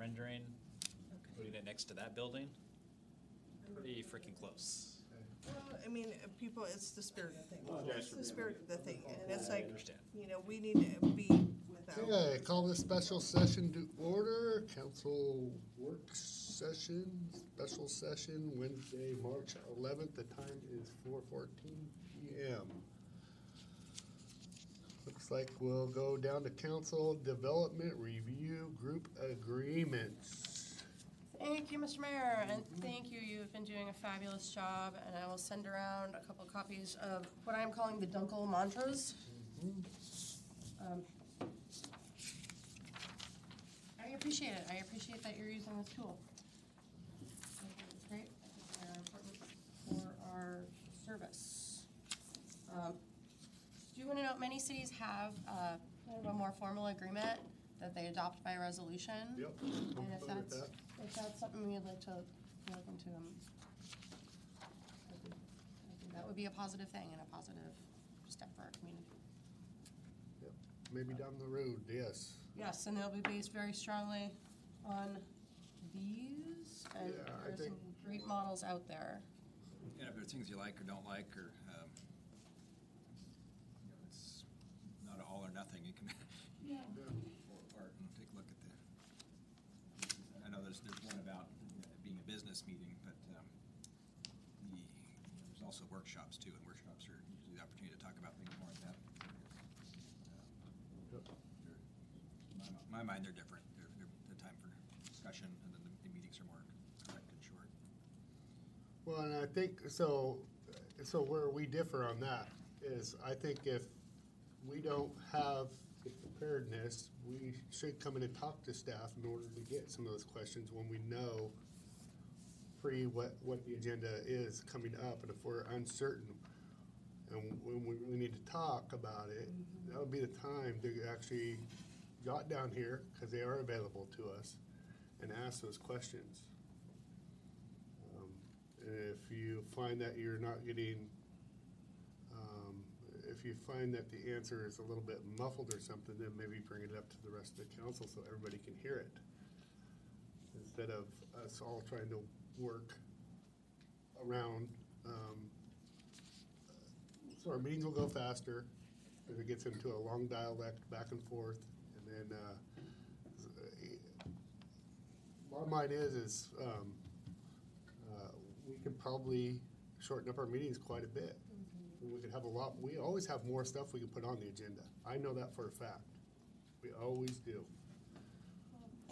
rendering, putting it next to that building. Pretty freaking close. Well, I mean, people, it's the spirit of the thing. Well, It's the spirit of the thing, and it's I like, understand. you know, we need to be without. Okay, call this special session to order, council work session, special session, Wednesday, March 11th. The time is 4:14 PM. Looks like we'll go down to council development review group agreements. Thank you, Mr. Mayor, and thank you. You've been doing a fabulous job, and I will send around a couple copies of what I'm calling the Dunkel mantras. I appreciate it. I appreciate that you're using this tool. I think it's great. I think they're important for our service. Do you want to know, many cities have kind of a more formal agreement that they adopt by resolution. Yep. And I'm fine with that. if that's something we'd like to look into, I think that would be a positive thing and a positive step for our community. Yep. Maybe down the road, yes. Yes, and they'll be based very strongly on these, and Yeah, I there are some think- great models out there. Yeah, if there's things you like or don't like, or, it's not all or nothing, you can Yeah. pull apart and take a look at I know there's one about it being a business meeting, but, there's also workshops too, and workshops are usually the opportunity to talk about things more in depth. Yep. In my mind, they're different. They're the time for discussion, and then the meetings are more direct and short. Well, and I think, so where we differ on that is, I think if we don't have the preparedness, we should come in and talk to staff in order to get some of those questions when we know what the agenda is coming up, and if we're uncertain and when we really need to talk about it, that would be the time to actually jot down here, because they are available to us, and ask those questions. If you find that you're not getting, if you find that the answer is a little bit muffled or something, then maybe bring it up to the rest of the council so everybody can hear it. Instead of us all trying to work around. So our meetings will go faster if it gets into a long dialect back and forth. And then, bottom line is we could probably shorten up our meetings quite a bit. We could have we always have more stuff we can put on the agenda. I know that for a fact. We always do.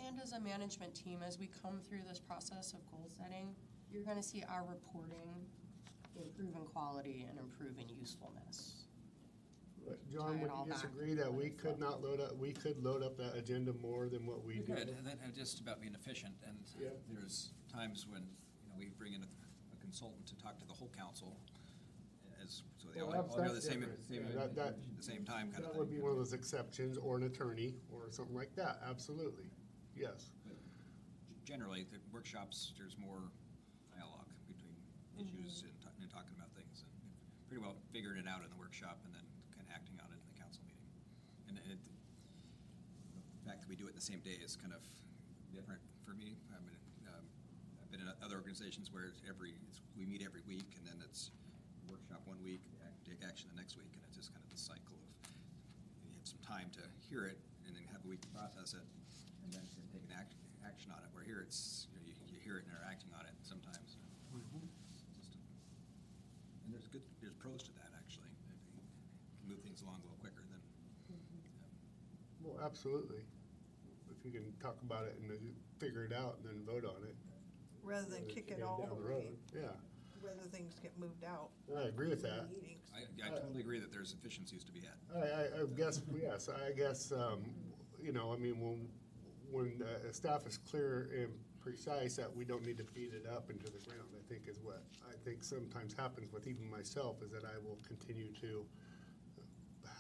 And as a management team, as we come through this process of goal setting, you're going to see our reporting improve in quality and improve in usefulness. But John, would you disagree that we could load up that agenda more than what we do? Good, and then just about being efficient, and Yep. there's times when, we bring in a consultant to talk to the whole council, so they all hear the same, different. at Yeah, the same time kind of That thing. would be one of those exceptions, or an attorney, or something like that, absolutely, yes. But generally, the workshops, there's more dialogue between issues and talking about things, and pretty well figuring it out in the workshop and then kind of acting on it in the council meeting. And the fact that we do it the same day is kind of different for me. I mean, I've been in other organizations where we meet every week, and then it's workshop one week, take action the next week, and it's just kind of the cycle of you have some time to hear it, and then have a week to process it, and then take an action on it. Where here it's you hear it and are acting on it sometimes. And there's pros to that actually. You can move things along a little quicker than. Well, absolutely. If you can talk about it and then figure it out and then vote on it. Rather than kick it all down the the way, road. Yeah, whether things get moved out. I agree with that. Meetings. I totally agree that there's efficiencies to be had. I guess, yes, I guess, I mean, when staff is clear and precise that we don't need to beat it up into the ground, I think is what I think sometimes happens with even myself, is that I will continue to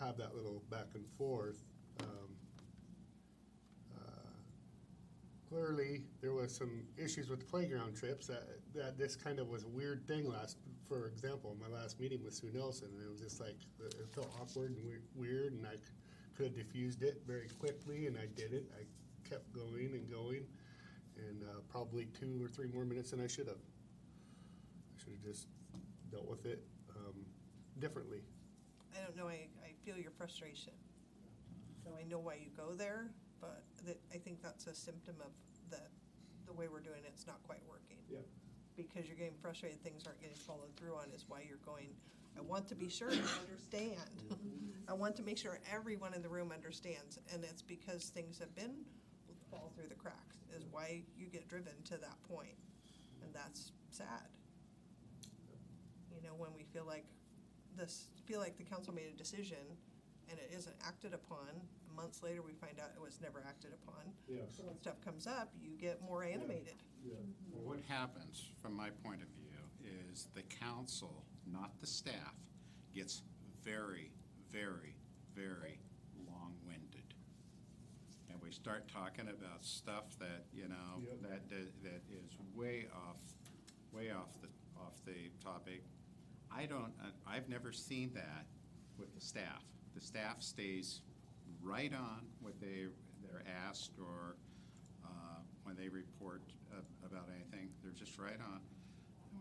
have that little back and forth. Clearly, there was some issues with the playground trips, that this kind of was a weird thing for example, my last meeting with Sue Nelson, and it was just like, it felt awkward and weird, and I could have diffused it very quickly, and I didn't. I kept going and going, and probably 2 or 3 more minutes than I should have. I should have just dealt with it differently. I don't know, I feel your frustration. So I know why you go there, but I think that's a symptom of the way we're doing it's not quite working. Yeah. Because you're getting frustrated, things aren't getting followed through on is why you're going, I want to be sure you understand. I want to make sure everyone in the room understands, and it's because things have been fall through the cracks, is why you get driven to that point, and that's sad. You know, when we feel like the council made a decision and it isn't acted upon, months later we find out it was never acted upon. Yes. So when stuff comes up, you get more animated. Well, what happens, from my point of view, is the council, not the staff, gets very, very, very long-winded. And we start talking about stuff that, you know, Yep. that is way off the topic. I've never seen that with the staff. The staff stays right on what they're asked, or when they report about anything, they're just right on. And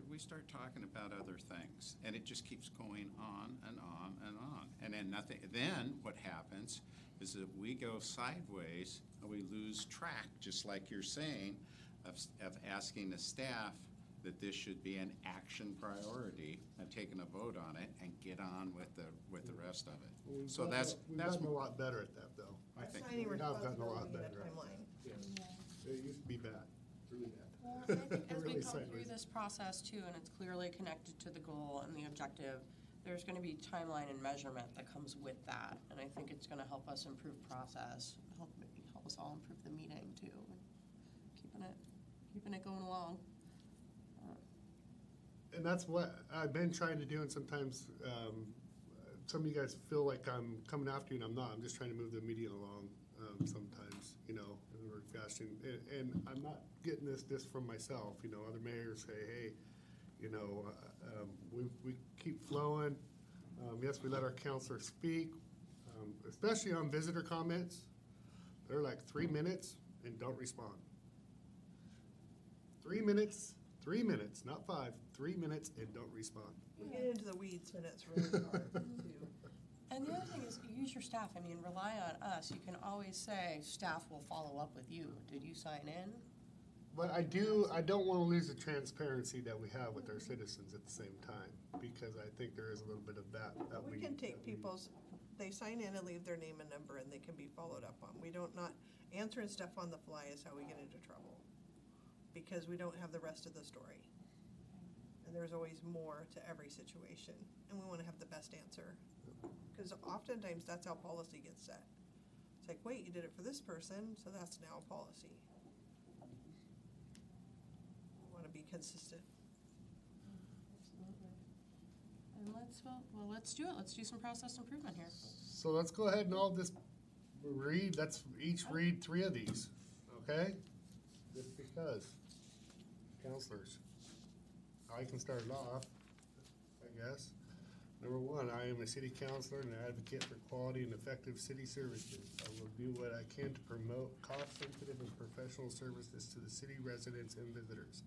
we start talking about other things, and it just keeps going on and on and on. And then nothing. Then what happens is that we go sideways and we lose track, just like you're saying, of asking the staff that this should be an action priority and taking a vote on it and get on with the rest of it. We've So gotten that's a lot better at that, though. I think. Assigning We have gotten a lot responsibility and a better. timeline. It used to be bad, really bad. Well, and I think as we Really come through sideways. this process too, and it's clearly connected to the goal and the objective, there's gonna be timeline and measurement that comes with that. And I think it's gonna help us improve process, help us all improve the meeting too. Keeping it going along. And that's what I've been trying to do, and sometimes some of you guys feel like I'm coming after you, and I'm not. I'm just trying to move the meeting along sometimes, you know, in a fashion. And I'm not getting this from myself. You know, other mayors say, hey, you know, we keep flowing. Yes, we let our counselors speak, especially on visitor comments. They're like 3 minutes and don't respond. 3 minutes, not 5, 3 minutes and don't respond. We get into the weeds and it's really hard to. And the other thing is, use your staff. I mean, rely on us. You can always say, staff will follow up with you. Did you sign in? But I don't want to lose the transparency that we have with our citizens at the same time, because I think there is a little bit of that We can take people's, they sign in and leave their name and number and they can be followed up on. We don't not, answering stuff on the fly is how we get into trouble. Because we don't have the rest of the story. And there's always more to every situation, and we want to have the best answer. Because oftentimes that's how policy gets set. It's like, wait, you did it for this person, so that's now a policy. We want to be consistent. Absolutely. And let's do it. Let's do some process improvement here. So let's go ahead and all just let's each read 3 of these, okay? Just because. Counselors. I can start it off, I guess. Number 1, I am a city councilor and an advocate for quality and effective city services. I will do what I can to promote cost-sensitive and professional services to the city residents and visitors.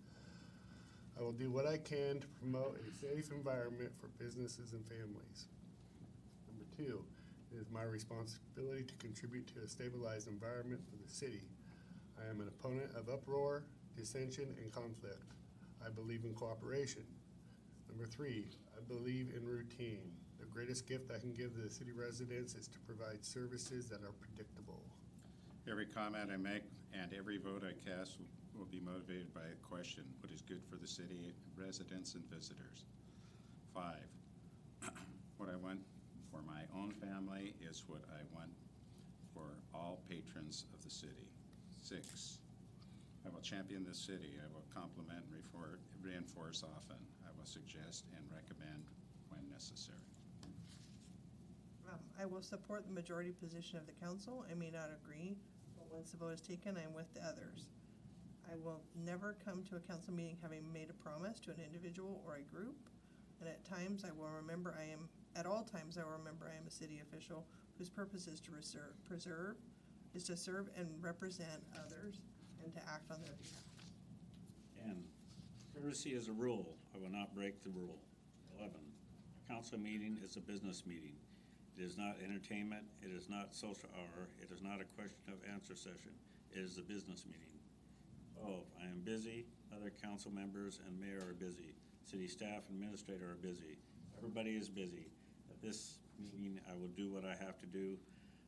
I will do what I can to promote a safe environment for businesses and families. Number 2, it is my responsibility to contribute to a stabilized environment for the city. I am an opponent of uproar, dissension, and conflict. I believe in cooperation. Number 3, I believe in routine. The greatest gift I can give the city residents is to provide services that are predictable. Every comment I make and every vote I cast will be motivated by a question: what is good for the city residents and visitors? 5, what I want for my own family is what I want for all patrons of the city. 6, I will champion the city. I will compliment and reinforce often. I will suggest and recommend when necessary. I will support the majority position of the council. I may not agree, but once the vote is taken, I'm with the others. I will never come to a council meeting having made a promise to an individual or a group. And at all times I will remember I am a city official whose purpose is to serve and represent others and to act on their behalf. And courtesy is a rule. I will not break the rule. 11, a council meeting is a business meeting. It is not entertainment. It is not social hour. It is not a question of answer session. It is a business meeting. 12, I am busy. Other council members and mayor are busy. City staff and administrator are busy. Everybody is busy. At this meeting, I will do what I have to do.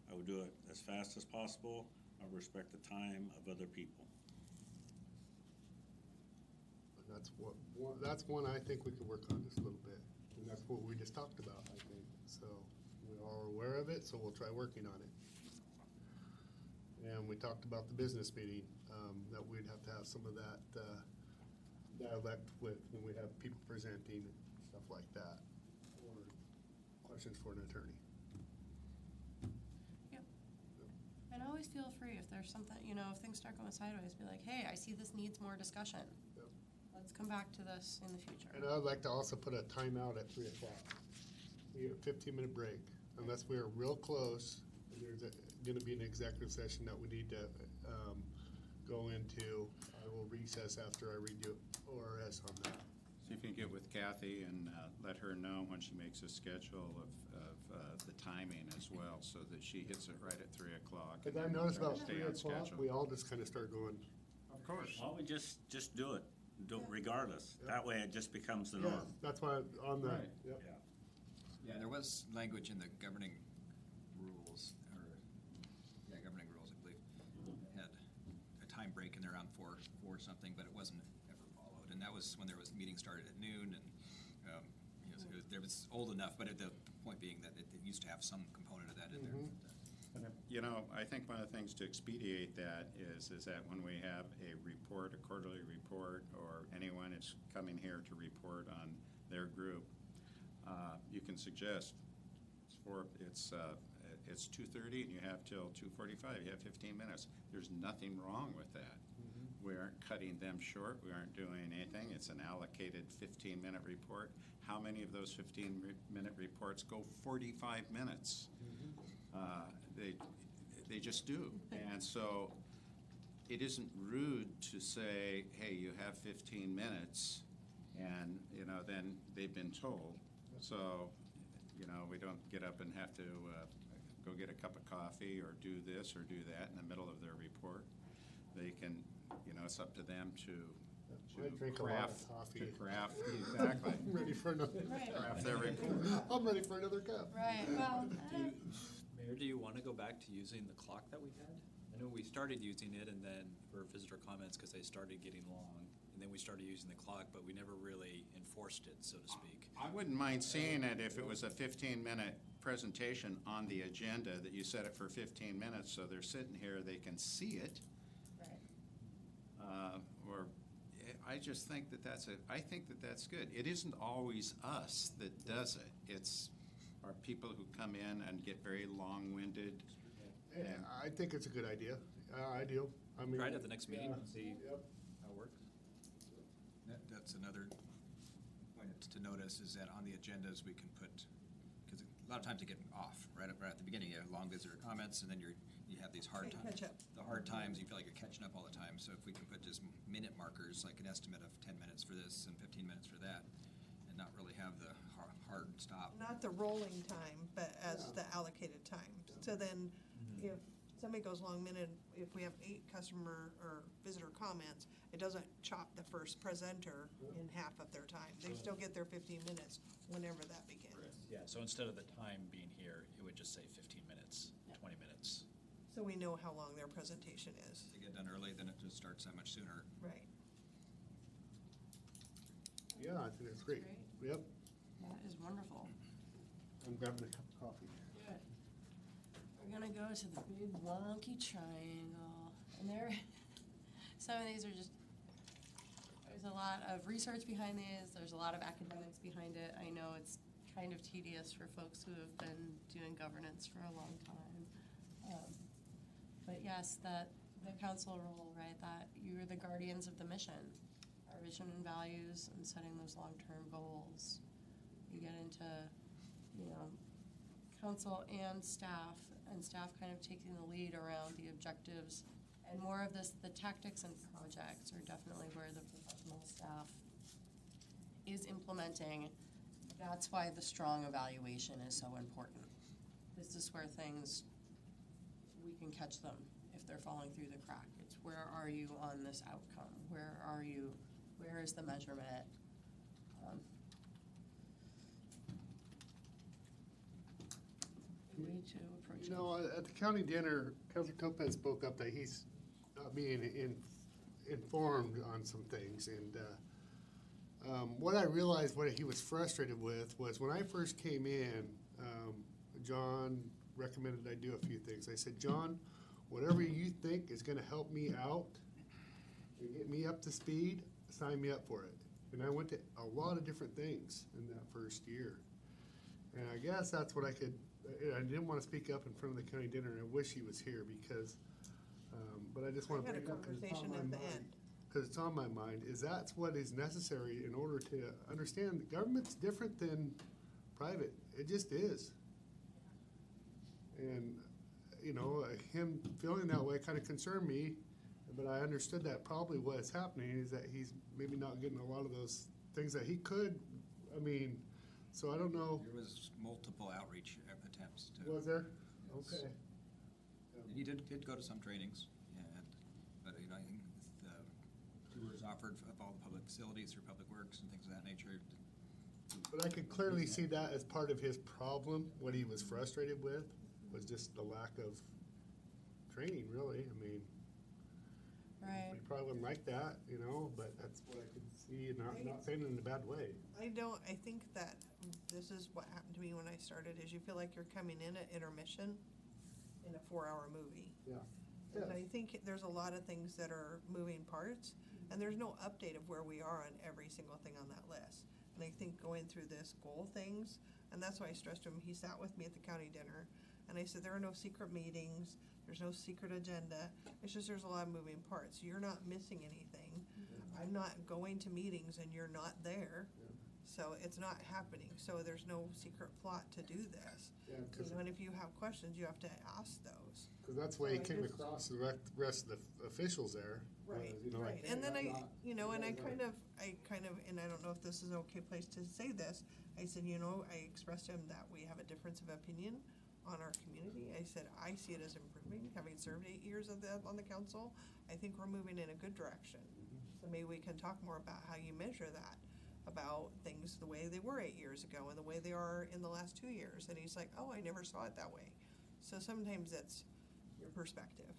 I will do it as fast as possible. I will respect the time of other people. And that's one I think we could work on just a little bit. And that's what we just talked about, I think. So we are aware of it, so we'll try working on it. And we talked about the business meeting, that we'd have to have some of that dialect with when we have people presenting and stuff like that, or questions for an attorney. Yep. And always feel free if there's something, if things start going sideways, be like, hey, I see this needs more discussion. Yep. Let's come back to this in the future. And I'd like to also put a timeout at 3 o'clock. We have a 15-minute break, unless we are real close, and there's gonna be an executive session that we need to go into. I will recess after I read you ORS on that. See if you can get with Kathy and let her know when she makes a schedule of the timing as well, so that she hits it right at 3 o'clock. And I noticed about Stay 3 on o'clock, schedule. we all just kind of start going. Of course. Why don't we just do it, regardless? Yeah. That way it just becomes the Yeah, norm. that's why on the, Right. yep. Yeah. Yeah, there was language in the governing rules, governing rules, I believe, had a time break in there around four something, but it wasn't ever followed. And that was when there was, meeting started at noon, and, there was old enough, but the point being that it used to have some component of that in there. I think one of the things to expedite that is that when we have a report, a quarterly report, or anyone is coming here to report on their group, you can suggest it's 2:30 and you have till 2:45. You have 15 minutes. There's nothing wrong with that. We aren't cutting them short. We aren't doing anything. It's an allocated 15-minute report. How many of those 15-minute reports go 45 minutes? They just do. And so it isn't rude to say, hey, you have 15 minutes, and, then they've been told. So, we don't get up and have to go get a cup of coffee or do this or do that in the middle of their report. They can, it's up to them to I drink a lot craft, of coffee. to craft, exactly, I'm ready for another. Right. craft their report. I'm ready for another cup. Right, well, Mayor, do you want to go back to using the clock that we had? I know we started using it and then for visitor comments because they started getting long. And then we started using the clock, but we never really enforced it, so to speak. I wouldn't mind seeing it if it was a 15-minute presentation on the agenda, that you set it for 15 minutes, so they're sitting here, they can see it. Or, I just think I think that's good. It isn't always us that does it. It's our people who come in and get very long-winded. Yeah, I think it's a good idea. I do. I mean. Try it at the next meeting and see Yep. how it works. That's another point to notice, is that on the agendas, we can put, because a lot of times they get off right at the beginning. You have long visitor comments, and then you have these hard Can't times. catch up. The hard times, you feel like you're catching up all the time. So if we can put just minute markers, like an estimate of 10 minutes for this and 15 minutes for that, and not really have the hard stop. Not the rolling time, but as the allocated time. So then, if somebody goes long minute, if we have 8 customer or visitor comments, it doesn't chop the first presenter in half of their time. They still get their 15 minutes whenever that begins. Yeah, so instead of the time being here, it would just say 15 minutes, 20 minutes. So we know how long their presentation is. If they get done early, then it just starts that much sooner. Right. Yeah, I think it's great. Great. Yep. that is wonderful. I'm grabbing a cup of coffee. Good. We're gonna go to the big wonky triangle, and some of these are just, there's a lot of research behind these, there's a lot of academics behind it. I know it's kind of tedious for folks who have been doing governance for a long time. But yes, the council role, right, that you're the guardians of the mission, our vision and values, and setting those long-term goals. You get into, council and staff kind of taking the lead around the objectives And more of this, the tactics and projects are definitely where the professional staff is implementing. That's why the strong evaluation is so important. This is where things, we can catch them if they're falling through the crack. It's where are you on this outcome? Where are you, where is the measurement? Way to approach You it. know, at the county dinner, Councilor Topaz spoke up that he's not being informed on some things, and what I realized what he was frustrated with was when I first came in, John recommended I do a few things. I said, John, whatever you think is gonna help me out and get me up to speed, sign me up for it. And I went to a lot of different things in that first year. And I guess that's what I could, I didn't want to speak up in front of the county dinner, and I wish he was here because, but I just want I to had a bring it up because it's on conversation my at the mind. end. Because it's on my mind, is that's what is necessary in order to understand that government's different than private. It just is. And, you know, him feeling that way kind of concerned me, but I understood that probably what's happening is that he's maybe not getting a lot of those things that he could, I mean, so I don't know. There was multiple outreach attempts to. Was there? Yes. Okay. And he did go to some trainings, but you know, I think the tours offered of all the public facilities through Public Works and things of that nature. But I could clearly see that as part of his problem. What he was frustrated with was just the lack of training, really. I mean, Right. he probably wouldn't like that, you know, but that's what I could see, and not saying it in a bad way. I think that this is what happened to me when I started, is you feel like you're coming in at intermission in a 4-hour movie. Yeah. And I think there's a lot of things that are moving parts, and there's no update of where we are on every single thing on that list. And I think going through this goal things, and that's why I stressed to him, he sat with me at the county dinner, and I said, there are no secret meetings, there's no secret agenda, it's just there's a lot of moving parts. You're not missing anything. I'm not going to meetings and you're not there, so it's not happening. So there's no secret plot to do this. Yeah, You because know, and if you have questions, you have to ask those. that's the way he So I came just- across the rest of the officials there. Right, You know, like, right, and then hey, I'm I, not- you know, and I you guys aren't- kind of, and I don't know if this is an okay place to say this, I said, you know, I expressed to him that we have a difference of opinion on our community. I said, I see it as improving, having served 8 years on the council, I think we're moving in a good direction. So maybe we can talk more about how you measure that, about things the way they were 8 years ago and the way they are in the last 2 years. And he's like, oh, I never saw it that way. So sometimes it's your perspective.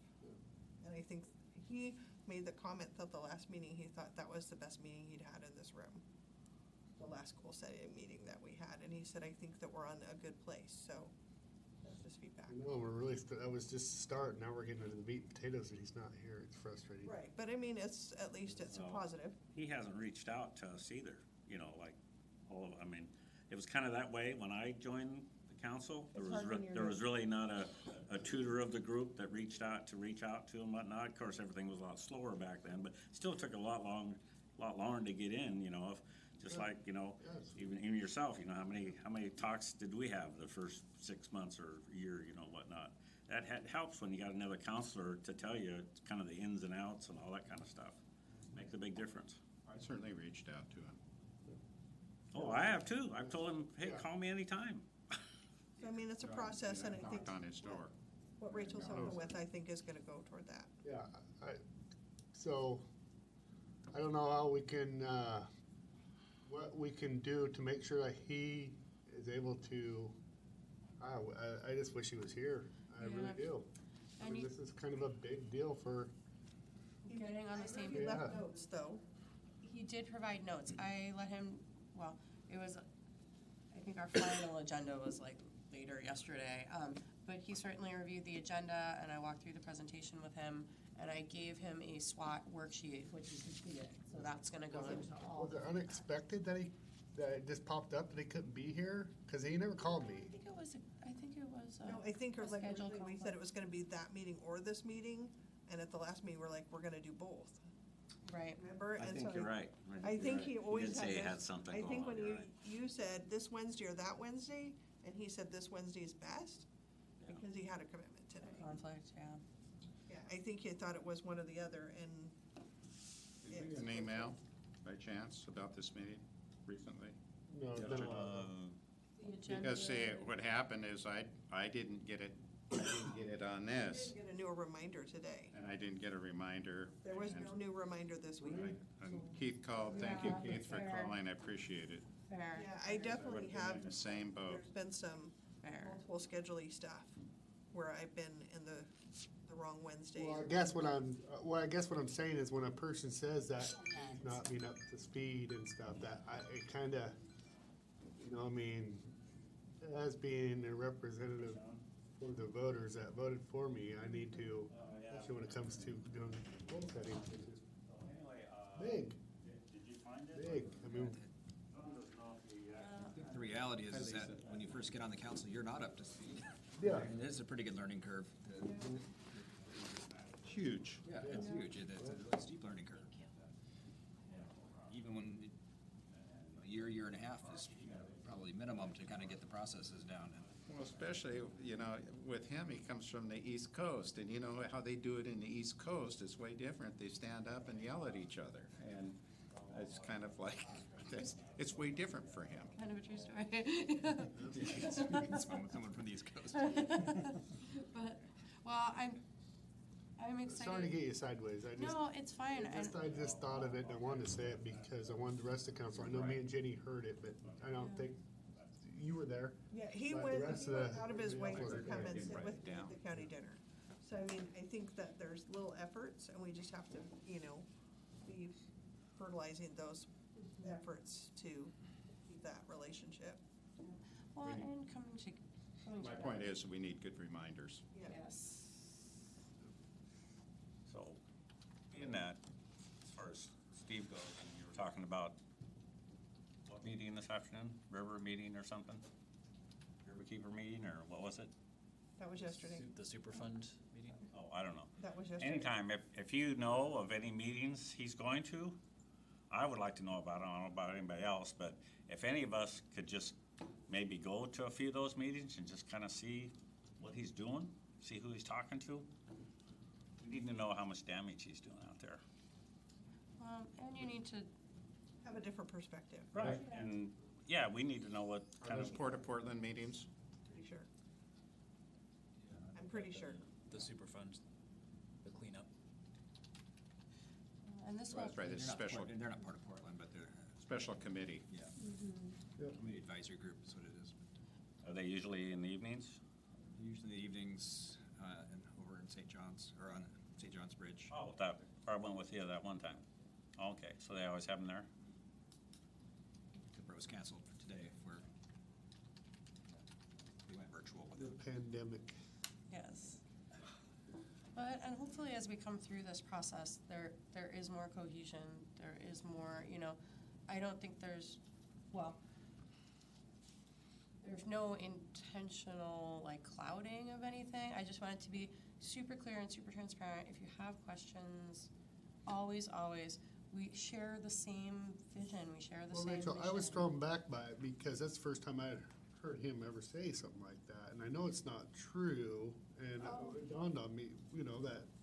And I think he made the comment that the last meeting, he thought that was the best meeting he'd had in this room. The last goal setting meeting that we had, and he said, I think that we're on a good place, so that's his feedback. No, we're really, that was just the start. Now we're getting into the meat and potatoes and he's not here. It's frustrating. Right, but I mean, it's, at least it's a No. positive. He hasn't reached out to us either, you know, like, I mean, it was kind of that way when I joined the council. It's hard when you're There was new. really not a tutor of the group that reach out to and whatnot. Of course, everything was a lot slower back then, but still took a lot longer to get in, you know, just like, you know, Yes. even yourself, you know, how many talks did we have the first 6 months or year, you know, whatnot. That helps when you got another counselor to tell you kind of the ins and outs and all that kind of stuff. Makes a big difference. I certainly reached out to him. Oh, I have too. I've told him, hey, Yeah. call me anytime. So, I mean, it's a process, and I think Knocked on his door. what Rachel's helping with, I think, is gonna go toward that. Yeah, so, I don't know how we can, what we can do to make sure that he is able to, I just wish he was here. I really Yeah. do. I And mean, you- this is kind of a big deal for, Getting on the same. He left Yeah. notes, though. He did provide notes. I let him, well, it was, I think our final agenda was like later yesterday. But he certainly reviewed the agenda and I walked through the presentation with him and I gave him a SWOT worksheet, which is completed. So that's gonna go into all. was it unexpected that it just popped up that he couldn't be here? Cause he never called me. I think it was, No, I think, a like, schedule originally we said it was gonna be that meeting or this meeting, and at the last meeting, we're like, we're gonna do both, Right. remember? I And think so you're right. I think he always did had say he this- had something I going think on, when you're right. you said this Wednesday or that Wednesday, and he said this Wednesday is best, Yeah. because he had a commitment today. Conflict, yeah. Yeah, I think you thought it was one or the other, and Did you get an email by chance about this meeting recently? No, Yeah. no, The agenda. Because see, what happened is I didn't get it on I this, didn't get a new reminder today. and I didn't get a reminder. There was and- no new reminder this week. And Keith called, thank you, Yeah, Keith, for fair. calling, I appreciate it. Fair, Yeah, I definitely Would've been have, in the same boat. there's been some fair. multiple scheduling stuff where I've been in the wrong Wednesdays. well, I guess what I'm saying is when a person says that he's not being up to speed and stuff, that it kinda, I mean, as being a representative for the voters that voted for me, I need to, especially when it comes to doing goal setting, which is big, Did you find it? big. I mean, I think the reality is that when you first get on the council, you're not up to speed. yeah. And it is a pretty good learning curve. Huge. Yeah, it's huge. It's a steep learning curve. Even when a year and a half is probably minimum to kind of get the processes down. Well, especially, with him, he comes from the East Coast, and you know how they do it in the East Coast is way different. They stand up and yell at each other, and it's kind of like, it's way different for him. Kind of a true story. Someone from the East Coast. But, well, I'm excited. Sorry to get you sideways. No, it's fine. I just thought of it and I wanted to say it because I wanted the rest of the council. I know me and Jenny heard it, but I don't think you were there. Yeah, he But the went rest of the- out of his way to wasn't come there. and sit Write with it me at down. the county dinner. So, I mean, I think that there's little efforts, and we just have to, be fertilizing those efforts to keep that relationship. Well, and coming to. My point is, we need good reminders. Yes. So, in that, as far as Steve goes, and you were talking about what meeting this afternoon? River meeting or something? Riverkeeper meeting, or what was it? That was yesterday. The Superfund meeting? Oh, I don't know. That was yesterday. Anytime, if you know of any meetings he's going to, I would like to know about it. I don't know about anybody else, but if any of us could just maybe go to a few of those meetings and just kind of see what he's doing, see who he's talking to. We need to know how much damage he's doing out there. And you need to, Have a different perspective, Right. And, yeah, we need to know what Are kind those of, Port of Portland meetings? pretty sure. I'm pretty sure. The Superfund, the cleanup. and this Well, will, that's right, it's special, They're not part of Portland, but they're, special committee. yeah. Yep. Community advisory group is what it is. are they usually in the evenings? Usually the evenings over in St. John's, or on St. John's Bridge. Oh, that, I went with you that one time. Okay, so they always have them there? It was canceled for today where we went virtual with The it. pandemic. yes. But, and hopefully as we come through this process, there is more cohesion, there is more, I don't think there's no intentional clouding of anything. I just want it to be super clear and super transparent. If you have questions, always, we share the same vision, we share the Well, same Rachel, I was mission. thrown back by it because that's the first time I had heard him ever say something like that. And I know it's not true, and it dawned on me,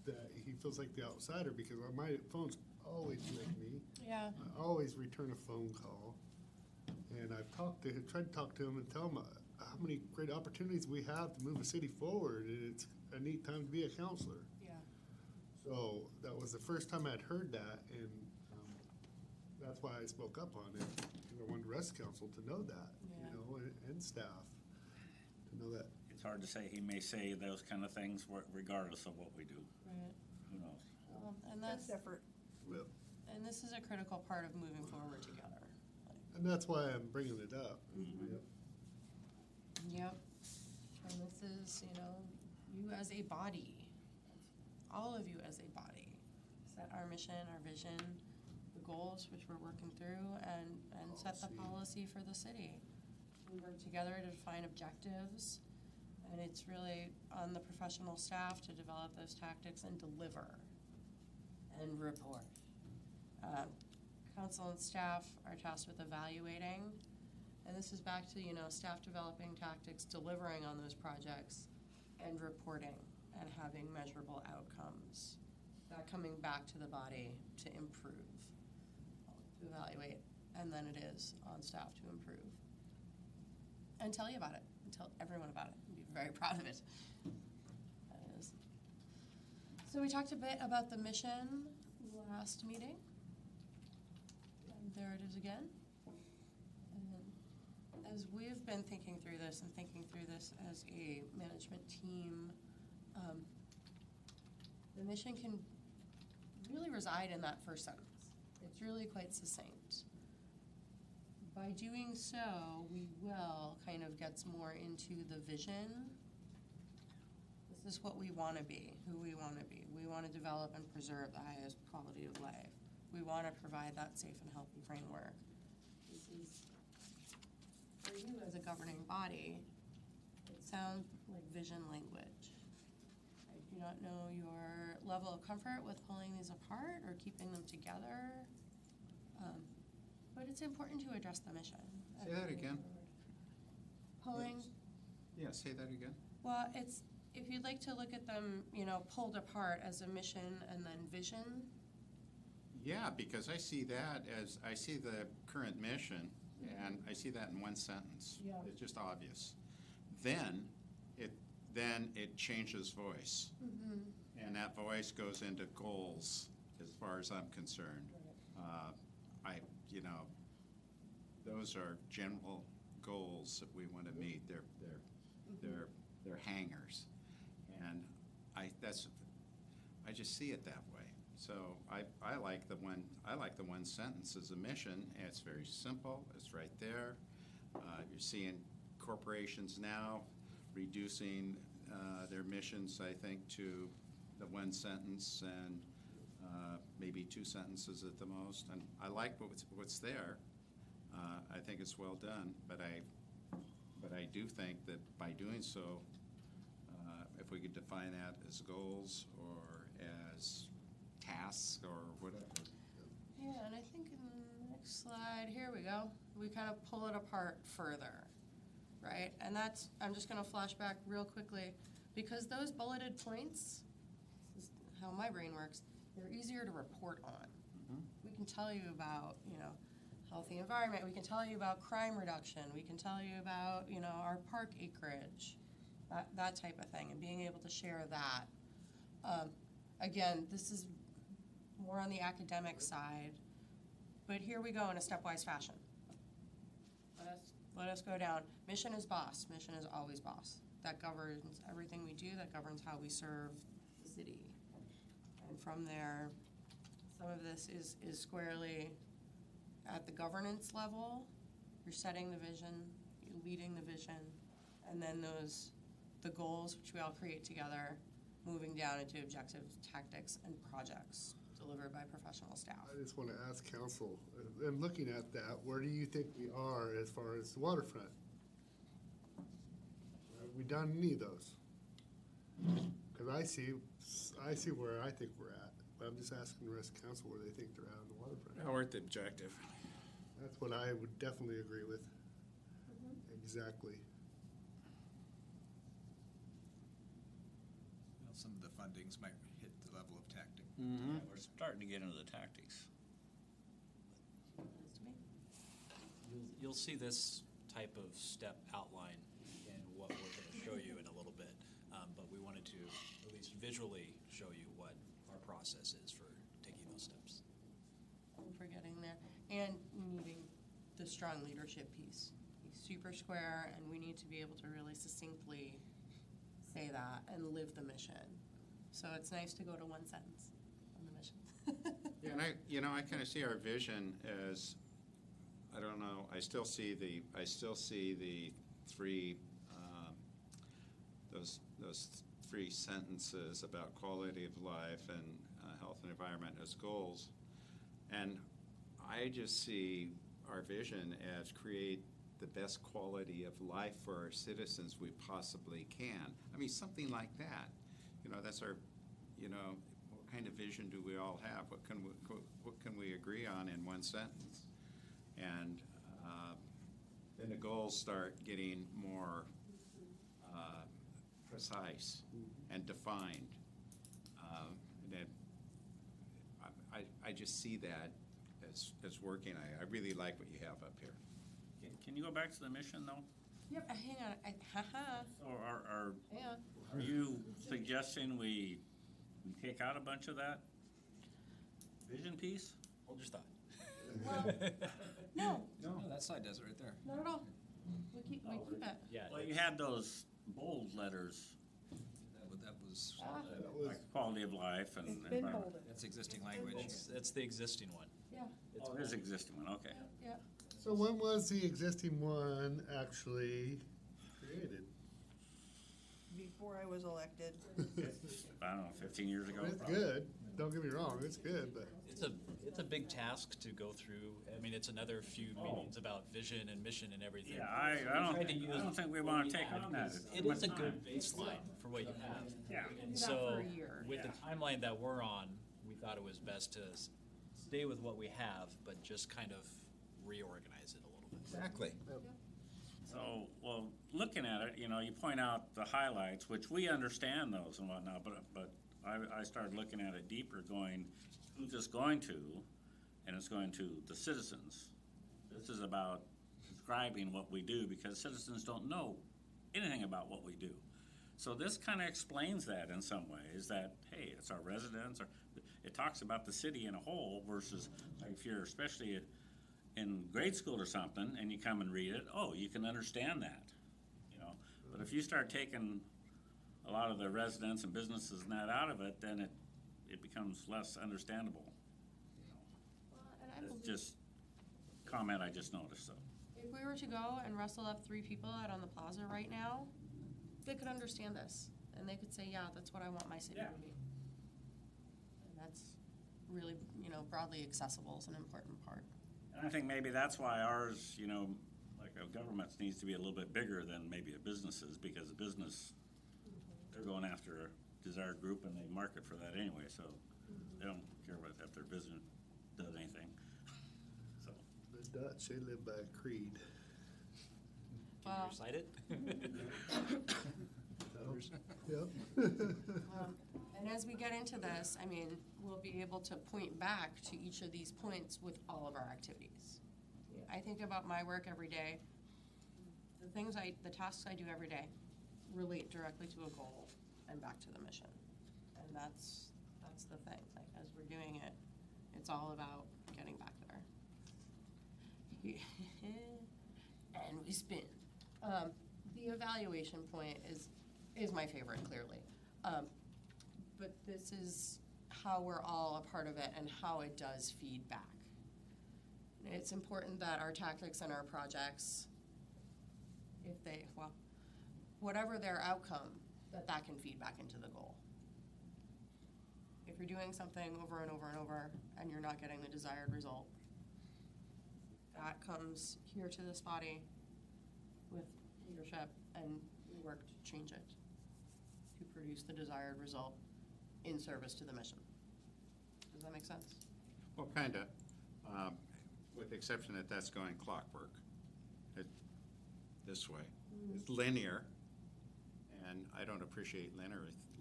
that he feels like the outsider because my phone's always with me. Yeah, I always return a phone call. And I've tried to talk to him and tell him how many great opportunities we have to move the city forward, and it's a neat time to be a counselor. yeah. So that was the first time I'd heard that, and that's why I spoke up on it. Because I wanted the rest of council to know that, Yeah. and staff to know that. It's hard to say. He may say those kind of things regardless of what we do. Right. Who knows? And Best effort. Well, and this is a critical part of moving forward together. and that's why I'm bringing it up. Yep. Yep. And this is, you as a body, all of you as a body, set our mission, our vision, the goals which we're working through, and set the policy for the city. We work together to define objectives, and it's really on the professional staff to develop those tactics and deliver and report. Council and staff are tasked with evaluating, and this is back to, staff developing tactics, delivering on those projects, and reporting. and having measurable outcomes. That coming back to the body to improve, to evaluate, and then it is on staff to improve. And tell you about it, and tell everyone about it, and be very proud of it. That is. So we talked a bit about the mission last meeting. And there it is again. And as we've been thinking through this and thinking through this as a management team, the mission can really reside in that first sentence. It's really quite succinct. By doing so, we will kind of gets more into the vision. This is what we want to be, who we want to be. We want to develop and preserve the highest quality of life. We want to provide that safe and healthy framework. This is, for you as a governing body, it sounds like vision language. I do not know your level of comfort with pulling these apart or keeping them together, but it's important to address the mission. Say that again. Pulling, Yeah, say that again. well, it's, if you'd like to look at them, pulled apart as a mission and then vision. Yeah, because I see that as, I see the current mission, and I see that in one sentence. Yeah. It's just obvious. Then it changes voice. And that voice goes into goals, as far as I'm concerned. Those are general goals that we want to meet. They're hangers. And I just see it that way. So I like the one sentence as a mission. It's very simple. It's right there. You're seeing corporations now reducing their missions, I think, to the one sentence and maybe two sentences at the most. And I like what's there. I think it's well done, but I do think that by doing so, if we could define that as goals or as tasks or whatever. Yeah, and I think in the next slide, here we go, we kind of pull it apart further, right? And that's, I'm just going to flash back real quickly, because those bulleted points, this is how my brain works, they're easier to report on. We can tell you about, healthy environment, we can tell you about crime reduction, we can tell you about, our park acreage, that type of thing, and being able to share that. Again, this is more on the academic side, but here we go in a stepwise fashion. Let us go down. Mission is boss. Mission is always boss. That governs everything we do. That governs how we serve the city. And from there, some of this is squarely at the governance level. You're setting the vision, you're leading the vision, and then the goals, which we all create together, moving down into objectives, tactics, and projects delivered by professional staff. I just want to ask council, and looking at that, where do you think we are as far as the waterfront? Have we done any of those? Because I see where I think we're at, but I'm just asking the rest of council where they think they're at on the waterfront. We're at the objective. That's what I would definitely agree with. Exactly. Well, some of the fundings might hit the level of tactic. Yeah, we're starting to get into the tactics. You'll see this type of step outline in what we're going to show you in a little bit, but we wanted to at least visually show you what our process is for taking those steps. For getting there, and needing the strong leadership piece. Be super square, and we need to be able to really succinctly say that and live the mission. So it's nice to go to one sentence on the mission. Yeah, and I kind of see our vision as, I don't know, I still see the three, those three sentences about quality of life and health and environment as goals. And I just see our vision as create the best quality of life for our citizens we possibly can. I mean, something like that. That's our, what kind of vision do we all have? What can we agree on in one sentence? And then the goals start getting more precise. and defined. And then I just see that as working. I really like what you have up here. Can you go back to the mission, though? Yep, hang on, haha, So are hang on. are you suggesting we take out a bunch of that vision piece? Hold your thought. Well, no, No, that slide does it right there. not at all. We keep it. Yeah. Well, you had those bold letters, That was, That was, like quality of life and It's been environment. bolded. that's existing language. That's the existing one. Yeah, Oh, it is existing one, okay. yeah. so when was the existing one actually created? Before I was elected, I don't know, 15 years ago? It's probably. good, don't get me wrong, it's good, but It's a big task to go through. I mean, it's another few meetings about vision and mission and everything. Yeah, I Tried to use don't think we what want we to take had on that. because It's It too is a much good time. baseline for what you have. Yeah. And That so, for a year. with the timeline that we're on, we thought it was best to stay with what we have, but just kind of reorganize it a little bit. Exactly. So, well, looking at it, you point out the highlights, which we understand those and whatnot, but I started looking at it deeper, going, who's this going to? And it's going to the citizens. This is about describing what we do, because citizens don't know anything about what we do. So this kind of explains that in some ways, that, hey, it's our residents, or it talks about the city in a whole versus, like, if you're especially in grade school or something and you come and read it, oh, you can understand that, But if you start taking a lot of the residents and businesses and that out of it, then it becomes less understandable. Well, and I It's believe just comment I just noticed, so. if we were to go and wrestle up 3 people out on the plaza right now, they could understand this, and they could say, yeah, that's what I want my city Yeah. to be. And that's really, broadly accessible is an important part. And I think maybe that's why ours, like our government needs to be a little bit bigger than maybe a business's, because a business, they're going after a desired group and they market for that anyway, so they don't care about if their business does anything. So, the Dutch, they live by a creed. Can you recite it? Yep. And as we get into this, we'll be able to point back to each of these points with all of our activities. I think about my work every day. The tasks I do every day relate directly to a goal and back to the mission. And that's the thing. Like, as we're doing it, it's all about getting back there. And we spin. The evaluation point is my favorite, clearly. But this is how we're all a part of it and how it does feed back. It's important that our tactics and our projects, whatever their outcome, that can feed back into the goal. If you're doing something over and over and over and you're not getting the desired result, that comes here to this body with leadership, and we work to change it, to produce the desired result in service to the mission. Does that make sense? Well, kind of, with the exception that that's going clockwork, this way. It's linear, and I don't appreciate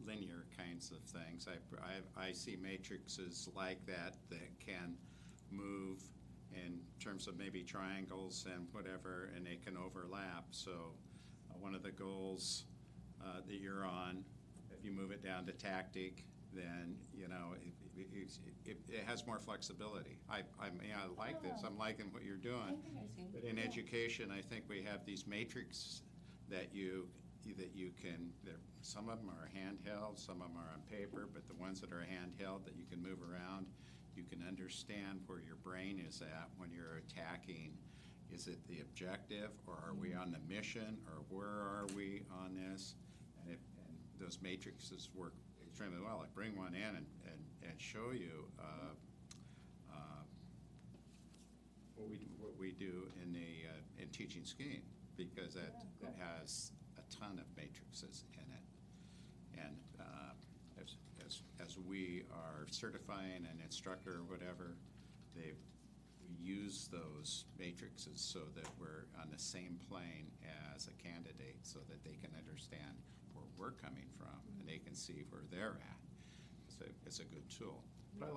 linear kinds of things. I see matrices like that can move in terms of maybe triangles and whatever, and they can overlap. So one of the goals that you're on, if you move it down to tactic, then, it has more flexibility. I like this. I'm liking what you're doing. I think I see. But in education, I think we have these matrices that you can, some of them are handheld, some of them are on paper, but the ones that are handheld that you can move around, you can understand where your brain is at when you're attacking. Is it the objective, or are we on the mission, or where are we on this? And those matrices work extremely well. I bring one in and show you what we do in the in teaching skiing, because that has a ton of matrices in it. And as we are certifying an instructor or whatever, we use those matrices so that we're on the same plane as a candidate, so that they can understand we're coming from, and they can see where they're at. It's a good tool. But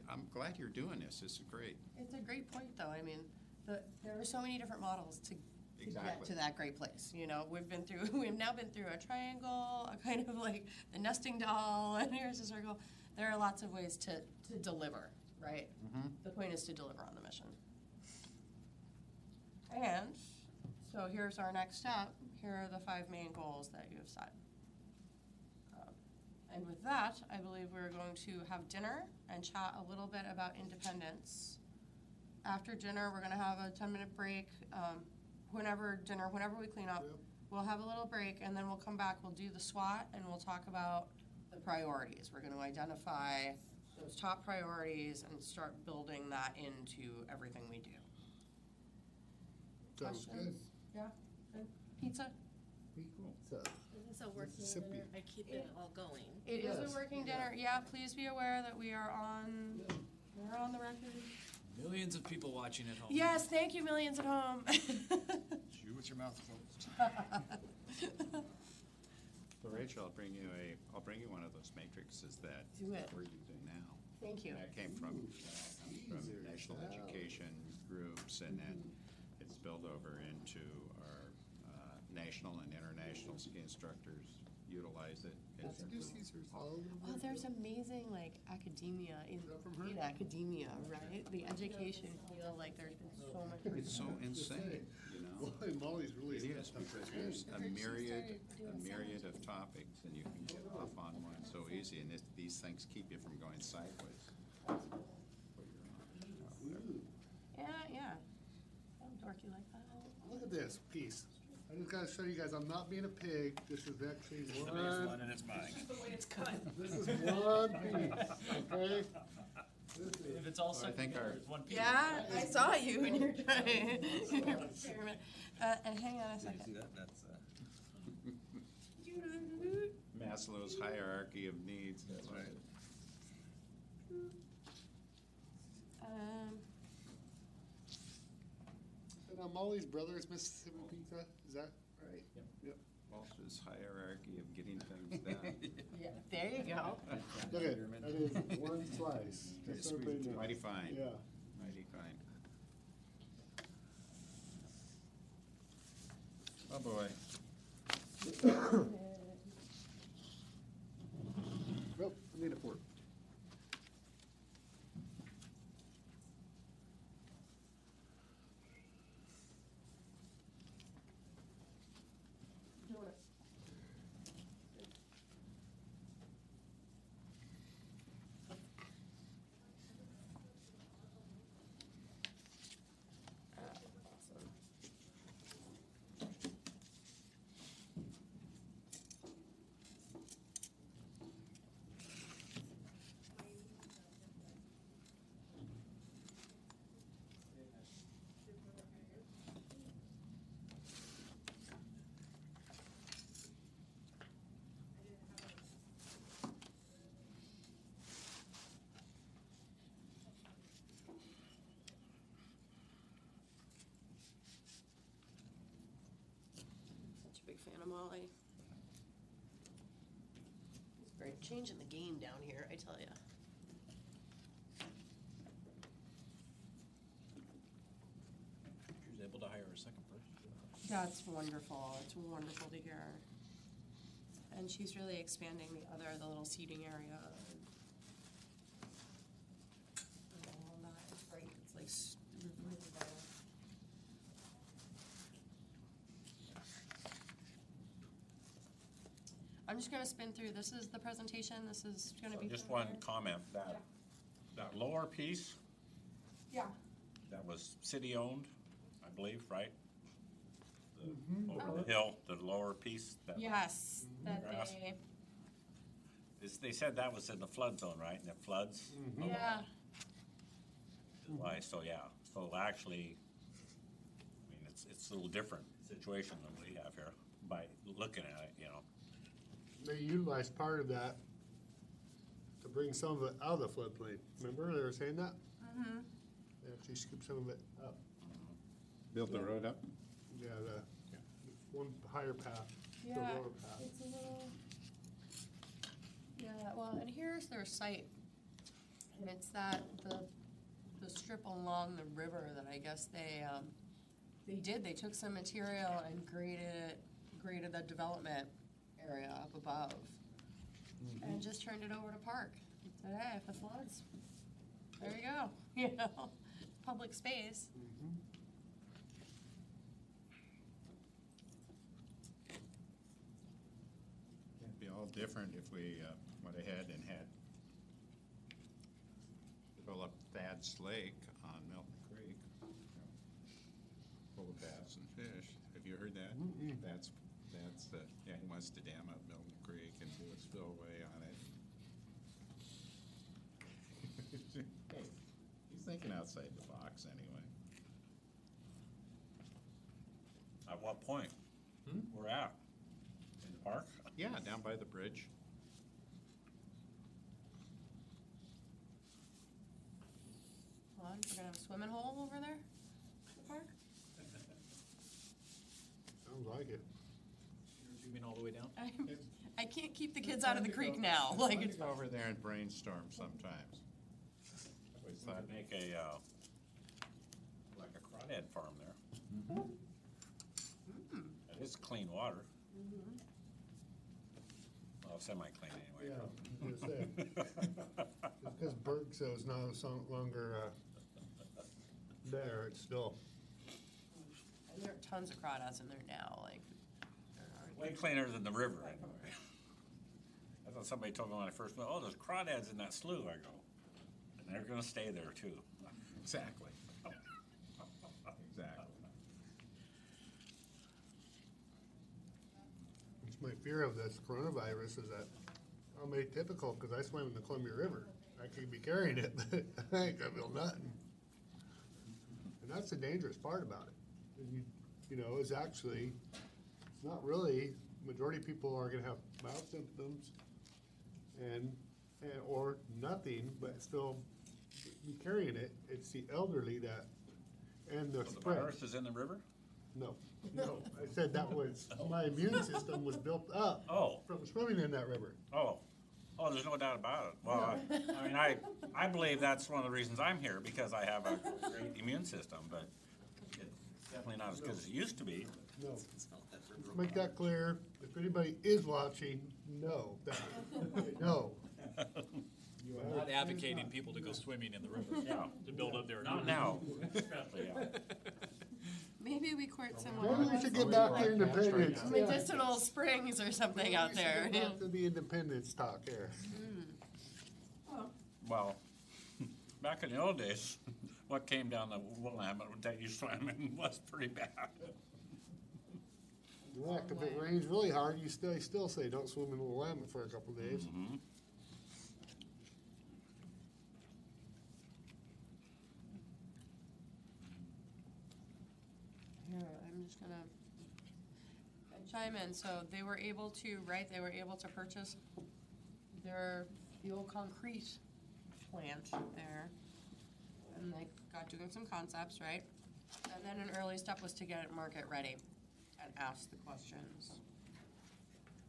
I'm glad you're doing this. This is great. It's a great point, though. I mean, there are so many different models to get Exactly. to that great place. You know, we've now been through a triangle, a kind of like the nesting doll, and here's a circle. There are lots of ways to deliver, right? Mhm. The point is to deliver on the mission. And so here's our next step. Here are the 5 main goals that you have set. And with that, I believe we're going to have dinner and chat a little bit about independence. After dinner, we're gonna have a 10-minute break. Whenever we clean up, Yep. we'll have a little break, and then we'll come back, we'll do the SWOT, and we'll talk about the priorities. We're gonna identify those top priorities and start building that into everything we do. Sounds good. Questions? Yeah? Good. Pizza? So, It's a working Mississippi. dinner. I keep it all going. It is Yes. a working dinner. Yeah, please be aware that we're on the record. Millions of people watching at home. Yes, thank you, millions at home. Chew with your mouth closed. So Rachel, I'll bring you one of those matrices that Do it. we're using now. Thank you. That came from national education groups, and then it's spilled over into our national and international ski instructors utilize it. That's It's- Well, there's amazing academia in academia, right? The education field, there's been so much. It's so insane, you know? Boy, Molly's really. It is, because there's a myriad of topics, and you can get off on one so easy, and these things keep you from going sideways. Yeah. Oh, dorky like that. Look at this piece. I just gotta show you guys, I'm not being a pig. This is actually Somebody's one, one and it's mine. this is one piece, okay? This is- If it's all I think our- it's one piece. Yeah, I saw you when you're trying. Experiment. And hang on a Did you see second. that? That's, Maslow's hierarchy of needs. That's right. So now Molly's brother is Mississippi Pizza, is that right? Yep. Walsh's hierarchy of getting things done. Yeah, there you go. Look at, that is one slice. Just so everybody knows. Mighty fine. Yeah. Mighty fine. Oh, boy. Nope, I need a fork. Such a big fan of Molly. It's great changing the game down here, I tell ya. She was able to hire a second person. That's wonderful. It's wonderful to hear. And she's really expanding the little seating area. And all that. It's great. It's really well. I'm just gonna spin through. This is the presentation. This is gonna be. Just from one here. comment, that lower piece, Yeah. that was city-owned, I believe, right? Mm-hmm. Over the hill, the lower piece, that, Yes, that Grass. They said that was in the flood zone, right? And it floods? Yeah. Why, so actually, I mean, it's a little different situation than we have here by looking at it, you know. They utilized part of that to bring some of it out of the floodplain. Remember they were saying that? Mm-hmm. They actually scooped some of it up. Built the road up? Yeah, the one higher path. The Yeah, road path. it's a little, yeah, well, and here's their site. And it's that, the strip along the river that I guess they took some material and graded the development area up above. And just turned it over to park. Said, hey, if it floods, there you go, you know, public space. It'd be all different if we went ahead and had developed Thad's Lake on Milton Creek, full of bass and fish. Have you heard that? That's, yeah, he wants to dam up Milton Creek and do a spillway on it. Hey, he's thinking outside the box anyway. At what point? We're at? In the park? Yeah, down by the bridge. Come on, we're gonna have a swimming hole over there in the park? Sounds like it. You're zooming all the way down? I can't keep the kids out of the creek now, like, it's, Go over there and brainstorm sometimes. Always We thought, could make a, like a crawdad farm there. It is clean water. Well, semi-clean anyway. Yeah, I was gonna say. Just because Bergso's no longer there, it's still. and there are tons of crawdads in there now, like, there are. Way cleaner than the river anyway. I thought somebody told me when I first went, oh, there's crawdads in that slough. I go, and they're gonna stay there too. exactly. Exactly. It's my fear of this coronavirus is that I'm atypical because I swim in the Columbia River. I could be carrying it, but I ain't gonna feel nothing. And that's the dangerous part about it. Is you know, is actually, it's not really, majority of people are gonna have mild symptoms or nothing, but still be carrying it. It's the elderly that, and the So the spread. virus is in the river? No, no, I said that was, my immune system was built up Oh, from swimming in that river. oh, there's no doubt about it. Well, I mean, I believe that's one of the reasons I'm here, because I have a great immune system, but it's definitely not as good as it used to be. No. Let's make that clear. If anybody is watching, no, no. We're not advocating people to go swimming in the river Yeah. to build up their Not immunity. now, especially, yeah. Maybe we court someone Maybe we else. should get back to independence. Yeah. Medicinal springs or something out there. Maybe we should get back to the independence talk here. Well, back in the old days, what came down the Willamette that you swam in was pretty bad. Yeah, if it rains really hard, you still say don't swim in the Willamette for a couple of days. Mhm. Here, I'm just gonna chime in. So they were able to, right, they were able to purchase the old concrete plant there. And they got doing some concepts, right? And then an early step was to get it market ready and ask the questions.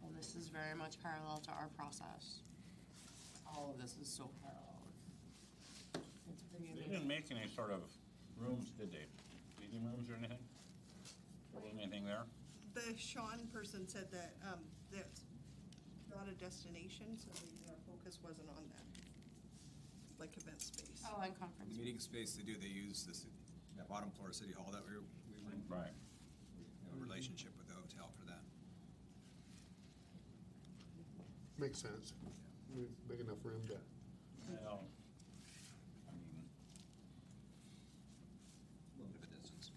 And this is very much parallel to our process. All of this is so parallel. It's pretty They amazing. didn't make any sort of rooms, did they? Meeting rooms or anything? There wasn't anything there? The Sean person said that, that's not a destination, so our focus wasn't on that, like event space. Oh, and conference. The meeting space they do, they use this, that bottom floor of City Hall that we Right. have a relationship with the hotel for that. Makes sense. Big enough room to. Well, I mean, A little bit of a distance.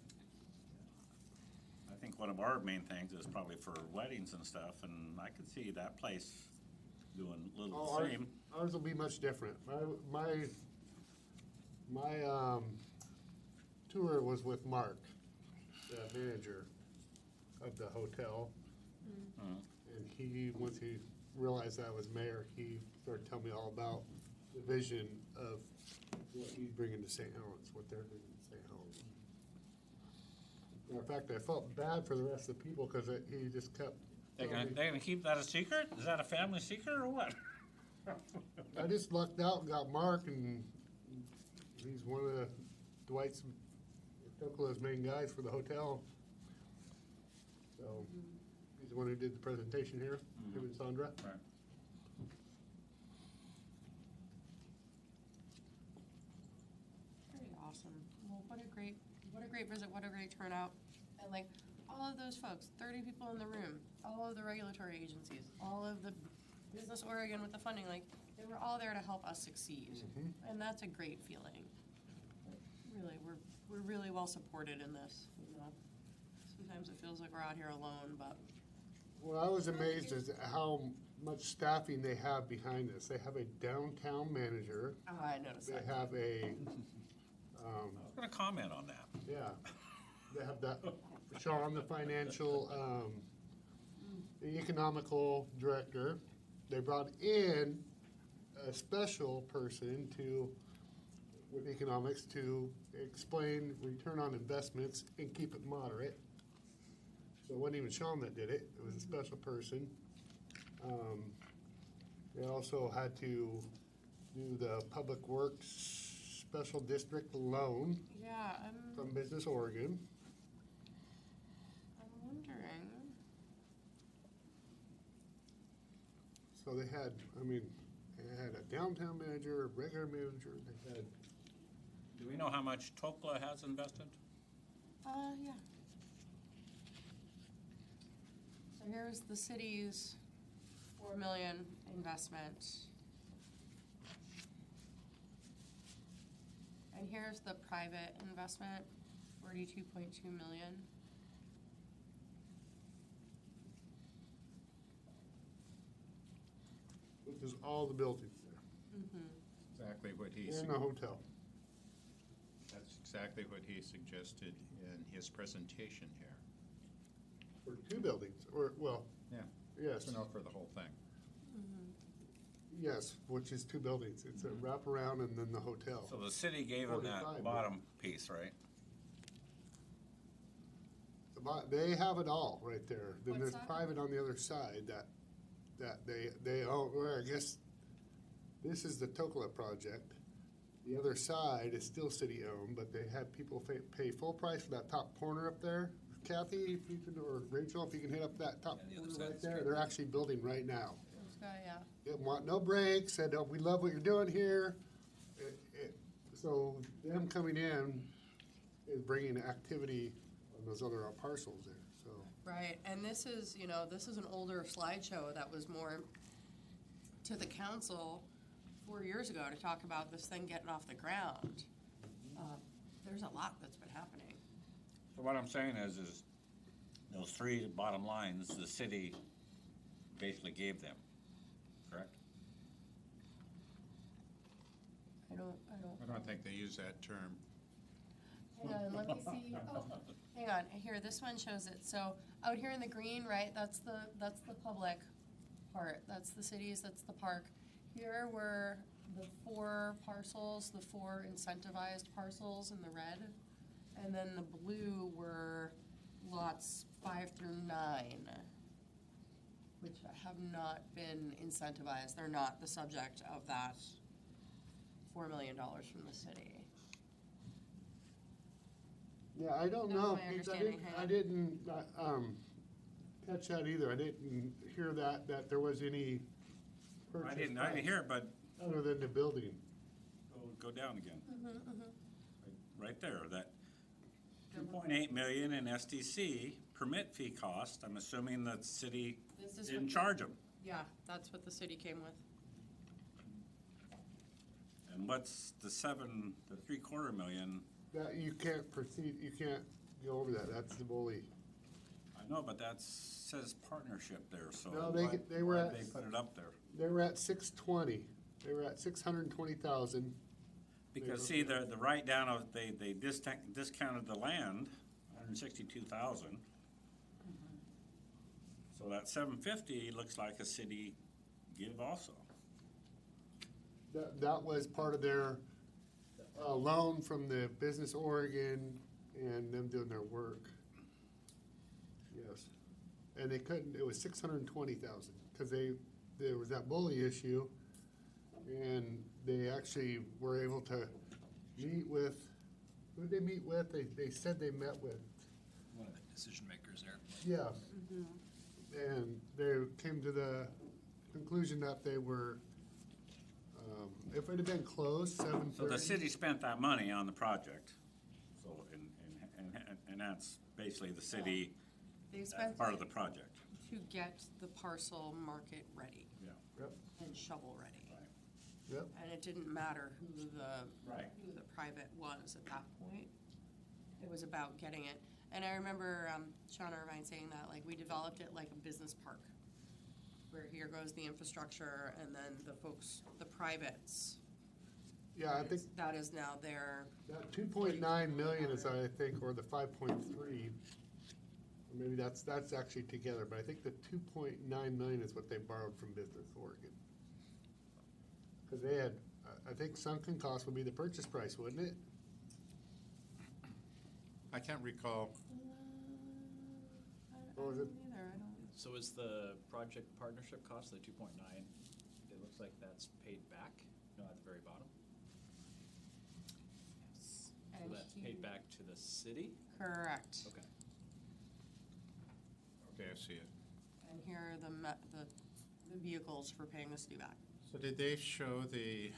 I think one of our main things is probably for weddings and stuff, and I could see that place doing a little the same. Ours will be much different. My tour was with Mark, the manager of the hotel. Mhm. And he, once he realized I was mayor, he started telling me all about the vision of what he's bringing to St. Helens, what they're bringing to St. Helens. Matter of fact, I felt bad for the rest of the people because he just kept They're gonna keep that a secret? Is that a family secret or what? I just lucked out and got Mark, and he's one of Dwight's, Tokola's main guys for the hotel. So, he's the one who did the presentation here, him and Sandra. Right. Very awesome. Well, what a great visit, what a great turnout. And like, all of those folks, 30 people in the room, all of the regulatory agencies, all of the Business Oregon with the funding, like, they were all there to help us succeed. And that's a great feeling. Really, we're really well supported in this, you know. Sometimes it feels like we're out here alone, but Well, I was amazed at how much staffing they have behind us. They have a downtown manager, I noticed they that. have a, I was gonna comment on that. yeah, they have that, Sean, the financial, the economical director. They brought in a special person with economics to explain return on investments and keep it moderate. So it wasn't even Sean that did it, it was a special person. They also had to do the Public Works Special District loan Yeah, from Business Oregon. I'm wondering. So they had, they had a downtown manager, a regular manager, they had, Do we know how much Tokola has invested? Yeah. So here's the city's $4 million investment. And here's the private investment, $42.2 million. which is all the buildings there, Exactly what he, and the hotel. that's exactly what he suggested in his presentation here. For 2 buildings, or, well, Yeah. yes, So no for the whole thing. yes, which is 2 buildings. It's a wraparound and then the hotel. So the city gave them 45, that bottom piece, right? They have it all right there. Then What's there's that? private on the other side that they own, or I guess this is the Tokola project. The other side is still city-owned, but they had people pay full price for that top corner up there. Kathy, if you can, or Rachel, if you can hit up that top Yeah, the other corner side right of the there, street. they're actually building right now. This guy, yeah. Didn't want no breaks, said, "Oh, we love what you're doing here." So them coming in is bringing activity on those other parcels there, so. Right, and this is, this is an older slideshow that was more to the council 4 years ago to talk about this thing getting off the ground. There's a lot that's been happening. So what I'm saying is those 3 bottom lines, the city basically gave them, correct? I don't. I don't think they use that term. Hang on, let me see. Oh, hang on. Here, this one shows it. So out here in the green, right? That's the public part. That's the cities. That's the park. Here were the 4 parcels, the 4 incentivized parcels in the red, and then the blue were lots 5 through 9, which have not been incentivized. They're not the subject of that $4 million from the city. Yeah, I don't That was know, my Pete, understanding, I didn't, catch that either. I didn't hear that there was any purchase I didn't price hear it, but other than the building. go down again. Right there, that 2.8 million in SDC permit fee cost, I'm assuming the city This is didn't what- charge them. Yeah, that's what the city came with. And what's the 3/4 million? That, you can't proceed, you can't go over that, that's the bully. I know, but that says partnership there, so No, why- they were why'd at- they put it up there? They were at 620, they were at 620,000. Because see, the write-down of, they discounted the land, 162,000. So that 750 looks like a city give also. That was part of their loan from the Business Oregon and them doing their work. Yes. and they couldn't, it was 620,000, because there was that bully issue, and they actually were able to meet with, who did they meet with? They said they met with, One of the decision makers there. yeah. And they came to the conclusion that they were, if it had been closed, 7:30. So the city spent that money on the project, so, and that's basically the city, They that's spent part of it the project. to get the parcel market ready Yeah. Yep, and shovel ready. Right. yep. And it didn't matter Right. who the private was at that point. It was about getting it. And I remember Sean Irvine saying that, like, we developed it like a business park, where here goes the infrastructure, and then the folks, the privates. Yeah, I think That is now their, that 2.9 million is, I think, or the 5.3, or maybe that's actually together, but I think the 2.9 million is what they borrowed from Business Oregon. Because they had, I think sunken cost would be the purchase price, wouldn't it? I can't recall, I Or was don't it- either, I don't. So is the project partnership cost, the 2.9, it looks like that's paid back, no, at the very bottom? So And that's he- paid back to the city? Correct. Okay. okay, I see it. And here are the vehicles for paying the city back. So did they show the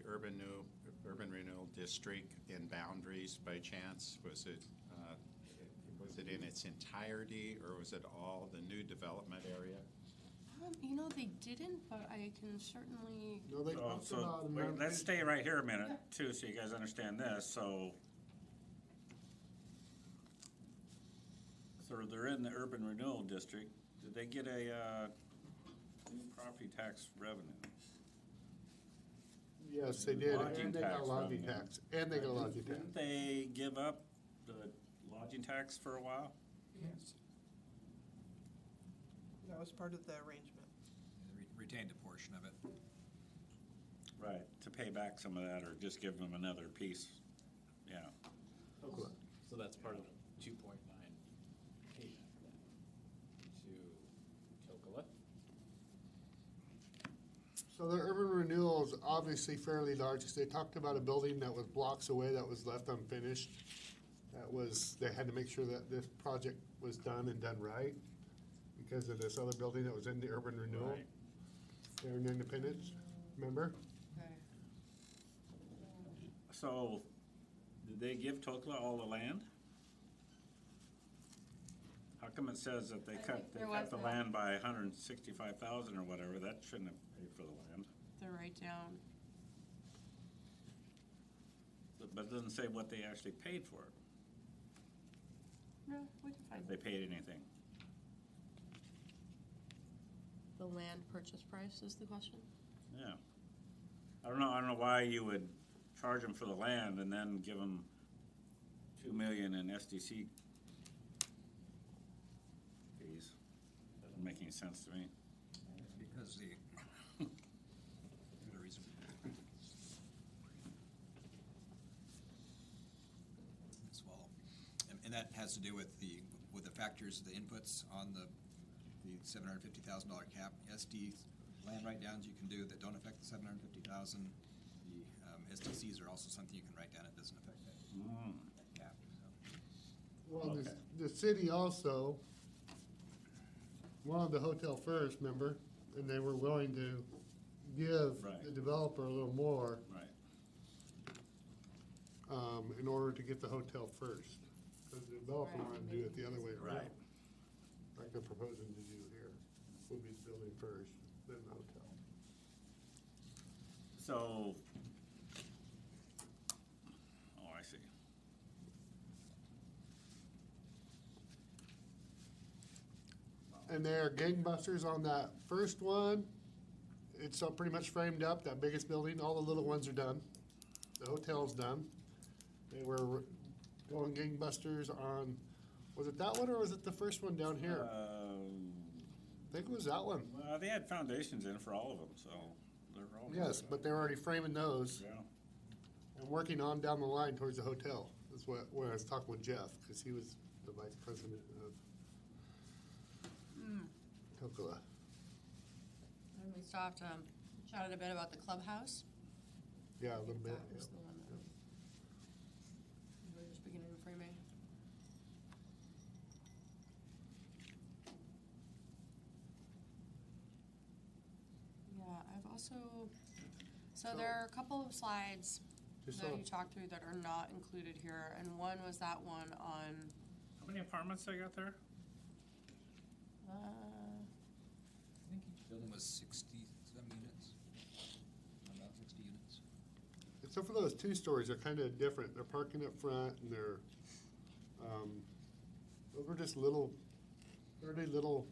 urban renewal district in boundaries by chance? Was it in its entirety, or was it all the new development area? You know, they didn't, but I can certainly, No, they talked So, about American- let's stay right here a minute, too, so you guys understand this, so they're in the urban renewal district, did they get a new property tax revenue? Yes, they did, Lodging and they got a tax lodging revenue. tax, and they got a lodging tax. Didn't they give up the lodging tax for a while? Yes. That was part of the arrangement. Retained a portion of it. Right, to pay back some of that, or just give them another piece, yeah. So that's part of 2.9 payback then to Tokala? So the urban renewal is obviously fairly large. They talked about a building that was blocks away that was left unfinished. They had to make sure that this project was done and done right because of this other building that was in the urban renewal. Right. There in Independence, remember? okay. So, did they give Tokla all the land? How come it says that they I cut, think they there cut was the a- land by 165,000 or whatever, that shouldn't have paid for the land. The write-down. But it doesn't say what they actually paid for it, No, we can find if they paid anything. the land purchase price is the question. Yeah. I don't know why you would charge them for the land and then give them 2 million in SDC fees. Doesn't make any sense to me. Because the, give it a reason. Swallow. And that has to do with the factors, the inputs on the $750,000 cap. SD land write-downs you can do that don't affect the 750,000. The SDCs are also something you can write down. It doesn't affect that cap. So. Well, Okay. the city also wanted the hotel first, remember? And they were willing to give Right. the developer a little more Right. in order to get the hotel first. Because the developer Right. wanted to do it the other way around. Right. Like they're proposing to do here. Would be the building first, then the hotel. So, oh, I see. And they're gangbusters on that first one. It's all pretty much framed up, that biggest building. All the little ones are done. The hotel's done. They were going gangbusters on, was it that one or was it the first one down here? I think it was that one. Well, they had foundations in for all of them, so they're all. Yes, but they were already framing those Yeah, and working on down the line towards the hotel. That's what, when I was talking with Jeff, because he was the vice president of Tokala. And we stopped, chatted a bit about the clubhouse. Yeah, a little bit. That was the one that we were just beginning framing. Yeah, I've also, so there are a couple of slides Just that so- you talked through that are not included here, and one was that one on, How many apartments they got there? uh, I think each building was 60-some units, about 60 units. Except for those two stories, they're kind of different. They're parking up front and they're, those were just little, pretty little,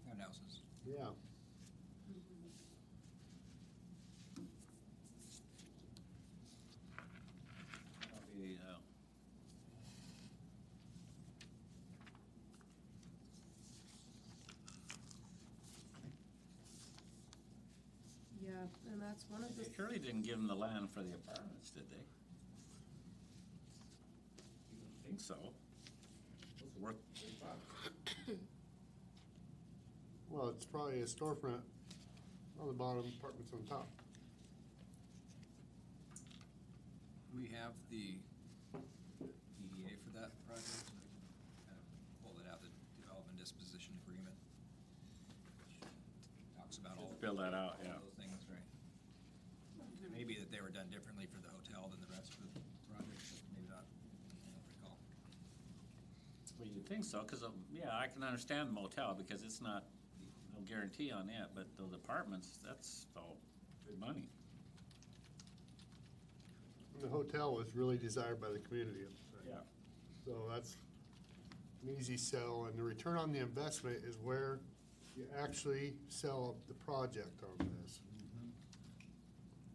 Townhouses. yeah. That'll be, yeah, and that's one of the. They surely didn't give them the land for the apartments, did they? You don't think so? It was worth big bucks. Well, it's probably a storefront on the bottom, apartments on top. We have the EDA for that project. Kind of pull it out, the development disposition agreement. Which talks about all. Fill that out, all yeah. those things, right. It may be that they were done differently for the hotel than the rest of the project, but maybe not. I don't recall. Well, you'd think so, because, yeah, I can understand the motel, because it's not, no guarantee on it, but those apartments, that's all good money. And the hotel was really desired by the community. Yeah. So that's an easy sell, and the return on the investment is where you actually sell the project on this.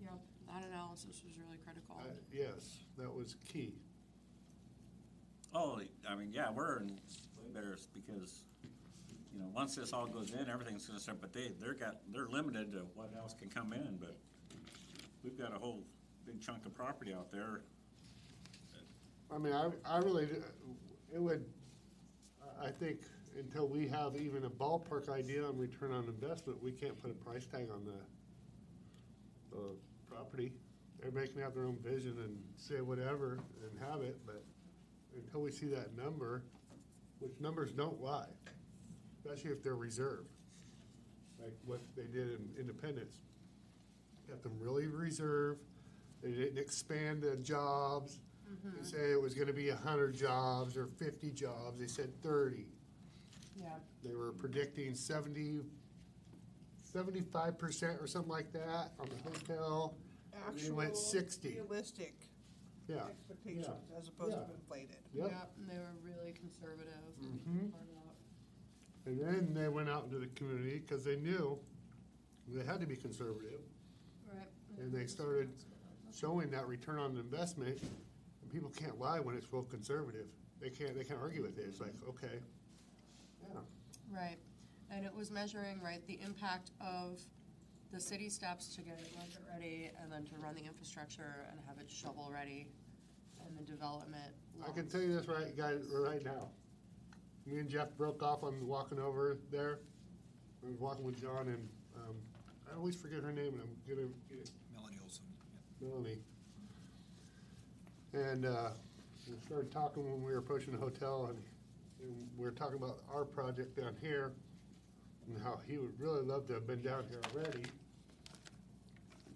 Yeah, that analysis was really critical. Yes, that was key. Oh, I mean, yeah, we're in way better because, you know, once this all goes in, everything's gonna start, but they're limited to what else can come in, but we've got a whole big chunk of property out there. I mean, I really, it would, I think, until we have even a ballpark idea on return on investment, we can't put a price tag on the property. Everybody can have their own vision and say whatever and have it, but until we see that number, which numbers don't lie, especially if they're reserved, like what they did in Independence. Got them really reserved, they didn't expand the jobs. They say it was gonna be 100 jobs or 50 jobs, they said 30. Yeah. They were predicting 75% or something like that on the hotel. And they went Actual 60. realistic Yeah. expectations as opposed to Yeah. inflated. Yep. Yeah, and they were really conservative. Mhm. Far out. And then they went out into the community because they knew they had to be conservative. Right. And they started showing that return on investment. And people can't lie when it's real conservative. They can't argue with it. It's like, okay, yeah. Right, and it was measuring, right, the impact of the city steps to get it market ready, and then to run the infrastructure and have it shovel ready, and the development. I can tell you this right, guys, right now. Me and Jeff broke off on walking over there. I was walking with John and, I always forget her name and I'm gonna get it, Melanie Olson, yeah. Melanie. And, we started talking when we were approaching the hotel and we were talking about our project down here and how he would really love to have been down here already.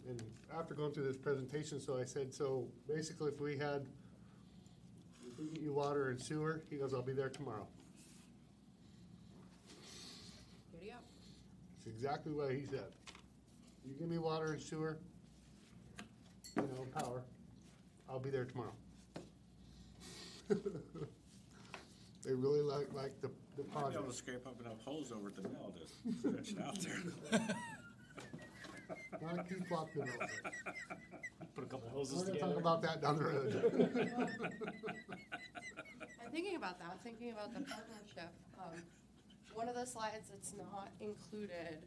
And after going through this presentation, so I said, so basically if we get you water and sewer, he goes, I'll be there tomorrow. Giddy up. It's exactly what he said. You give me water and sewer, you know, power, I'll be there tomorrow. They really like the Might be able to project. scrape up enough holes over at the mill to stretch it out there. Not keep walking over. Put a couple We're hoses gonna together. talk about that down the road. And thinking about that, thinking about the partnership, one of the slides that's not included,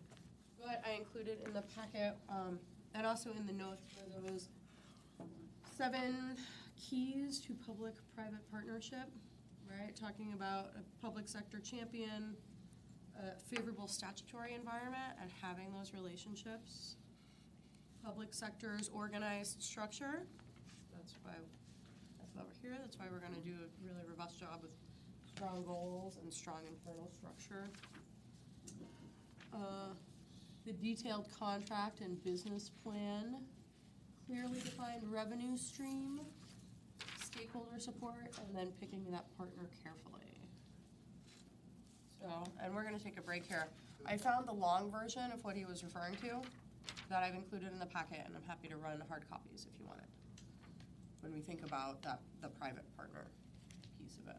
but I included in the packet, and also in the notes for those 7 keys to public-private partnership, right? Talking about a public sector champion, a favorable statutory environment and having those relationships. Public sector's organized structure. That's why we're here. That's why we're gonna do a really robust job with strong goals and strong internal structure. The detailed contract and business plan, clearly defined revenue stream, stakeholder support, and then picking that partner carefully. So, and we're gonna take a break here. I found the long version of what he was referring to that I've included in the packet, and I'm happy to run hard copies if you want it. When we think about that, the private partner piece of it.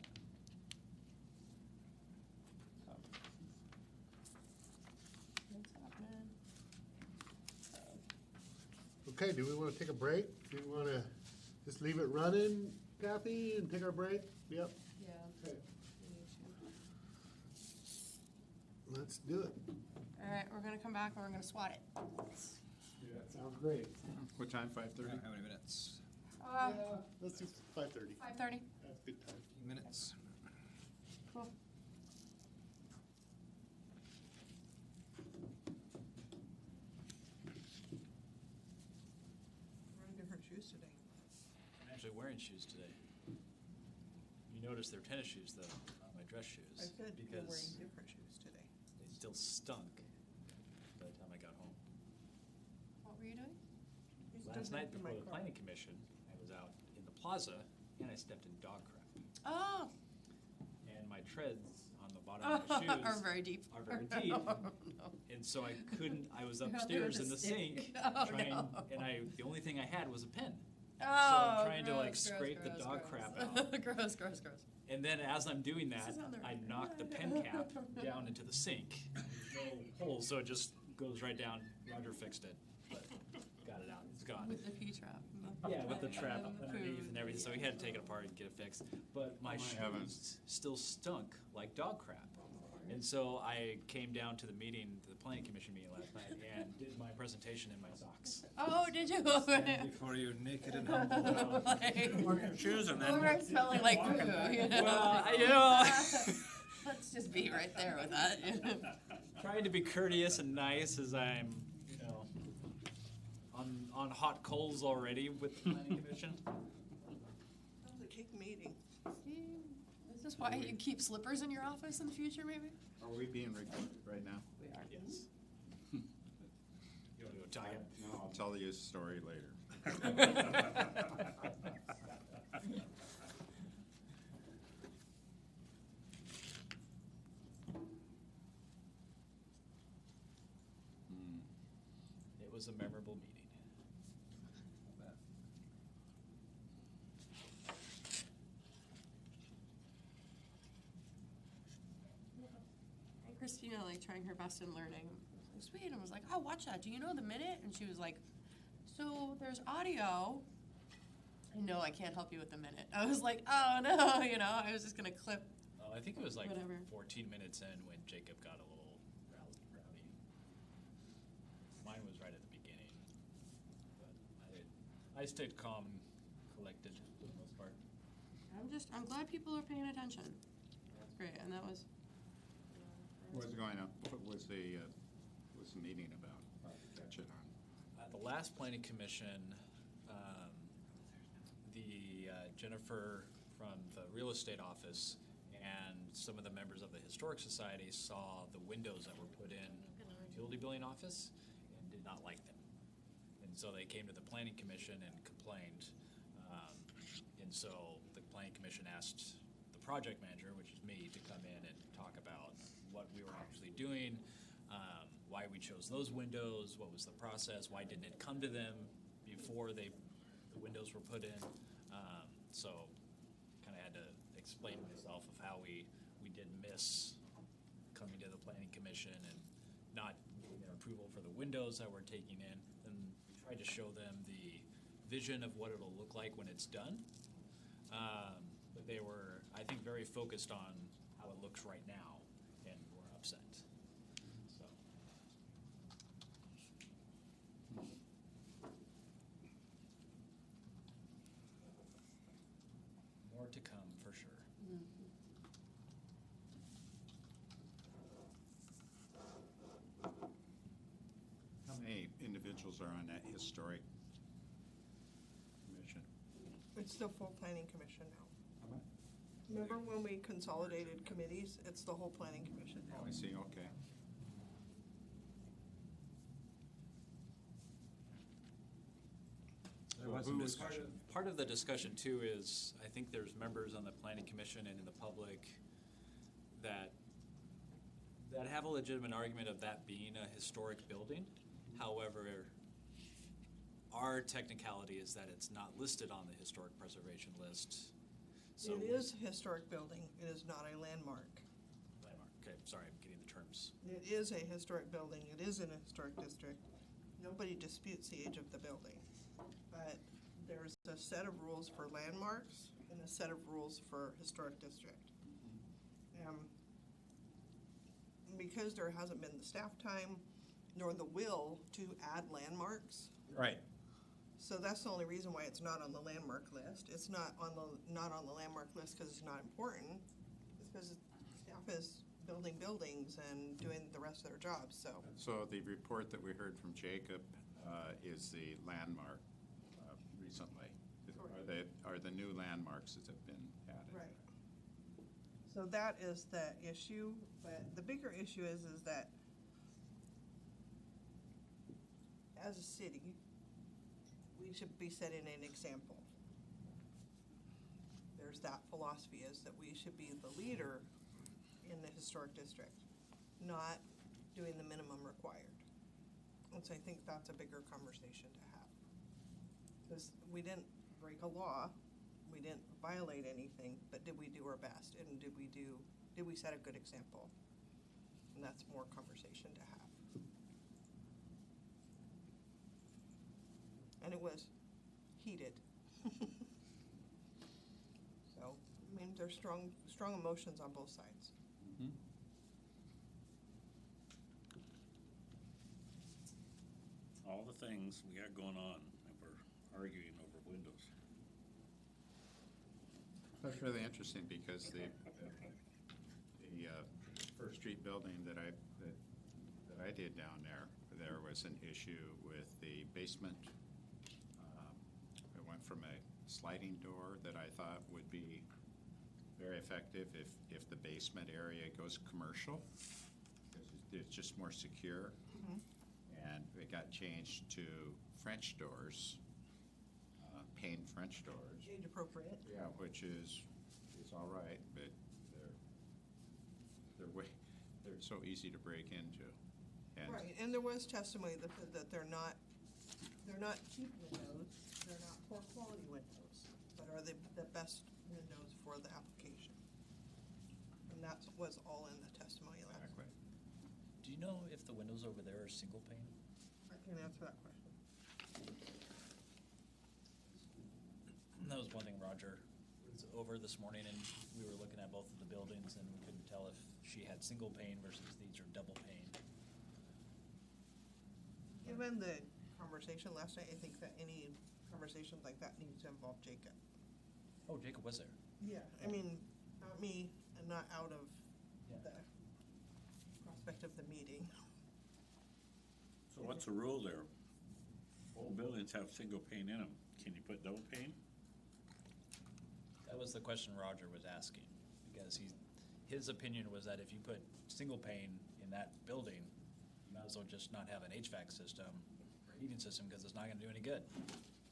So. What's happening? Okay, do we want to take a break? Do we want to just leave it running, Kathy, and take our break? Yep. Yeah. Okay, we need to. let's do it. All right, we're gonna come back and we're gonna SWAT it. Yeah, sounds great. What time, 5:30? How many minutes? Yeah, let's do 5:30. 5:30. That's good time. Few minutes. Cool. Wearing different shoes today. I'm actually wearing shoes today. You notice they're tennis shoes though, not my dress shoes. I said you're wearing Because different shoes today. they still stunk by the time I got home. What were you doing? You stood Last night next to my before the car. planning commission, I was out in the plaza and I stepped in dog crap. Oh. And my treads on the bottom of my shoes Are very deep. are very deep. No. And so I couldn't, I was You're out there upstairs with in a the stick. sink Oh, trying, no. and the only thing I had was a pen. Oh, So I'm trying to like gross, scrape gross, the dog gross. crap out. Gross, gross, gross. And then as I'm doing that, This is on the I record. knock the pen cap down into the sink. No hole, so it just goes right down. Roger fixed it, but got it out. It's gone. With the P-trap. Yeah, with the trap And the underneath food. and everything, so we had to take it apart and get it fixed. But my shoes heavens. still stunk like dog crap. And so I came down to the meeting, the planning commission meeting last night, and did my presentation in my socks. Oh, did you? Before you naked and humble. Like, Shoes and or then. smelling like poo, you know? Well, you know, Let's just be right there with that. trying to be courteous and nice as I'm, you know, on hot coals already with the planning commission. That was a cake meeting. Is this why you keep slippers in your office in the future, maybe? Are we being recorded right now? We are. Yes. You want to go talk it? No, I'll tell you a story later. It was a memorable meeting. And Christina, like, trying her best in learning. I was like, sweet, and was like, oh, watch that. Do you know the minute? And she was like, so there's audio. No, I can't help you with the minute. I was like, oh, no, you know, I was just going to clip. I think it was like Whatever. 14 minutes in when Jacob got a little rowdy. Mine was right at the beginning. But I stayed calm, collected for the most part. I'm glad people are paying attention. That's great, and that was. What's going on? What was the meeting about? I'll catch it on. At the last planning commission, Jennifer from the real estate office and some of the members of the Historic Society saw the windows that were put in the utility billing office and did not like them. And so they came to the planning commission and complained. And so the planning commission asked the project manager, which is me, to come in and talk about what we were actually doing, why we chose those windows, what was the process, why didn't it come to them before the windows were put in. So kind of had to explain myself of how we did miss coming to the planning commission and not getting their approval for the windows that we're taking in. And we tried to show them the vision of what it'll look like when it's done. But they were, I think, very focused on how it looks right now and were upset. So. More to come, for sure. individuals are on that historic commission? It's the full planning commission now. Remember when we consolidated committees? It's the whole planning commission now. Oh, I see, okay. There was some discussion. Part of the discussion too is, I think there's members on the planning commission and in the public that have a legitimate argument of that being a historic building. However, our technicality is that it's not listed on the historic preservation list. So It is a historic building. It is not a landmark. Landmark. Okay, sorry, I'm getting the terms. It is a historic building. It is in a historic district. Nobody disputes the age of the building. But there's a set of rules for landmarks and a set of rules for historic district. Because there hasn't been the staff time nor the will to add landmarks, Right. so that's the only reason why it's not on the landmark list. It's not on the landmark list because it's not important. It's because staff is building buildings and doing the rest of their jobs, so. So the report that we heard from Jacob is the landmark recently. Are the new landmarks that have been added? Right. So that is the issue, but the bigger issue is that as a city, we should be setting an example. There's that philosophy is that we should be the leader in the historic district, not doing the minimum required. And so I think that's a bigger conversation to have. Because we didn't break a law, we didn't violate anything, but did we do our best? And did we set a good example? And that's more conversation to have. And it was heated. So, I mean, there's strong emotions on both sides. Mhm. All the things we got going on, and we're arguing over windows. That's really interesting because the First Street building that I did down there was an issue with the basement. It went from a sliding door that I thought would be very effective if the basement area goes commercial. It's just more secure. And it got changed to French doors, pane French doors. Age appropriate. Yeah, which is all right, but they're so easy to break into. And Right, and there was testimony that they're not cheap windows, they're not poor quality windows, but are the best windows for the application. And that was all in the testimony last Exactly. week. Do you know if the windows over there are single pane? I can answer that question. That was one thing Roger was over this morning, and we were looking at both of the buildings, and we couldn't tell if she had single pane versus these are double pane. Given the conversation last night, I think that any conversation like that needs to involve Jacob. Oh, Jacob was there. Yeah, I mean, not me, and not out of Yeah. the prospect of the meeting. So what's the rule there? All buildings have single pane in them. Can you put double pane? That was the question Roger was asking, because his opinion was that if you put single pane in that building, you might as well just not have an HVAC system or heating system, because it's not gonna do any good,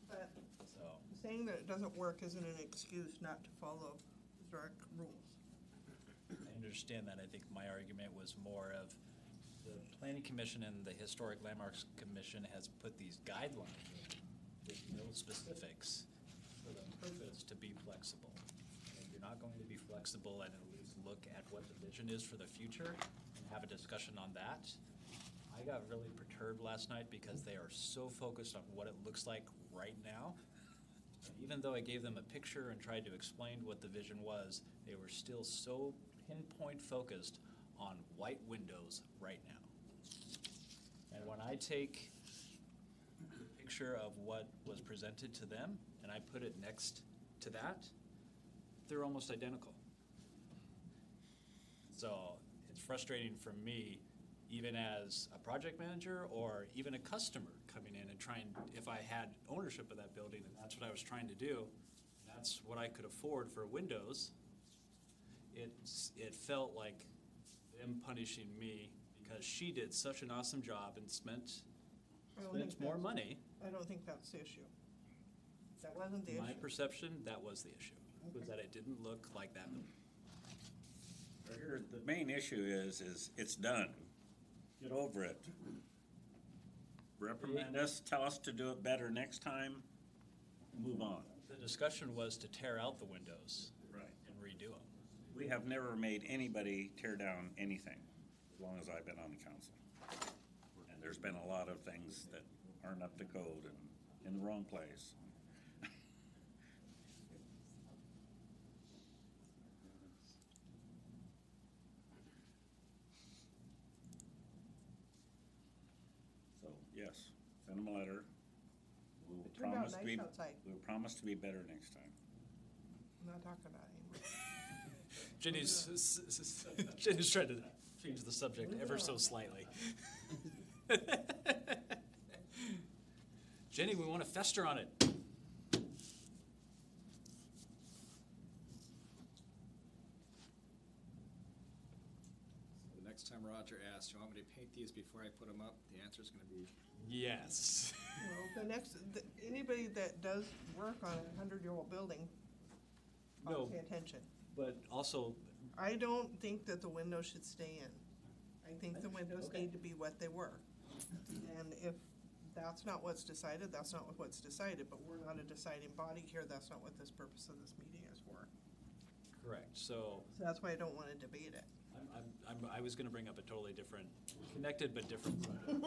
But so. saying that it doesn't work isn't an excuse not to follow historic rules. I understand that. I think my argument was more of the planning commission and the historic landmarks commission has put these guidelines with no specifics for the purpose to be flexible. And if you're not going to be flexible and at least look at what the vision is for the future and have a discussion on that, I got really perturbed last night because they are so focused on what it looks like right now. And even though I gave them a picture and tried to explain what the vision was, they were still so pinpoint focused on white windows right now. And when I take a picture of what was presented to them and I put it next to that, they're almost identical. So it's frustrating for me, even as a project manager or even a customer coming in and trying, if I had ownership of that building, and that's what I was trying to do, that's what I could afford for windows, it felt like them punishing me because she did such an awesome job and spent I don't think more that's- money. I don't think that's the issue. That wasn't the My issue. perception, that was the issue, was that it didn't look like that building. Here, the main issue is it's done. Get over it. Reprimand us, tell us to do it better next time, move on. The discussion was to tear out the windows Right. and redo them. We have never made anybody tear down anything, as long as I've been on the council. And there's been a lot of things that aren't up to code and in the wrong place. So, yes, send them a letter. We'll It turned out promise to be, nice outside. we'll promise to be better next time. I'm not talking about it anymore. Jenny's trying to change the subject ever so slightly. Jenny, we want to fester on it. The next time Roger asks, you want me to paint these before I put them up? The answer is gonna be, Yes. Well, anybody that does work on a 100-year-old building, No. ought to pay attention. But also, I don't think that the windows should stay in. I think the windows Okay. need to be what they were. And if that's not what's decided, that's not what's decided, but we're not a deciding body here, that's not what this purpose of this meeting is for. correct, so So that's why I don't wanna debate it. I was gonna bring up a totally different, connected but different subject.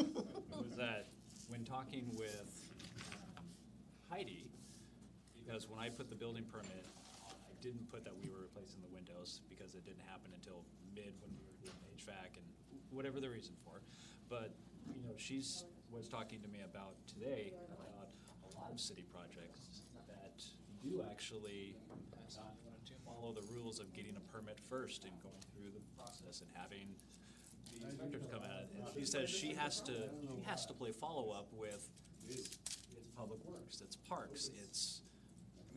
Was that when talking with Heidi, because when I put the building permit, I didn't put that we were replacing the windows because it didn't happen until mid when we were doing HVAC and whatever the reason for. But, you know, was talking to me about today about a lot of city projects that do actually not follow the rules of getting a permit first and going through the process and having the inspectors come out. And she says she has to play follow-up with it's public works, it's parks, it's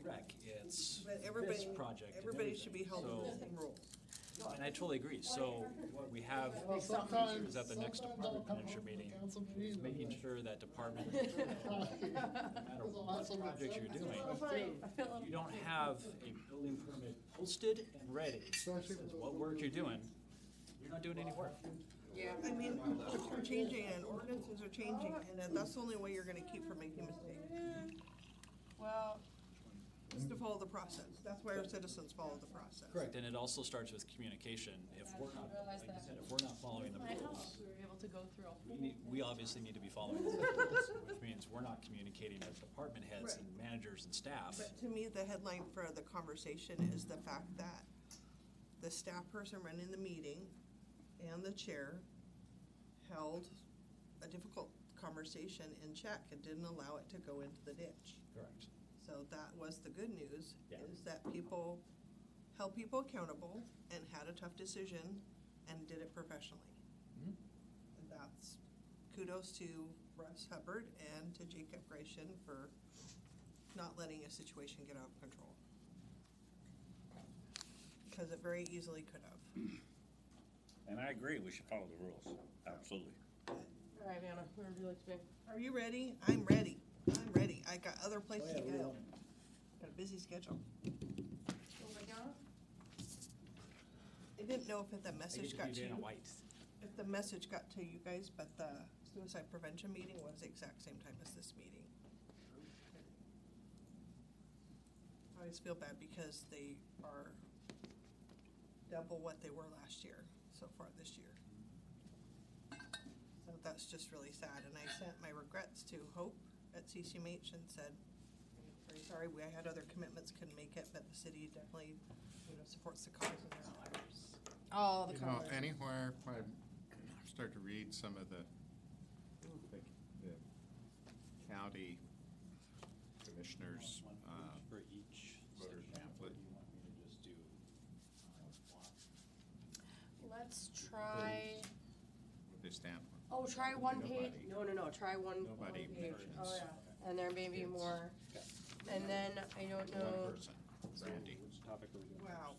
rec, it's But this everybody, project. and everybody should be everything. held to So- the same rules. No, and I totally agree. So what we have Well, sometimes- is at the next sometimes department I'll come manager home from meeting, council meeting and making like- sure that department, no matter what project you're doing, you don't have a building permit posted and ready. Says what work you're doing, you're not doing any work. I mean, codes are changing and ordinances are changing, and that's the only way you're gonna keep from making mistakes, Well, is to follow the process. That's why our citizens follow the process. Correct, and it also starts with communication. If we're not, like I said, if we're not following the rules, We were able to go through we obviously need to be following the rules, which means we're not communicating with department heads and managers and staff. But to me, the headline for the conversation is the fact that the staff person running the meeting and the chair held a difficult conversation in check and didn't allow it to go into the ditch. Correct. So that was the good news, Yeah. is that people held people accountable and had a tough decision and did it professionally. Mhm. And that's kudos to Russ Hubbard and to Jacob Gratian for not letting a situation get out of control. Because it very easily could have. And I agree, we should follow the rules, absolutely. all right, Anna, where would you like to be? Are you ready? I'm ready. I'm ready. I got other places to go. Got a busy schedule. Over down? I didn't know if the I message get got to to be Dana you. White. If the message got to you guys, but the suicide prevention meeting was the exact same time as this meeting. I always feel bad because they are double what they were last year, so far this year. So that's just really sad, and I sent my regrets to Hope at CCMH and said, I'm very sorry, we had other commitments, couldn't make it, but the city definitely, supports the cause and their lives. Oh, the You know, colors. anywhere, when I start to read some of the county commissioners, For each voter city pamphlet. you want me to just do block? Let's try, what they stand for. Oh, try one page, Nobody. no, try one Nobody page. mentions Oh, yeah, and there may be kids. more. And then, I don't One know, person, Randy. Which topic are we doing? Wow.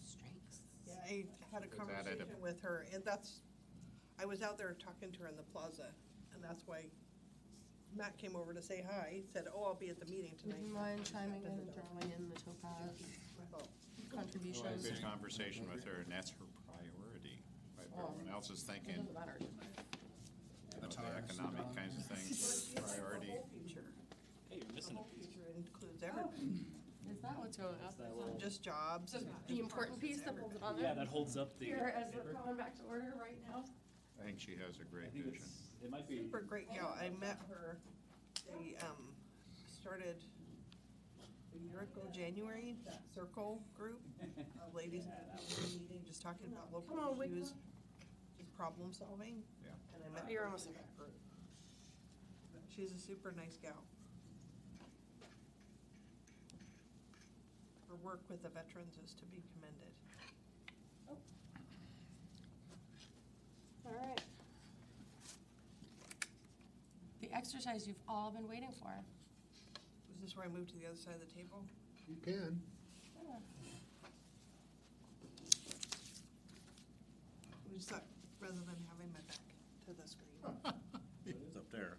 strengths. Yeah, I had a Was that at a- conversation with her, and that's, I was out there talking to her in the plaza, and that's why Matt came over to say hi. He said, oh, I'll be at the meeting Would tonight. you mind chiming in and throwing in the Topaz I thought, I had a contributions? good conversation with her, and that's her priority. But everyone else is It thinking, doesn't matter. you know, the economic kinds of things, priority. whole future. Hey, you're The missing a whole piece. future includes everything, Is that what's going on? That little- just jobs. The important piece that holds it on Yeah, there? that holds up the. Here, as we're coming back to order right now? I think she has a I great think vision. it might be. Super great gal. I met her, they, started a year ago, January, that circle group of ladies meeting, just talking about local Come on, issues, just problem solving. Yeah. And I met You're her almost in there. that group. She's a super nice gal. Her work with the veterans is to be commended. All right. The exercise you've all been waiting for. Is this where I move to the other side of the table? You can. We just thought, rather than having my back to the screen. It is up there.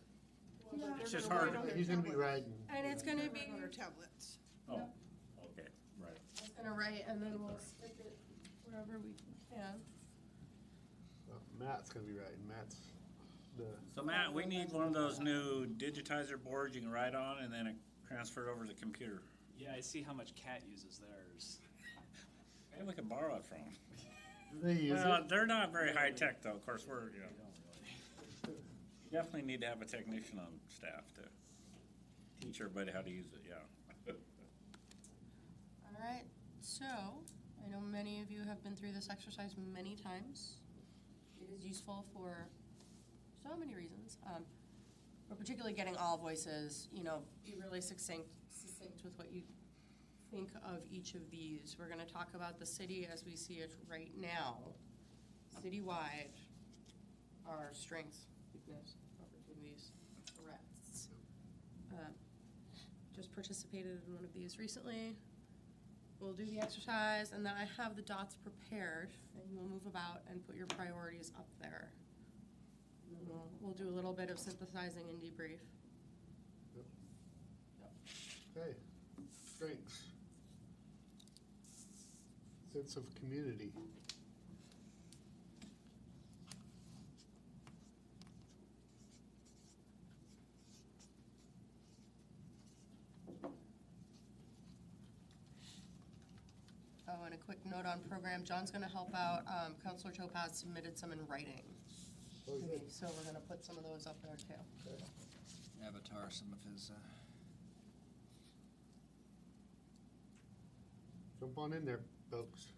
They're It's just gonna hard. write on their He's gonna be tablets. riding. And it's gonna They're be, writing on their tablets. Oh, okay, right. it's gonna write and then we'll stick it wherever we can. Matt's gonna be riding. Matt's the, So Matt, we need one of those new digitizer boards you can write on and then it transfer it over to the computer. Yeah, I see how much Cat uses theirs. Maybe we can borrow it from them. do they use Well, it? they're not very high tech though, of course, we're, you know, They don't really. you definitely need to have a technician on staff to teach everybody how to use it, yeah. All right, so, I know many of you have been through this exercise many times. It is useful for so many reasons, but particularly getting all voices, you know, be really succinct with what you think of each of these. We're gonna talk about the city as we see it right now, citywide, our strengths, weakness, opportunities, threats. Just participated in one of these recently. We'll do the exercise, and then I have the dots prepared, and we'll move about and put your priorities up there. And then we'll do a little bit of synthesizing and debrief. Okay. Strengths. Sense of community. Oh, and a quick note on program, John's gonna help out, Counselor Topaz submitted some in writing Oh, to me, good. so we're gonna put some of those up there too. Avatar, some of his, Jump on in there, folks.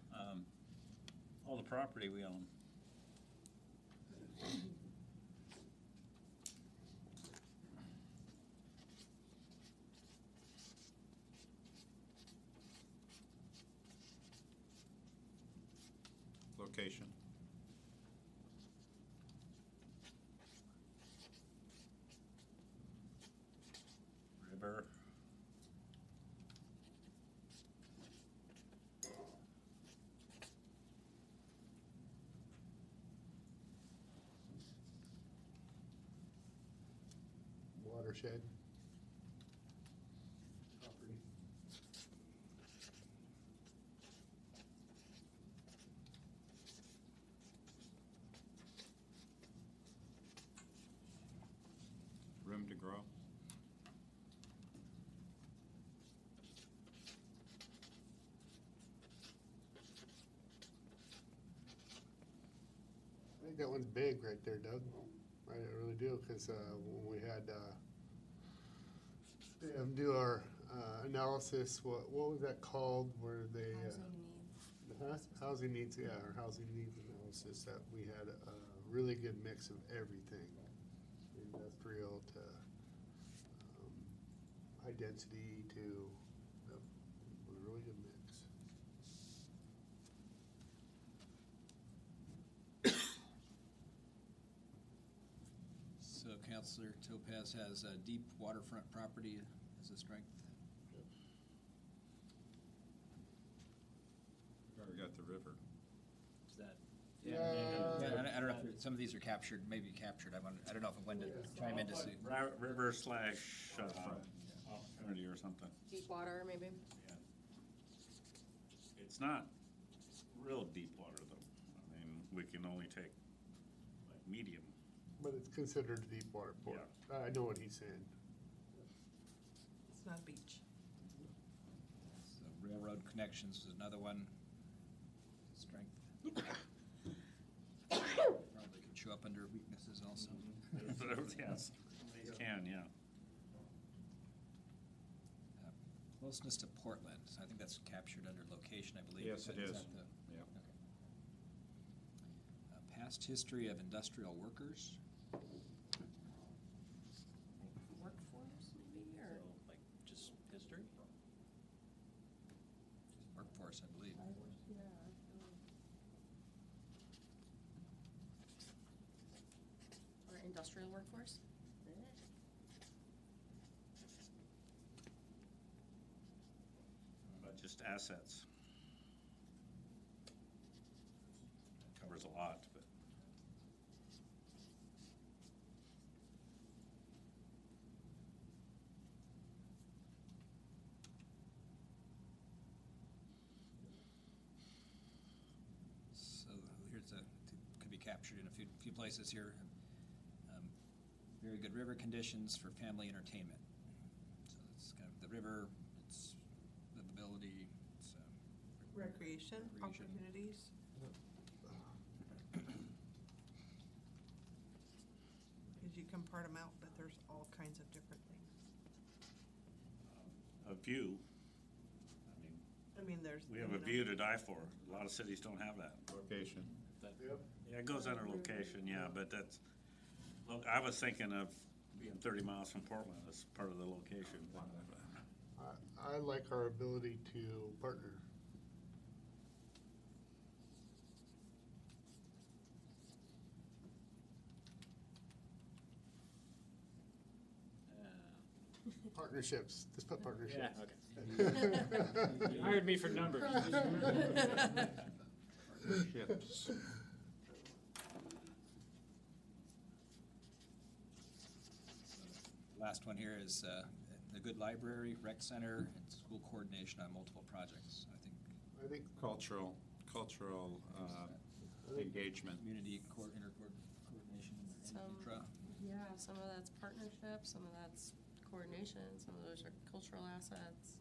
All the property we own. Location. River. Watershed. Property. Room to grow. I think that one's big right there, Doug. I really do, because when we had them do our analysis, what was that called, where they? Huh? Housing needs, yeah, our housing needs analysis, that we had a really good mix of everything. Industrial to high density to, a really good mix. Counselor Topaz has deep waterfront property as a strength. We've already got the river. Is that? Yeah, I don't know if some of these are captured, maybe captured. I don't know if when to chime in to see. River slash opportunity or something. Deep water, maybe? Yeah. It's not real deep water, though. I mean, we can only take like medium. But it's considered a deep water port. I know what he's saying. It's not a beach. So railroad connections is another one. Strength. Probably could show up under weaknesses also. Yes, they can, yeah. Closeness to Portland, so I think that's captured under location, I believe. Yes, it Is is. that the- Yep. okay. Past history of industrial workers. Workforce, maybe, or? Like, just history? Workforce, I believe. Or industrial workforce? But just assets. That covers a lot, but. So here's could be captured in a few places here. Very good river conditions for family entertainment. So it's kind of the river, it's livability, it's Recreation, Recreation. opportunities. Because you can part them out, but there's all kinds of different things. A view. I mean, I mean, there's. we have a view to die for. A lot of cities don't have that. Location. Yeah, it goes under location, yeah, but that's, look, I was thinking of being 30 miles from Portland as part of the location. I like our ability to partner. Partnerships, just put partnerships. Yeah, okay. You hired me for numbers. Ships. last one here is a good library, rec center, and school coordination on multiple projects. I think I think Cultural engagement. community coordination and Some- intra. Yeah, some of that's partnership, some of that's coordination, some of those are cultural assets.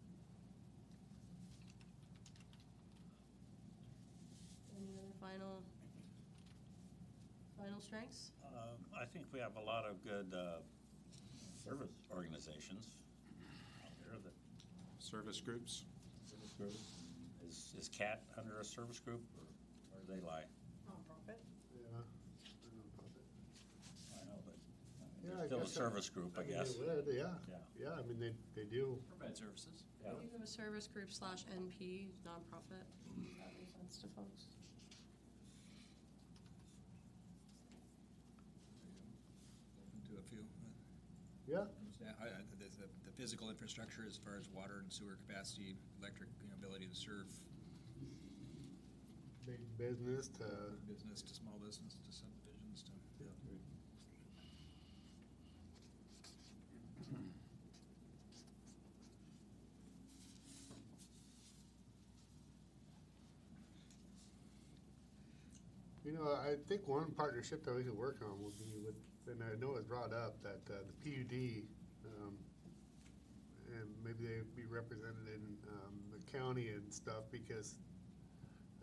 Any other final strengths? I think we have a lot of good service organizations out there that. Service groups. Is CAT under a service group, or where do they lie? Nonprofit. Yeah. I know, but Yeah, I they're still a guess service group, I mean, guess. they would, yeah. Yeah. Yeah, I mean, they do. Provide services. Yeah. We have a service group / NP, nonprofit. Does that make sense to folks? Do a few. Yeah. Yeah, the physical infrastructure as far as water and sewer capacity, electric, ability to serve Big business to, business to small business to subdivisions to. you know, I think one partnership that we could work on would be with, and I know it's brought up, that the PUD, and maybe they'd be represented in the county and stuff, because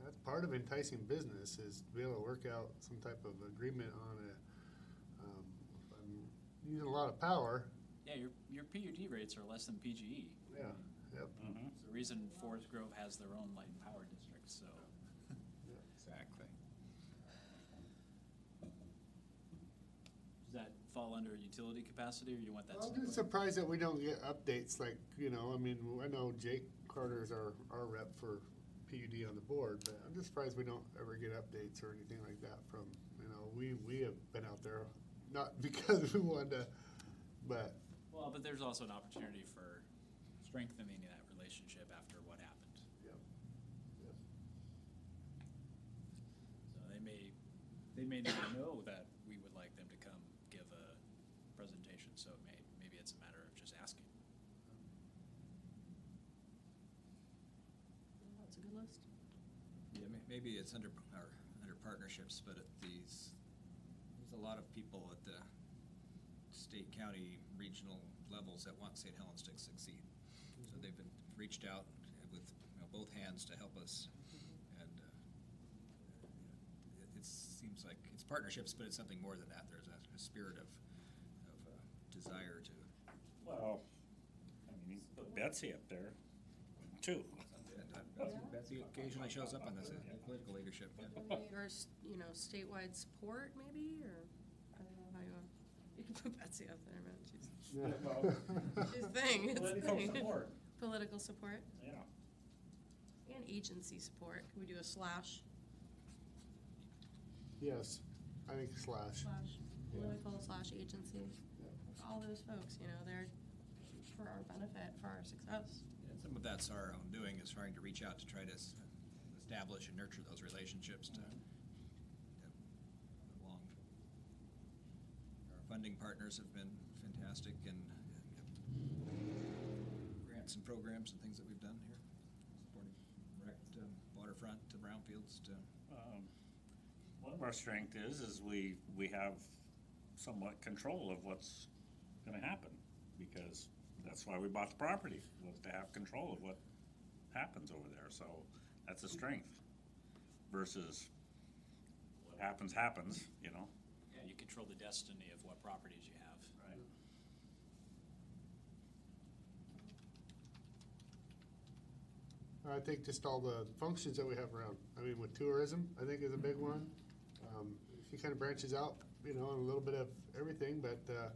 that's part of enticing business, is to be able to work out some type of agreement on a, if I'm using a lot of power. Yeah, your PUD rates are less than PGE. Yeah, yep. Mhm. It's the reason Forest Grove has their own light and power district, so. Exactly. Does that fall under utility capacity, or you want that I'm separate? just surprised that we don't get updates, like, you know, I mean, I know Jake Carter's our rep for PUD on the board, but I'm just surprised we don't ever get updates or anything like that from, you know, we have been out there not because we wanted to, but, Well, but there's also an opportunity for strengthening that relationship after what happened. yeah. So they may not know that we would like them to come give a presentation, so maybe it's a matter of just asking. That's a good list. Yeah, maybe it's under partnerships, but there's a lot of people at the state, county, regional levels that want St. Helens to succeed. So they've been reached out with both hands to help us, and it seems like it's partnerships, but it's something more than that. There's a spirit of desire to. Well, I mean, you can put Betsy up there, too. Betsy occasionally shows up on this political leadership. Yeah. Or, statewide support, maybe, or, I don't know how you can put Betsy up there, man, she's thing, it's Political thing. support. Political support, Yeah. and agency support, can we do a slash, Yes, I think slash. political slash agency? All those folks, they're for our benefit, for our success. And some of that's our own doing, is trying to reach out to try to establish and nurture those relationships to along. Our funding partners have been fantastic, and grants and programs and things that we've done here, supporting rec to waterfront to brownfields to. One of our strength is we have somewhat control of what's gonna happen, because that's why we bought the property, was to have control of what happens over there, so that's a strength versus what happens, Yeah, you control the destiny of what properties you have. Right. I think just all the functions that we have around. I mean, with tourism, I think is a big one. She kind of branches out, and a little bit of everything, but I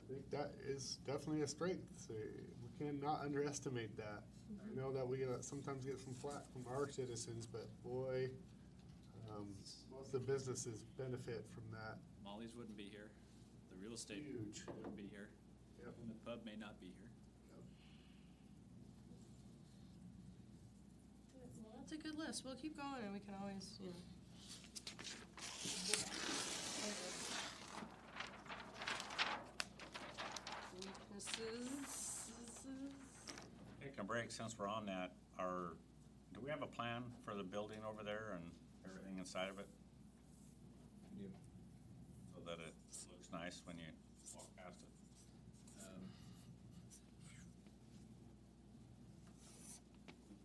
think that is definitely a strength. So we cannot underestimate that. I know that we sometimes get some flack from our citizens, but boy, most of the businesses benefit from that. Molly's wouldn't be here, the real estate Huge. wouldn't be here, Yep. and the pub may not be here. Well, that's a good list, we'll keep going, and we can always, weaknesses. Take a break since we're on that. Do we have a plan for the building over there and everything inside of it? So that it looks nice when you walk past it?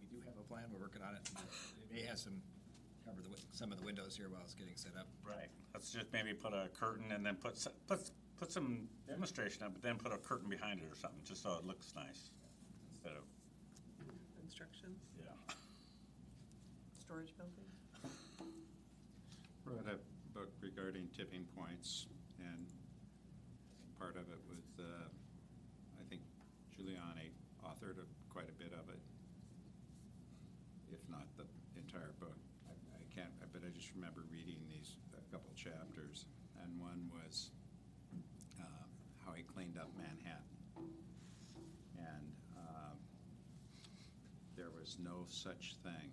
We do have a plan, we're working on it. It may have some of the windows here while it's getting set up. Right. Let's just maybe put a curtain and then put some demonstration up, but then put a curtain behind it or something, just so it looks nice instead of, Instructions, yeah. storage building. Wrote a book regarding tipping points, and part of it was, I think Giuliani authored quite a bit of it, if not the entire book. I can't, but I just remember reading a couple chapters, and one was how he cleaned up Manhattan. And there was no such thing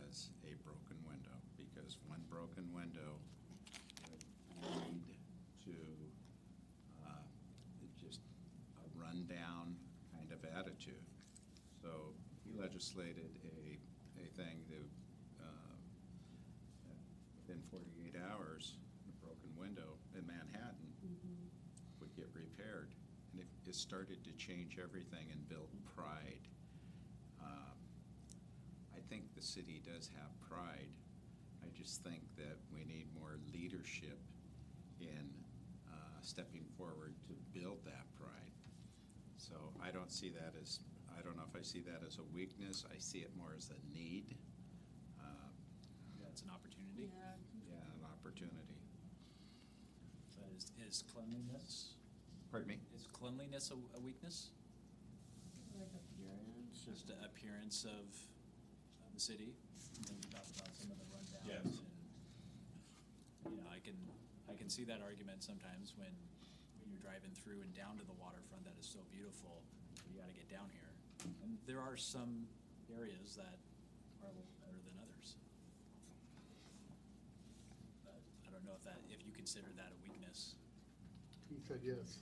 as a broken window, because one broken window would lead to just a rundown kind of attitude. So he legislated a thing that within 48 hours, a broken window in Manhattan would get repaired. And it started to change everything and build pride. I think the city does have pride. I just think that we need more leadership in stepping forward to build that pride. So I don't see that as, I don't know if I see that as a weakness. I see it more as a need. That's an opportunity. Yeah, an opportunity. But is cleanliness, Pardon me? is cleanliness a weakness? Like appearance. Just the appearance of the city? And you talked about some of the rundowns. Yes. And, I can I can see that argument sometimes when you're driving through and down to the waterfront that is so beautiful, you gotta get down here. And there are some areas that are a little better than others. But I don't know if you consider that a weakness. He said yes.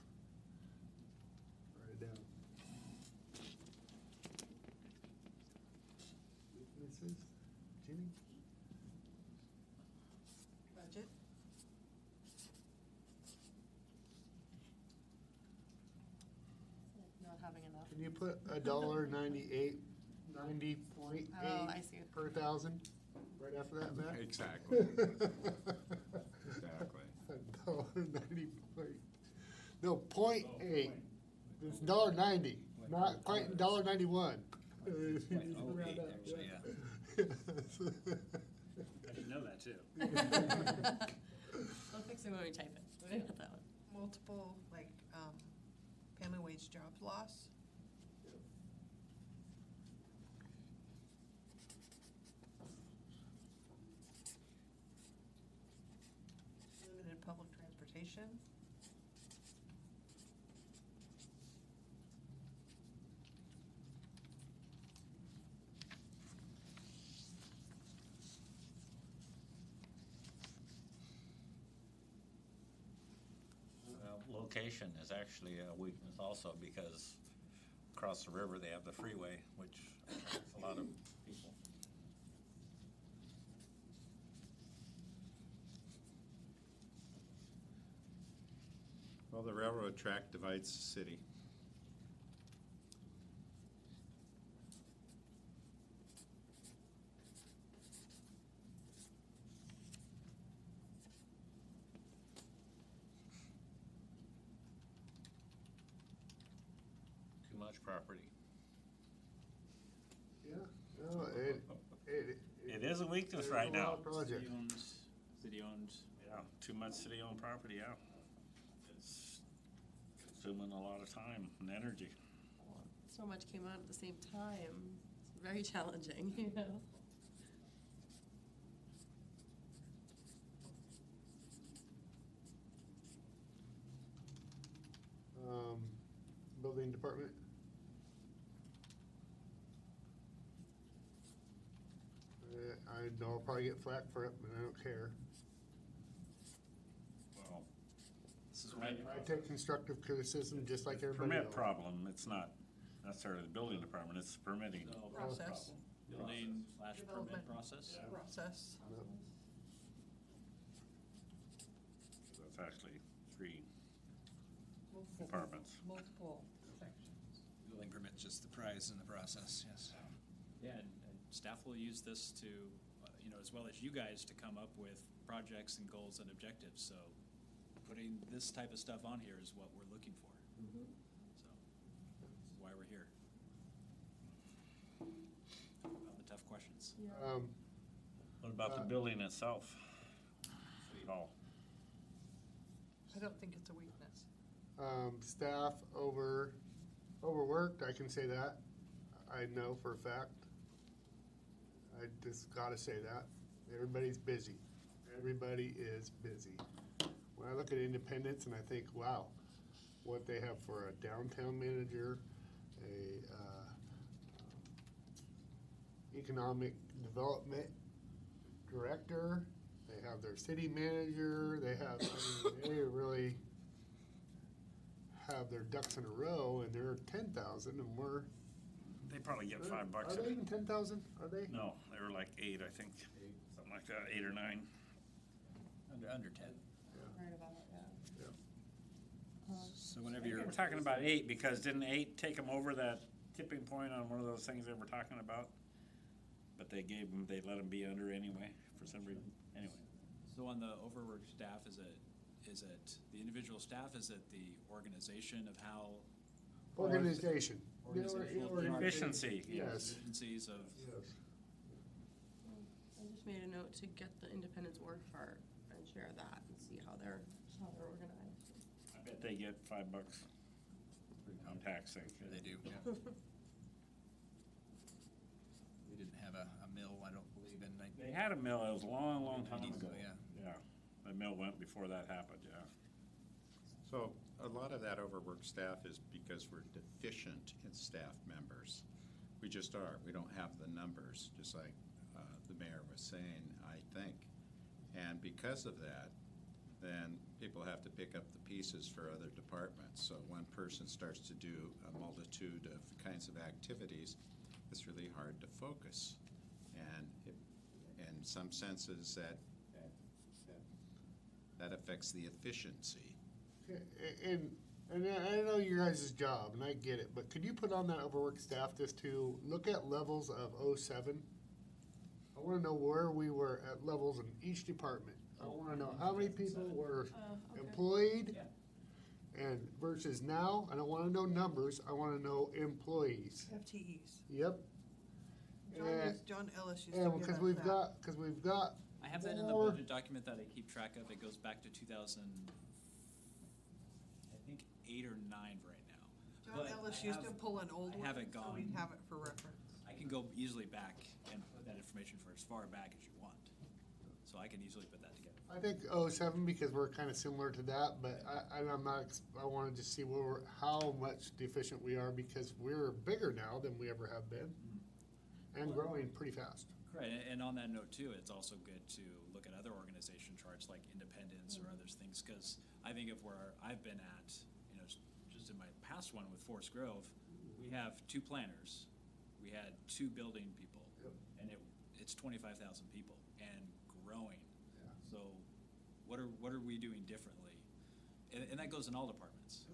Write it down. Weaknesses, Ginny? Budget? Not having enough. Can you put $1.98, 90.8 Oh, I see. per thousand right after that, Matt? Exactly. Exactly. $1.90 point, no, 0.8. It's $1.90, not quite $1.91. If you need to round 0.08 up, actually, I should know that too. We'll fix it when we type it. We got that one. Multiple, like, family wage jobs loss. Limited public transportation. Location is actually a weakness also, because across the river, they have the freeway, which attracts a lot of people. Well, the railroad track divides the city. Too much property. Yeah, no, It is a weakness there's right a lot now. of projects. City-owned, Yeah, too much city-owned property, yeah. It's consuming a lot of time and energy. So much came out at the same time. It's very challenging, you know? Building department. I know I'll probably get flack for it, but I don't care. Well, this is I take constructive criticism just like everybody permit else. problem, it's not necessarily the building department, it's permitting. Process. building/permit Development. process. Process. Yep. That's actually three Multiple- departments. Multiple sections. Building permit's just the prize in the process, yes. Yeah, and staff will use this to, as well as you guys, to come up with projects and goals and objectives. So putting this type of stuff on here is what we're looking for. So this is why we're here. About the tough questions. What about the building itself? City Hall. I don't think it's a weakness. Staff overworked, I can say that. I know for a fact. I just gotta say that. Everybody's busy. Everybody is busy. When I look at Independence and I think, wow, what they have for a downtown manager, a economic development director, they have their city manager, they have, they really have their ducks in a row, and they're 10,000, and we're. They probably get $5. Are they even 10,000? Are they? No, they were like 8, I think, something like that, 8 or 9. Under 10. Right about it, yeah. So whenever you're, We're talking about 8, because didn't 8 take them over that tipping point on one of those things they were talking about? But they let them be under anyway, for some reason, anyway. So on the overworked staff, is it the individual staff? Is it the organization of how? Organization. Organizational Efficiency. Yes. Efficiencies of. Yes. I just made a note to get the Independence org chart and share that and see how they're organized. I bet they get $5 on tax thing. they do, yeah. We didn't have a mill, I don't believe, in They had a mill, it was a long, long time 1990s ago. ago, yeah. Yeah. The mill went before that happened, yeah. So a lot of that overworked staff is because we're deficient in staff members. We just are. We don't have the numbers, just like the mayor was saying, I think. And because of that, then people have to pick up the pieces for other departments. So one person starts to do a multitude of kinds of activities, it's really hard to focus. And in some senses, that affects the efficiency. And I know your guys' job, and I get it, but could you put on that overworked staff just to look at levels of '07? I wanna know where we were at levels in each department. I wanna know how many people were employed and versus now. I don't wanna know numbers, I wanna know employees. FTEs. Yep. John Ellis used to And give because us we've that. got I have that in the more- budget document that I keep track of. It goes back to 2008 or 9 right now. John But Ellis I used to have- pull an old I one, have it so gone. we'd have it for reference. I can go easily back and put that information for as far back as you want. So I can easily put that together. I think '07 because we're kind of similar to that, but I'm not, I wanted to see how much deficient we are because we're bigger now than we ever have been and growing pretty fast. Right, and on that note too, it's also good to look at other organization charts like Independence or other things, because I think of where I've been at, you know, just in my past one with Forest Grove, we have 2 planners, we had 2 building people, Yep. and it's 25,000 people and growing. Yeah. So what are we doing differently? And that goes in all departments.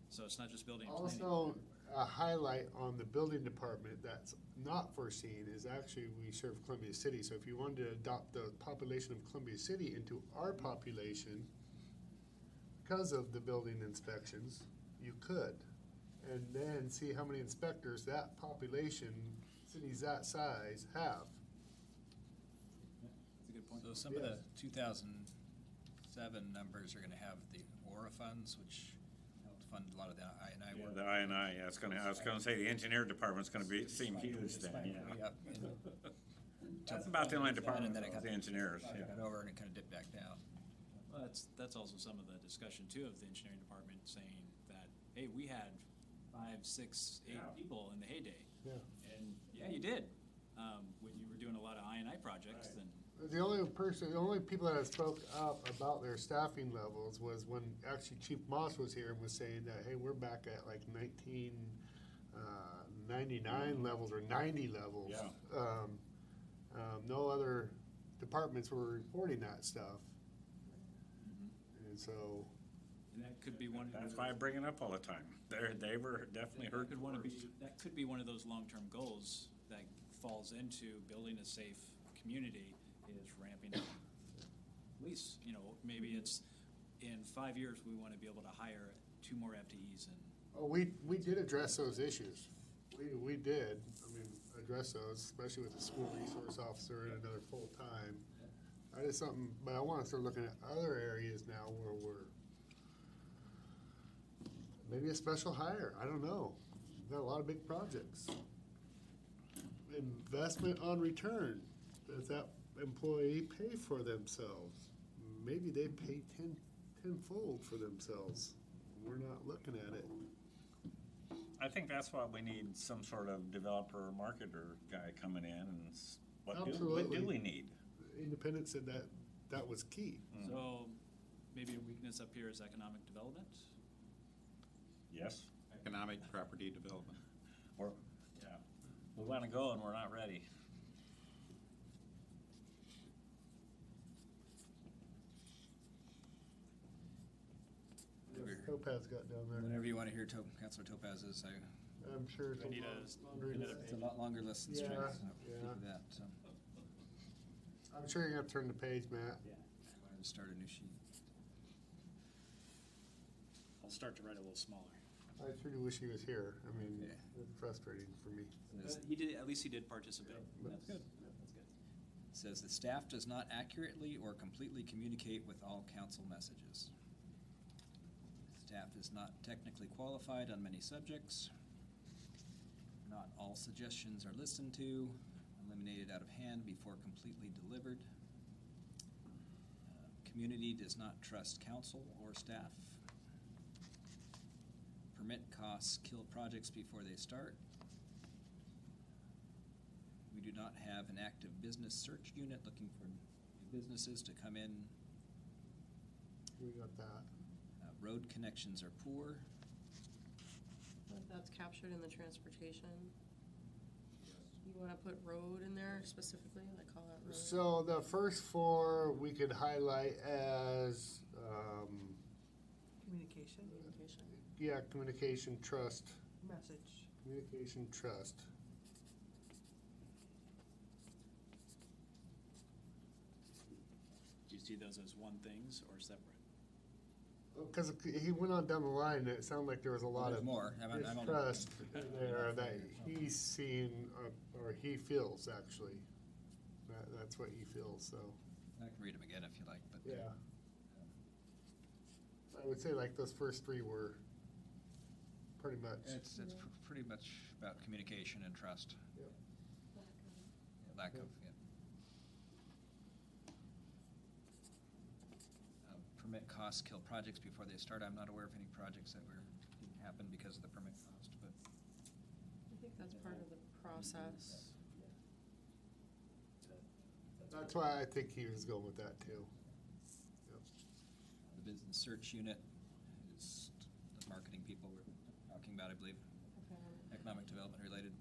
So it's not just building and planning. Also, a highlight on the building department that's not foreseen is actually we serve Columbia City. So if you wanted to adopt the population of Columbia City into our population, because of the building inspections, you could. And then see how many inspectors that population, cities that size, have. That's a good point. So some of the Yes. 2007 numbers are gonna have the ORA funds, which helped fund a lot of the I&I Yeah, work. the I&I, yeah, I was gonna say, the engineer department's gonna seem huge then, yeah. Yep. That's about the only And department, then it got the engineers, Got yeah. over and it kinda dipped back down. Well, that's also some of the discussion too of the engineering department saying that, hey, we had 5, 6, 8 Yeah. people in the heyday. Yeah. And yeah, you did, when you were doing a lot of I&I projects, Right. then The only people that have spoke up about their staffing levels was when actually Chief Moss was here and was saying that, hey, we're back at like 1999 levels or 90 levels. Yeah. No other departments were reporting that stuff. And so, and that could be one. That's why I bring it up all the time. They were definitely That hurt could wanna be, first. that could be one of those long-term goals that falls into building a safe community is ramping up police. You know, maybe it's in 5 years, we wanna be able to hire 2 more FTEs and we did address those issues. We did, address those, especially with the school resource officer and another full-time. That is something, but I want to start looking at other areas now where we're, maybe a special hire, I don't know. We've got a lot of big projects. Investment on return, does that employee pay for themselves? Maybe they pay tenfold for themselves. We're not looking at it. I think that's why we need some sort of developer or marketer guy coming in and what do Absolutely. we need? Independent said that was key. so maybe a weakness up here is economic development. Yes, Economic property development. or, yeah, we wanna go and we're not ready. Topaz got down there. Whenever you wanna hear Councilor Topaz's, I'm sure it's We need it's a lot longer list than strings. Yeah, I'll yeah. give you that, so. I'm sure you're gonna turn the page, Matt. Wanted to start a new sheet. I'll start to write a little smaller. I truly wish he was here. Yeah. It's frustrating for me. It He did, at least he did participate. That's good. That's good. says the staff does not accurately or completely communicate with all council messages. Staff is not technically qualified on many subjects. Not all suggestions are listened to, eliminated out of hand before completely delivered. Community does not trust council or staff. Permit costs kill projects before they start. We do not have an active business search unit looking for new businesses to come in. We got that. Road connections are poor. If that's captured in the transportation. You wanna put road in there specifically, like call out road? So the first four we could highlight as, Communication, Communication. yeah, communication, trust, message. communication, trust. Do you see those as one things or separate? Because he went on down the line, and it sounded like there was a lot There's of more. I'm only- distrust in there that he's seen, or he feels, actually. That's what he feels, so, I can read them again if you like, but. yeah. I would say like those first three were pretty much. It's pretty much about communication and trust. Yep. Lack of, yeah. Permit costs kill projects before they start. I'm not aware of any projects that didn't happen because of the permit cost, but. I think that's part of the process. That's why I think he was going with that too. Yep. The business search unit is the marketing people were talking about, I believe, economic development related.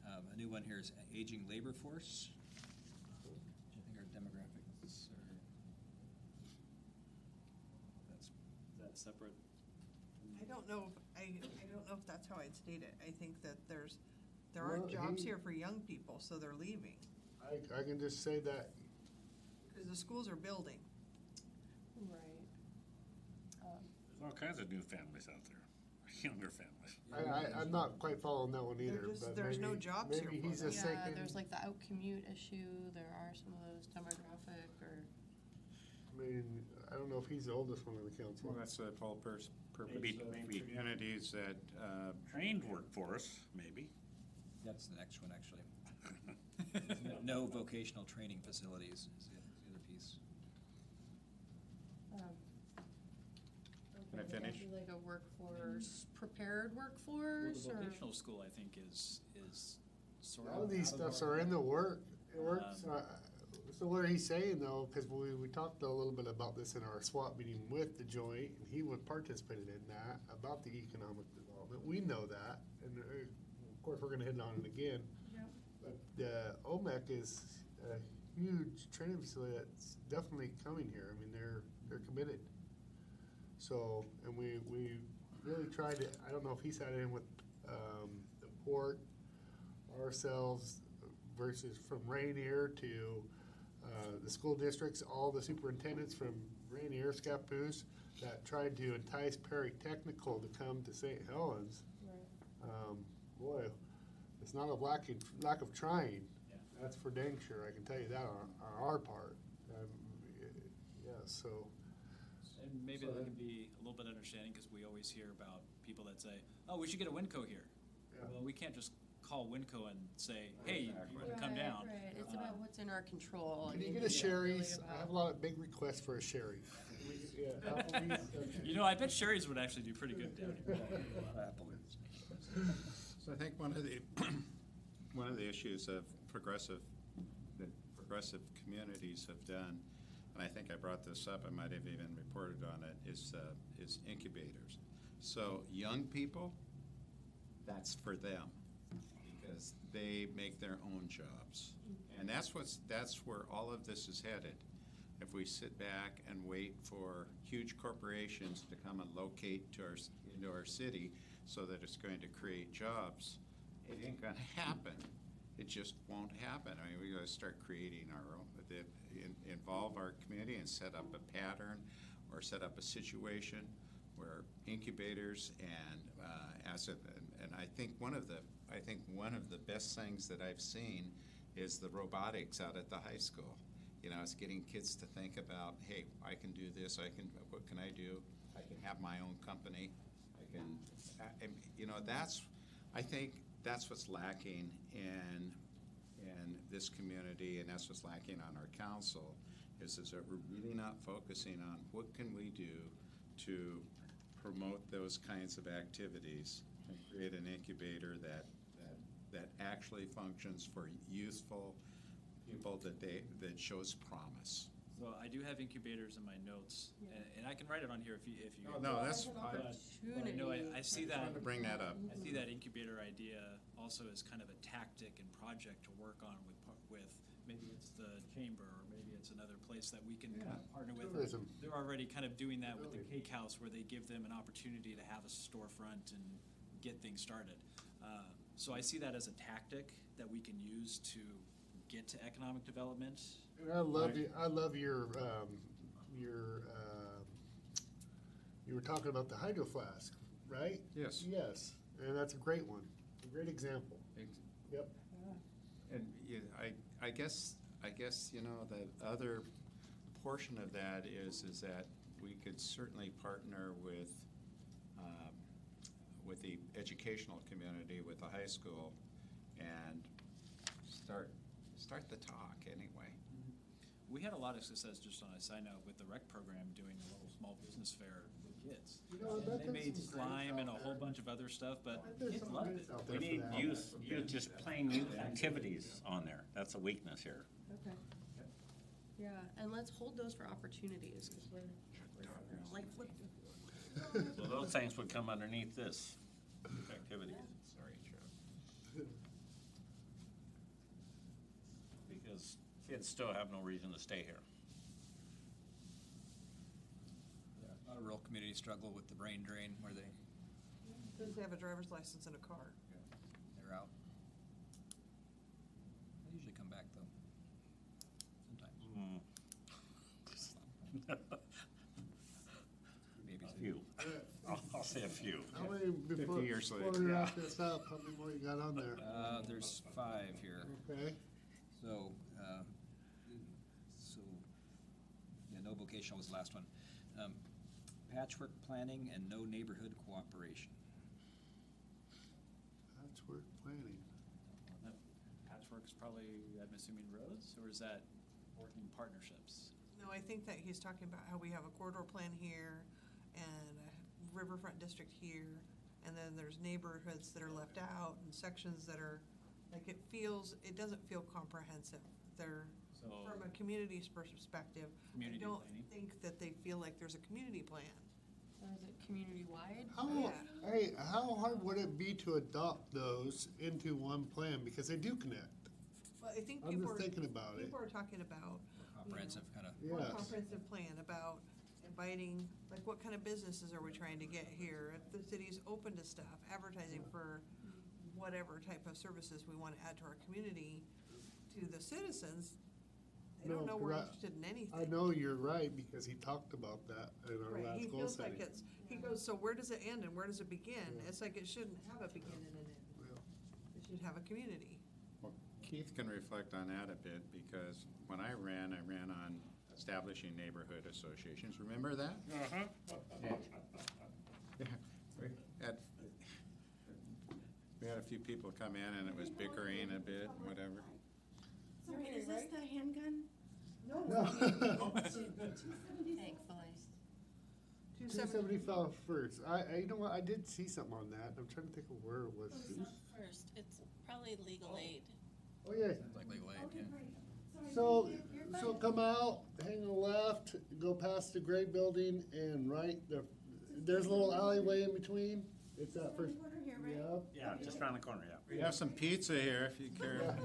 A new one here is aging labor force, which I think are demographics or. Is that separate? I don't know if that's how I'd state it. I think that there aren't Well, jobs he- here for young people, so they're leaving. I can just say that, Because the schools are building. Right. There's all kinds of new families out there, younger families. I'm not quite following that one either, but There's no maybe- jobs here Maybe for he's them. just Yeah, thinking, there's like the out commute issue, there are some of those demographic or. I mean, I don't know if he's the oldest one on the council. Well, that's the whole purpose Maybe- of maybe- communities that, Trained workforce, maybe. That's the next one, actually. No vocational training facilities is the other piece. Can I would that finish? be like a workforce, prepared Well, workforce the or? vocational school, I think, is sort A of. lot of these out stuffs our- are in the works. So what he's saying though, because we talked a little bit about this in our SWAT meeting with the joint, and he would participated in that, about the economic development. We know that, and of course, we're gonna hit on it again. Yep. But the OMEC is a huge training facility that's definitely coming here. I mean, they're committed. So, and we really tried to, I don't know if he sat in with, the port, ourselves versus from Rainier to, the school districts, all the superintendents from Rainier, Scappoose, that tried to entice Perry Technical to come to St. Helens. Boy, it's not a lack of trying. Yeah. That's for dang sure, I can tell you that on our part. Yeah, so. And maybe that can be a little bit understanding, because we always hear about people that say, oh, we should get a Winco here. Yeah. Well, we can't just call Winco and say, hey, you want to come down. Right, it's about what's in our control. Can I you mean, get a it's really Sherry's? I have a lot of big requests for a Sherry. Yeah, Applebee's. You know, I bet Sherry's would actually do pretty good down here. So I think one of the issues that progressive communities have done, and I think I brought this up, I might have even reported on it, is incubators. So young people, that's for them, because they make their own jobs. And that's where all of this is headed. If we sit back and wait for huge corporations to come and locate into our city so that it's going to create jobs, it ain't gonna happen. It just won't happen. I mean, we gotta start creating our own, involve our community and set up a pattern or set up a situation where incubators and and I think one of the best things that I've seen is the robotics out at the high school. You know, it's getting kids to think about, hey, I can do this, what can I do? I can have my own company. I think that's what's lacking in this community, and that's what's lacking on our council, is that we're really not focusing on what can we do to promote those kinds of activities and create an incubator that actually functions for youthful people that shows promise. So I do have incubators in my notes, and I can write it on here if you. No, that's But fine. I know I see I that. wanted to bring that up. I see that incubator idea also as kind of a tactic and project to work on with maybe it's the chamber or maybe it's another place that we can kind of partner with. Tourism. They're already kind of doing that with the Cake House where they give them an opportunity to have a storefront and get things started. So I see that as a tactic that we can use to get to economic development. And I love you. I love your you were talking about the hydro flask, right? Yes. Yes, and that's a great one, a great example. Yep. And I guess the other portion of that is that we could certainly partner with the educational community, with the high school, and start the talk anyway. We had a lot of success, just on a side note, with the rec program doing a little small business fair with kids. You know, I bet They there's made some grants slime and a out whole there. bunch of other stuff, but There's kids some loved grants it. out We there for need that. youth, just plain youth activities on there. That's a weakness here. Okay. Yeah, and let's hold those for opportunities, because we're like flip. So those things would come underneath this, activities. Sorry, Joe. Because kids still have no reason to stay here. A lot of rural communities struggle with the brain drain where Does they have a driver's license and a car? they're out. They usually come back though, sometimes. Maybe A few. I'll say a few. How many before 50 years later. before we wrap this up? How many more you got on there? There's 5 here. Okay. So, yeah, no vocational was the last one. Patchwork planning and no neighborhood cooperation. That's worth planning. Patchwork is probably, I'm assuming, roads, or is that working partnerships? No, I think that he's talking about how we have a corridor plan here and a riverfront district here, and then there's neighborhoods that are left out and sections that are, like, it doesn't feel comprehensive. They're, So, from a community's perspective, I Community don't planning. think that they feel like there's a community plan. Or is it community-wide? How hard would it be to adopt those into one plan, because they do connect? But I think I'm people just are, thinking about it. people are talking about Comprehensive kind of. more Yes. comprehensive plan about inviting, like, what kind of businesses are we trying to get here? If the city's open to stuff, advertising for whatever type of services we want to add to our community, to the citizens, they don't No, know we're correct. interested in anything. I know you're right, because he talked about that in our Right, last he goal feels like setting. he goes, so where does it end and where does it begin? Yeah. It's like it shouldn't have a beginning and an end. Well, It should have a community. Well, Keith can reflect on that a bit, because when I ran on establishing neighborhood associations. Remember that? Yeah, we had a few people come in and it was bickering a bit, whatever. Sorry, is this the handgun? No. Thankfully. 270 270 fell first. You know what, I did see something on that. I'm trying to think of where it was. First, it's probably legal aid. Oh, yeah. Sounds like legal aid, yeah. So come out, hang a left, go past the gray building and right, there's a little alleyway in between. It's that first. Yep. Yeah, just around the corner, yeah. We have some pizza here if you care.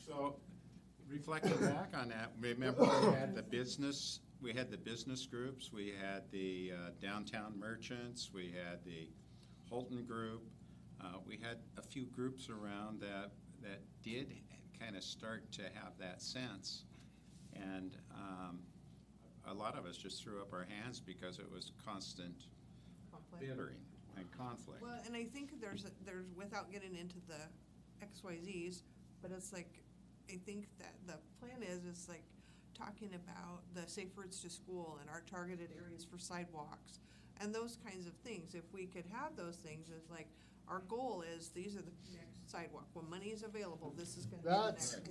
So, reflecting back on that, remember we had the business groups, we had the downtown merchants, we had the Holton group. We had a few groups around that did kind of start to have that sense. And a lot of us just threw up our hands because it was constant conflict. bittering and conflict. Well, and I think there's, without getting into the XYZs, but it's like, I think that the plan is like talking about the safe routes to school and our targeted areas for sidewalks and those kinds of things. If we could have those things, it's like, Our goal is, these are the next sidewalk, when money is available, this is gonna be the That's, next.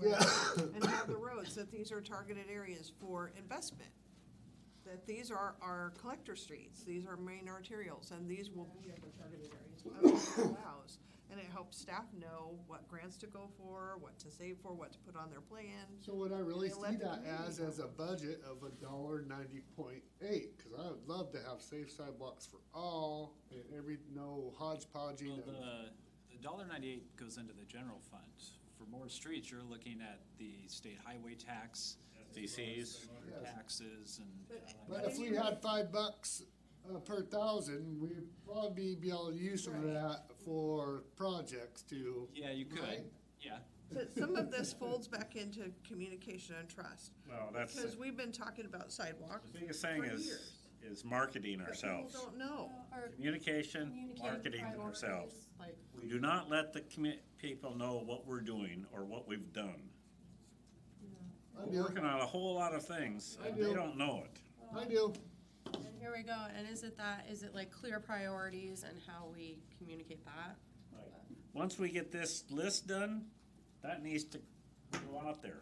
yeah. And have the roads, that these are targeted areas for investment. That these are our collector streets, these are main arterials, and these will be the targeted areas. Otherwise, it allows, and it helps staff know what grants to go for, what to save for, what to put on their plan. So would I really They see let the that community as a budget of $1.90.8? Cause I would love to have safe sidewalks for all, and no hodgepodging Well, of. the $1.98 goes into the general fund. For more streets, you're looking at the state highway tax. SDCs. Yes. Taxes and. But if we had $5 per thousand, we'd probably be able to use some of that for projects to. Yeah, you could, Right. yeah. But some of this folds back into communication and trust. Well, that's, Because we've been talking about sidewalks the biggest thing for is, years. is marketing But ourselves. people don't know. Or Communication, communicating marketing priorities, ourselves. like, We do not let the people know what we're doing or what we've done. I We're do, working on a whole lot of things, I and do. they don't know it. I do. And here we go, and is it like clear priorities and how we communicate that? Once we get this list done, that needs to go out there.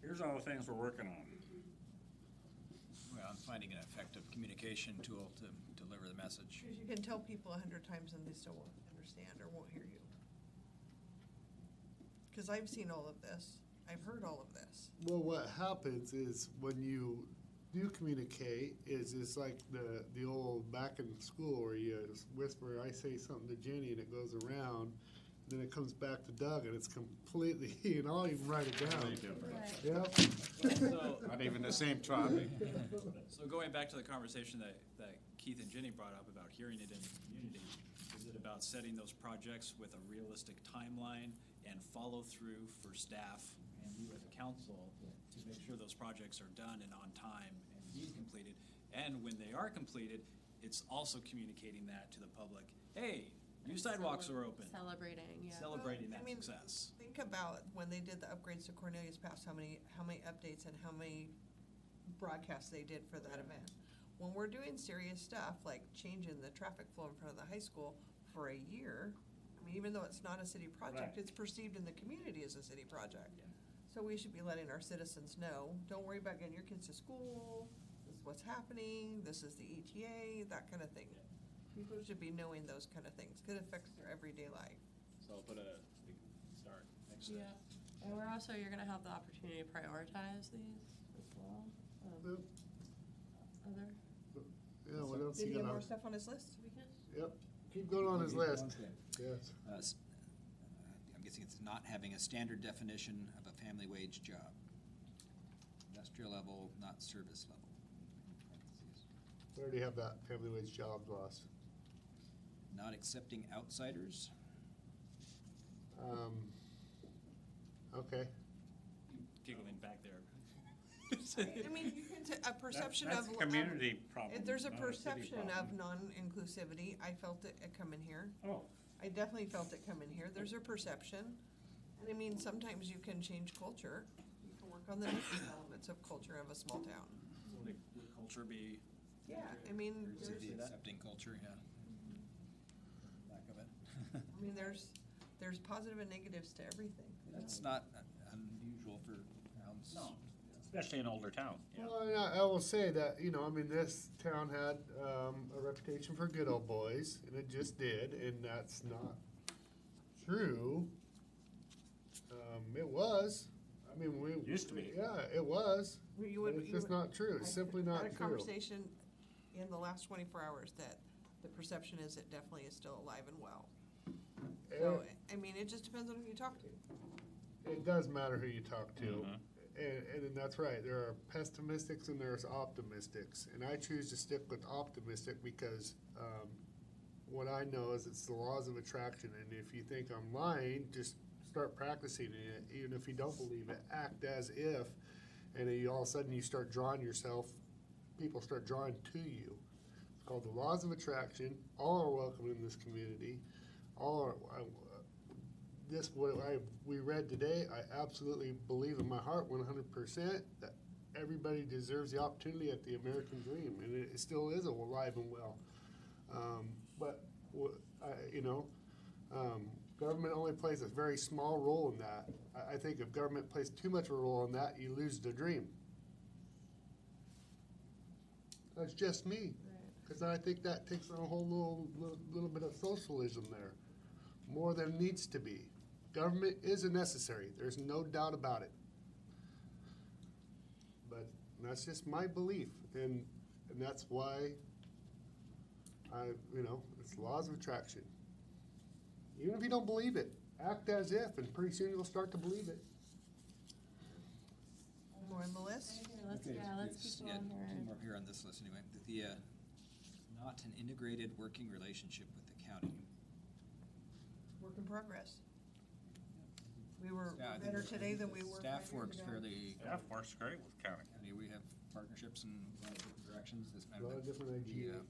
Here's all the things we're working on. Well, I'm finding an effective communication tool to deliver the message. Because you can tell people 100 times and they still won't understand or won't hear you. Because I've seen all of this. I've heard all of this. Well, what happens is when you do communicate, is it's like the old back in school where you whisper, I say something to Jenny and it goes around, then it comes back to Doug and it's completely, and I'll even write it down. Yep. So, Not even the same topic. so going back to the conversation that Keith and Jenny brought up about hearing it in the community, is it about setting those projects with a realistic timeline and follow through for staff and you as a council to make sure those projects are done and on time and being completed? And when they are completed, it's also communicating that to the public. Hey, new sidewalks are open. Celebrating, yeah. Celebrating Well, I that mean, success. Think about when they did the upgrades to Cornelius Pass, how many updates and how many broadcasts they did for that event. When we're doing serious stuff, like changing the traffic flow in front of the high school for a year, I mean, even though it's not a city project, Right. it's perceived in the community as a city project. Yeah. So we should be letting our citizens know, don't worry about getting your kids to school, this is what's happening, this is the ETA, that kind of thing. People should be knowing those kind of things, could affect their everyday life. So I'll put a big start next to Yeah, and you're gonna have the opportunity to prioritize these as well. Yep. Other, Yeah, what else Did you he have got? more stuff on his list? Yep, keep going on his list. Yes. I'm guessing it's not having a standard definition of a family wage job. Industrial level, not service level. Parentheses. We already have that family wage job loss. Not accepting outsiders. Okay. giggling back there. I mean, you can, a perception of. That's a community problem. If there's a not city perception of problem. non-inclusivity, I felt it come in here. Oh, I definitely felt it come in here. There's a perception. And I mean, sometimes you can change culture. You can work on the different elements of culture of a small town. Would culture be? Yeah, I mean, The there's, accepting culture, yeah. Lack of it. I mean, there's positive and negatives to everything. That's not unusual for towns. no, especially in older towns. Yeah. Well, yeah, I will say that, you know, I mean, this town had a reputation for good old boys, and it just did, and that's not true. It was. I mean, we. Used to be. Yeah, it was. You But would- it's you just would- not true. It's simply not Had a true. conversation in the last 24 hours that the perception is it definitely is still alive and well. So, I mean, it just depends on who you talk to. It does matter who you talk to. Mhm. And that's right. There are pessimistics and there's optimistics. And I choose to stick with optimistic because what I know is it's the laws of attraction. And if you think I'm lying, just start practicing it. Even if you don't believe it, act as if. And then all of a sudden you start drawing yourself, people start drawing to you. It's called the laws of attraction. All are welcome in this community. All are, we read today, I absolutely believe in my heart 100% that everybody deserves the opportunity at the American dream, and it still is alive and well. But you know, Government only plays a very small role in that. I think if government plays too much of a role in that, you lose the dream. That's just me, because I think that takes on a whole little bit of socialism there, more than needs to be. Government is necessary, there's no doubt about it. But that's just my belief, and that's why it's laws of attraction. Even if you don't believe it, act as if, and pretty soon you'll start to believe it. More on the list? Let's keep Yeah, going two here. more here on this list anyway. Not an integrated working relationship with the county. Work in progress. We were Yeah, I think better the- today than we were 5 Staff years works ago. fairly. Staff works great with county. County, we have partnerships in a lot of different directions. This A lot of different ideas.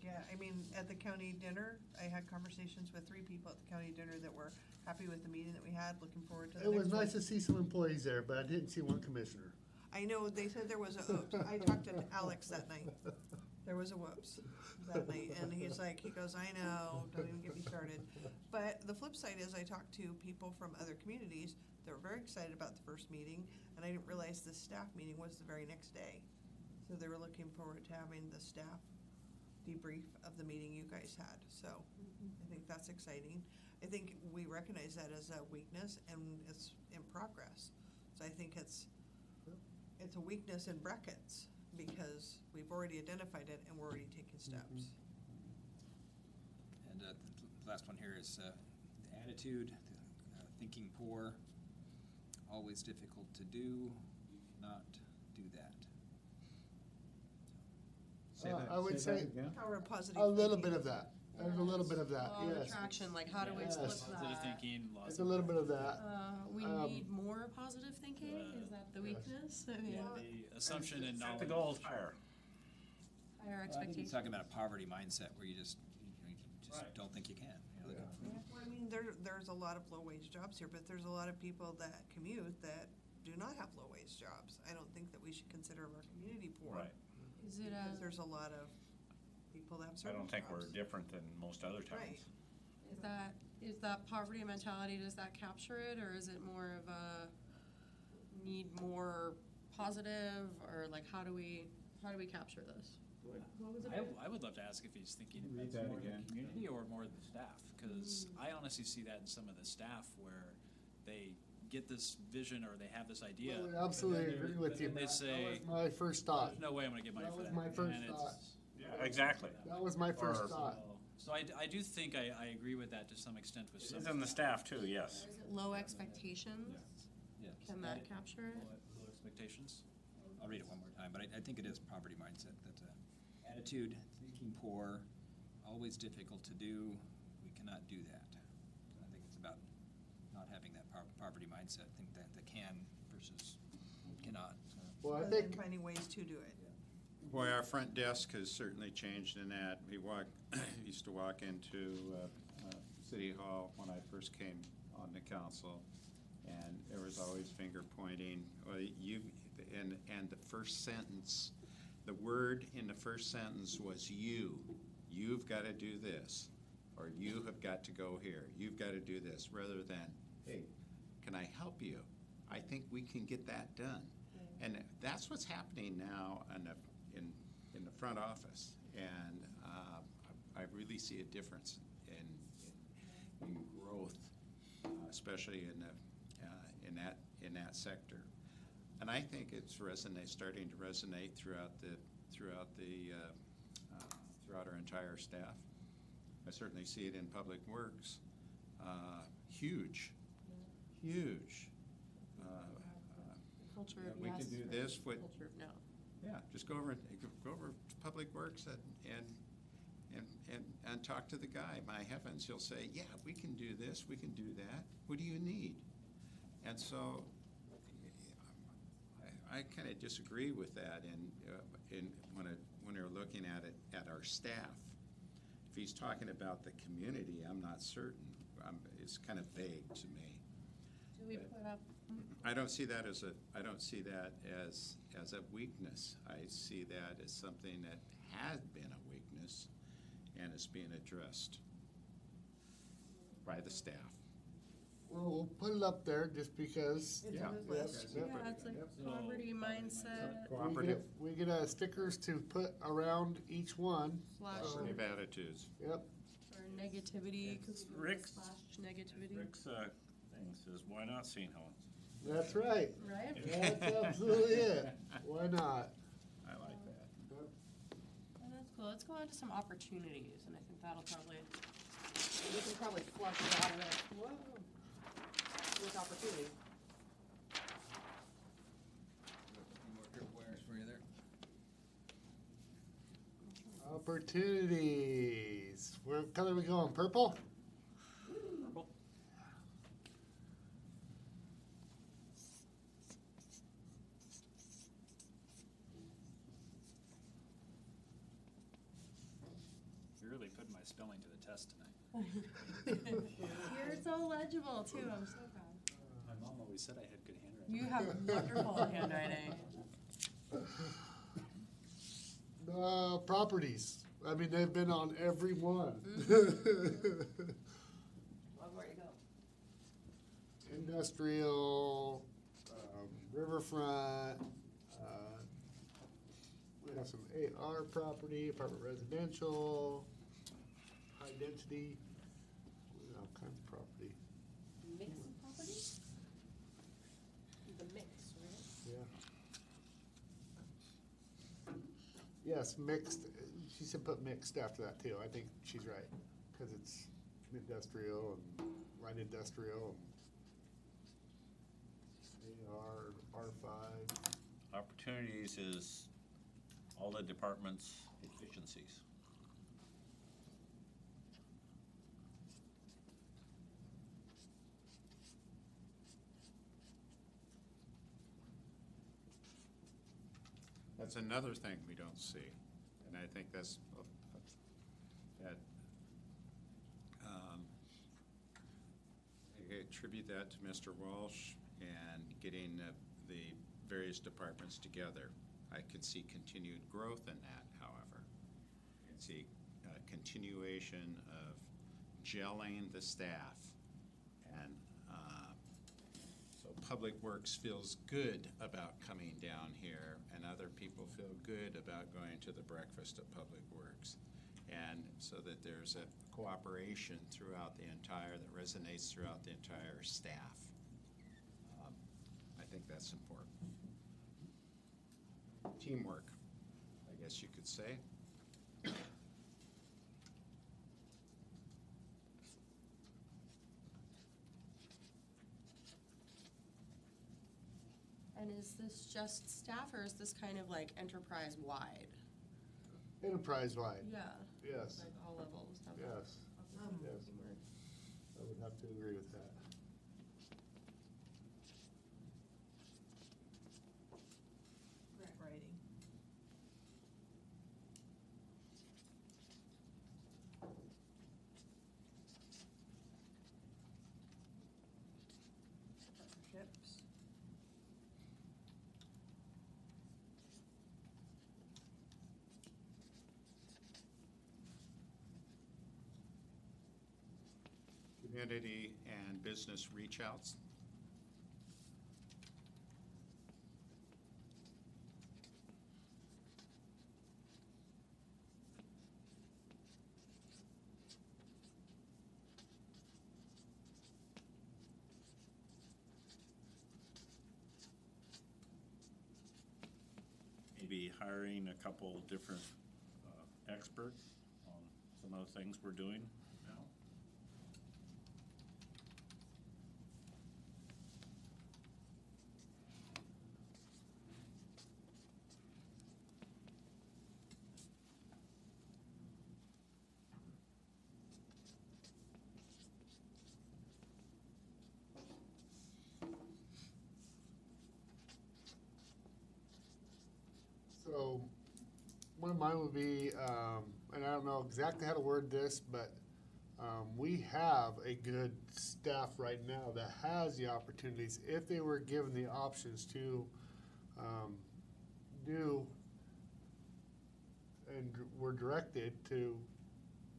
Yeah, I mean, at the county dinner, I had conversations with 3 people at the county dinner that were happy with the meeting that we had, looking forward to the It next was one. nice to see some employees there, but I didn't see one commissioner. I know, they said there was I talked to Alex that night. There was a whoops that night, and he goes, I know, don't even get me started. But the flip side is I talked to people from other communities that were very excited about the first meeting, and I didn't realize the staff meeting was the very next day. So they were looking forward to having the staff debrief of the meeting you guys had, so I think that's exciting. I think we recognize that as a weakness, and it's in progress. So I think it's a weakness in brackets, because we've already identified it and we're already taking steps. And the last one here is the attitude, thinking poor, always difficult to do, you cannot do that. I would say Power of positive a little thinking. bit of that. There's a little bit of that, Law of yes. attraction, like how do we Yes. flip Positive that? thinking, lots It's of. a little bit of that. We Um, need more positive thinking? Is that the yes. weakness? I mean, Yeah, the assumption and Set knowledge. the goals higher. higher Well, I think expectations. he's talking about a poverty mindset where you just Right. don't think you can. You know, Well, I mean, there's a lot of low-wage jobs here, but there's a lot of people that commute that do not have low-wage jobs. I don't think that we should consider our community poor. Right. Is it Because there's a lot of people that have I certain don't think we're jobs. different than most other towns. Right. is that poverty mentality, does that capture it, or is it more of a need more positive, or like how do we capture this? What was it? I would love to ask if he's thinking Read about that more of the again. community or more of the staff, because I honestly see that in some of the staff where they get this vision or they have this idea. I would and absolutely then they're- agree with and you, then They Matt. say, That was my first thought. there's no way I'm gonna get money That for was that. my first And it's- thought. Yeah, exactly. That was my first Or- thought. So I do think I agree with that to some extent with some. It's in the staff too, yes. Is it low expectations? Yeah. Can that capture it? Low expectations. I'll read it one more time, but I think it is poverty mindset. That's attitude, thinking poor, always difficult to do, we cannot do that. I think it's about not having that poverty mindset, think that the can versus cannot. So, Well, I And then think, finding ways to do it. Boy, our front desk has certainly changed in that. Used to walk into City Hall when I first came on the council, and there was always finger pointing. Well, and the first sentence, the word in the first sentence was you. You've got to do this, or you have got to go here. You've got to do this, rather than, hey, can I help you? I think we can get that done. And that's what's happening now in the front office. And I really see a difference in growth, especially in that sector. And I think it's starting to resonate throughout our entire staff. I certainly see it in Public Works. Huge. Culture Yeah, of we yes. can do versus this with- Culture of no. Yeah, just go over to Public Works and talk to the guy. My heavens, he'll say, yeah, we can do this, we can do that. What do you need? And so I kind of disagree with that when we're looking at it, at our staff. If he's talking about the community, I'm not certain. It's kind of vague to me. Do we put up, I don't see that as a weakness. I see that as something that has been a weakness and is being addressed. by the staff. Well, we'll put it up there just because. It's Yeah. on his list. Yep. Yeah, it's like Yep. poverty mindset, Cooperative, We get stickers to put around each one. slash, positive attitudes. Yep. or negativity, cause Rick's- slash negativity, Rick's, thing says, why not St. Helens? That's right. right? That's absolutely it. Why not? I like that. Oh, that's cool. Let's go on to some opportunities, and I think that'll probably, we can probably flush it out of it. Whoa. With opportunity. Any more tripwires for you there? Opportunities. What color are we going? Purple? Purple? You're really putting my spelling to the test tonight. You're so legible too. I'm so proud. My mom always said I had good handwriting. You have wonderful handwriting. Properties. I mean, they've been on every one. Love where you go. Industrial, riverfront, we have some AR property, apartment residential, high density, all kinds of property, Mix of property? The mix, right? yeah. Yes, mixed, she said put mixed after that too, I think she's right, cause it's industrial and light industrial and AR, R5. Opportunities is all the departments' efficiencies. That's another thing we don't see, and I think that's, that, I attribute that to Mr. Walsh and getting the various departments together. I could see continued growth in that, however. I can see a continuation of gelling the staff. And so Public Works feels good about coming down here, and other people feel good about going to the breakfast at Public Works. And so that there's a cooperation throughout the entire, that resonates throughout the entire staff. I think that's important. Teamwork, I guess you could say. And is this just staff, or is this kind of like enterprise-wide? Enterprise-wide, Yeah. yes, Like all levels. have yes, yes. teamwork. I would have to agree with that. Writing. Partnerships. Community and business reach outs. Maybe hiring a couple different experts on some of the things we're doing now. So, one of mine would be, and I don't know exactly how to word this, but we have a good staff right now that has the opportunities, if they were given the options to do and were directed to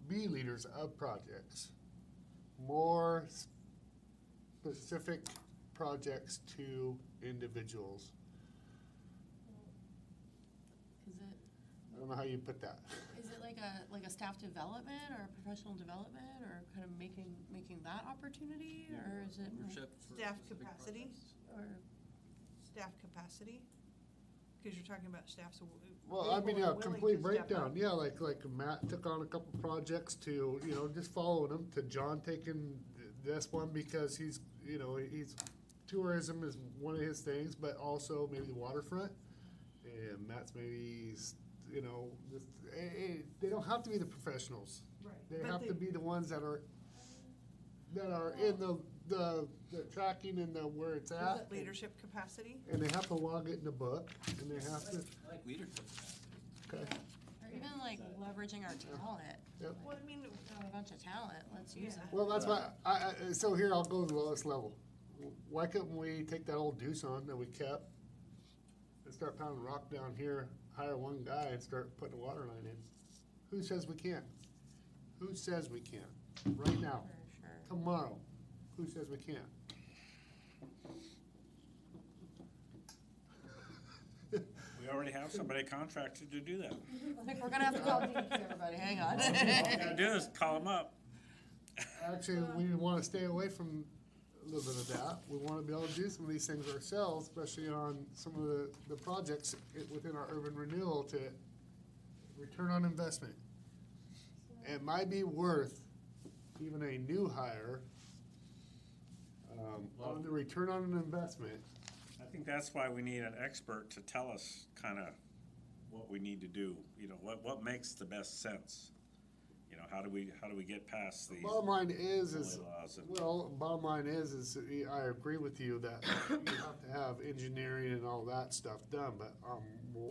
be leaders of projects. More specific projects to individuals. Is it, I don't know how you put that. is it like a staff development or a professional development or kind of making that opportunity, or is it? Ownership for Staff specific capacity? projects? Or, Staff capacity? Because you're talking about staff, so. Well, I mean, able yeah, and willing complete to step breakdown, up. yeah, like Matt took on a couple projects to, you know, just following them, to John taking this one because he's, you know, he's, tourism is one of his things, but also maybe the waterfront. And Matt's maybe, you know, just, they don't have to be the professionals. Right. They But have to be the ones that are in the tracking and the where it's Is at. it leadership capacity? And they have to log it in the book, and they have to, I like leadership capacity. okay, or even like leveraging our talent. yep. Well, I mean, We have a bunch of talent, let's use it. Well, that's why, so here, I'll go to the lowest level. Why couldn't we take that old deuce on that we kept and start pounding rock down here, hire one guy and start putting a water line in? Who says we can't? Who says we can't? Right now, For sure. tomorrow, who says we can't? We already have somebody contracted to do that. I think we're gonna have to call DEQ, everybody, hang on. All you gotta do is call them up. Actually, we wanna stay away from a little bit of that. We wanna be able to do some of these things ourselves, especially on some of the projects within our urban renewal to return on investment. It might be worth even a new hire, on the return on an investment. I think that's why we need an expert to tell us kind of what we need to do, you know, what makes the best sense? You know, how do we get past these Bottom line is, laws and- well, bottom line is I agree with you that you have to have engineering and all that stuff done, but,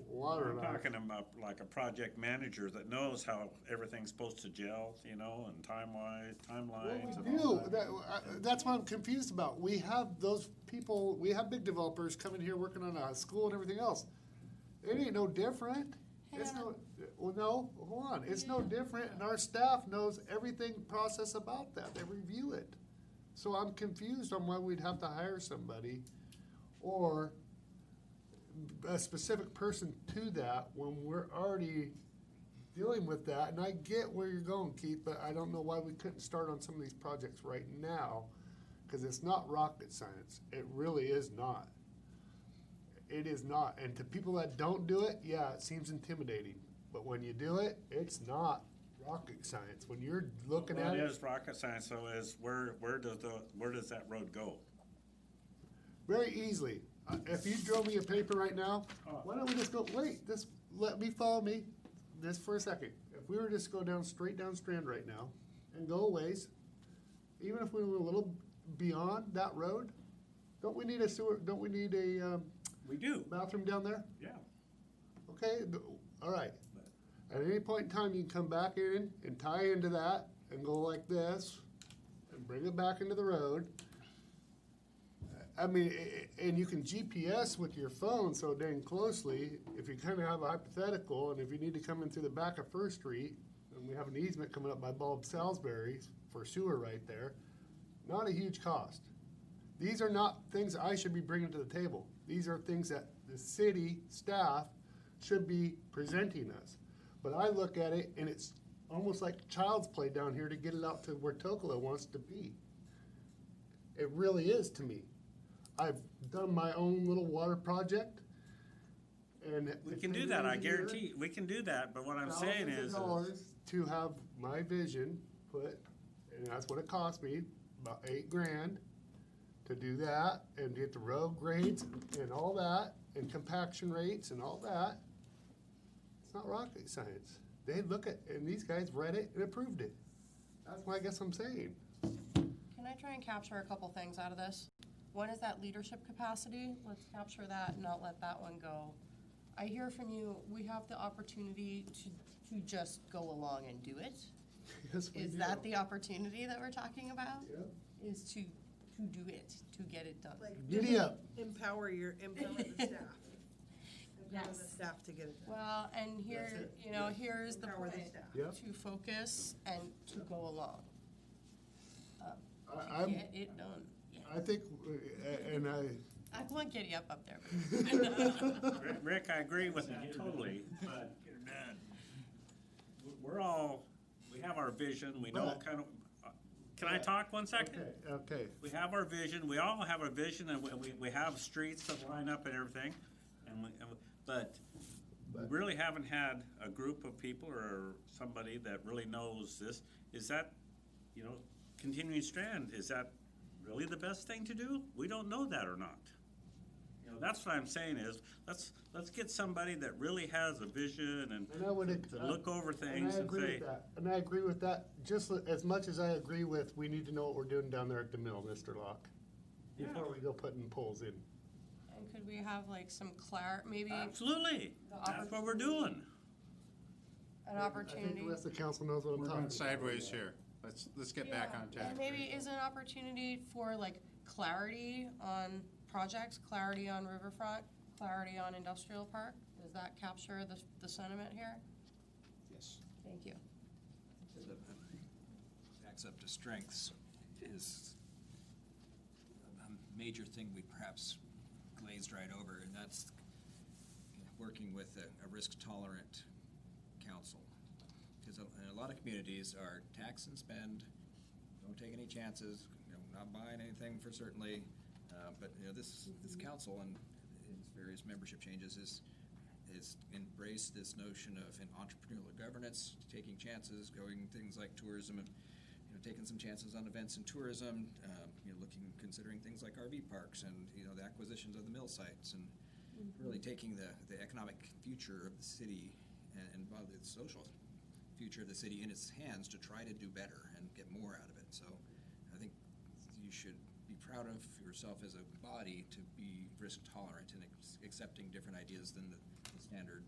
water. I'm talking about like a project manager that knows how everything's supposed to gel, you know, and timelines and We all do, that. that's what I'm confused about. We have those people, we have big developers coming here working on a school and everything else. It ain't no different. It's no, well, no, hold on, it's no different, and our staff knows everything process about that, they review it. So I'm confused on why we'd have to hire somebody or a specific person to that when we're already dealing with that. And I get where you're going, Keith, but I don't know why we couldn't start on some of these projects right now, because it's not rocket science, it really is not. It is not, and to people that don't do it, yeah, it seems intimidating, but when you do it, it's not rocket science. When you're looking at What it, is rocket science though is where does that road go? very easily, if you drove me a paper right now, why don't we just go, wait, follow me, just for a second. If we were just go straight down Strand right now, and go a ways, even if we were a little beyond that road, don't we need a sewer, don't we need a, We do, bathroom down there? yeah. Okay, all right. At any point in time, you can come back in and tie into that and go like this and bring it back into the road. I mean, and you can GPS with your phone so dang closely, if you kind of have a hypothetical, and if you need to come in through the back of First Street, and we have an easement coming up by Bob Salisbury for sewer right there, not a huge cost. These are not things I should be bringing to the table. These are things that the city staff should be presenting us. But I look at it and it's almost like child's play down here to get it out to where Tokala wants to be. It really is to me. I've done my own little water project and. We can do that, I guarantee, we can do that, but what I'm saying Thousands is, of dollars to have my vision put, and that's what it cost me, about $8,000 to do that and get the road grades and all that and compaction rates and all that. It's not rocket science. They look at, and these guys read it and approved it. That's what I guess I'm saying. Can I try and capture a couple things out of this? One is that leadership capacity. Let's capture that and not let that one go. I hear from you, we have the opportunity to just go along and do it. Yes, we Is do. that the opportunity that we're talking about? Yep. Is to do it, to get it done. Like, Giddy up. empower the staff. Empower the Yes. staff to get it done. Well, and here, That's it. you know, here's the Empower the point, staff. Yep. to focus and to go along. I'm Get it done. I think, and I won't get you up there. Rick, I agree with that totally, but we have our vision, we know But- kind of, can I talk 1 second? okay. We have our vision, we all have our vision, and we have streets that line up and everything, but we really haven't had a group of people or somebody that really knows this. Is that, continuing strand, is that really the best thing to do? We don't know that or not. That's what I'm saying is, let's get somebody that really has a vision and I would, to look over things I and agree say, with that. And I agree with that, just as much as I agree with, we need to know what we're doing down there at the mill, Mr. Locke, before we go putting poles in. And could we have like some maybe absolutely, The that's what we're doing. an I think opportunity? the rest of the council knows what I'm We're talking going about. sideways here. Let's get back on Yeah, track. and maybe is an opportunity for like clarity on projects, clarity on riverfront, clarity on industrial park? Does that capture the sentiment here? Yes. Thank you. The backs up to strengths is a major thing we perhaps glazed right over, and that's working with a risk-tolerant council. Because in a lot of communities are tax and spend, don't take any chances, not buying anything for certainly. But this council and its various membership changes is embraced this notion of an entrepreneurial governance, taking chances, going things like tourism, and taking some chances on events and tourism, considering things like RV parks and the acquisitions of the mill sites, and really taking the economic future of the city and the social future of the city in its hands to try to do better and get more out of it. So I think you should be proud of yourself as a body to be risk tolerant and accepting different ideas than the standard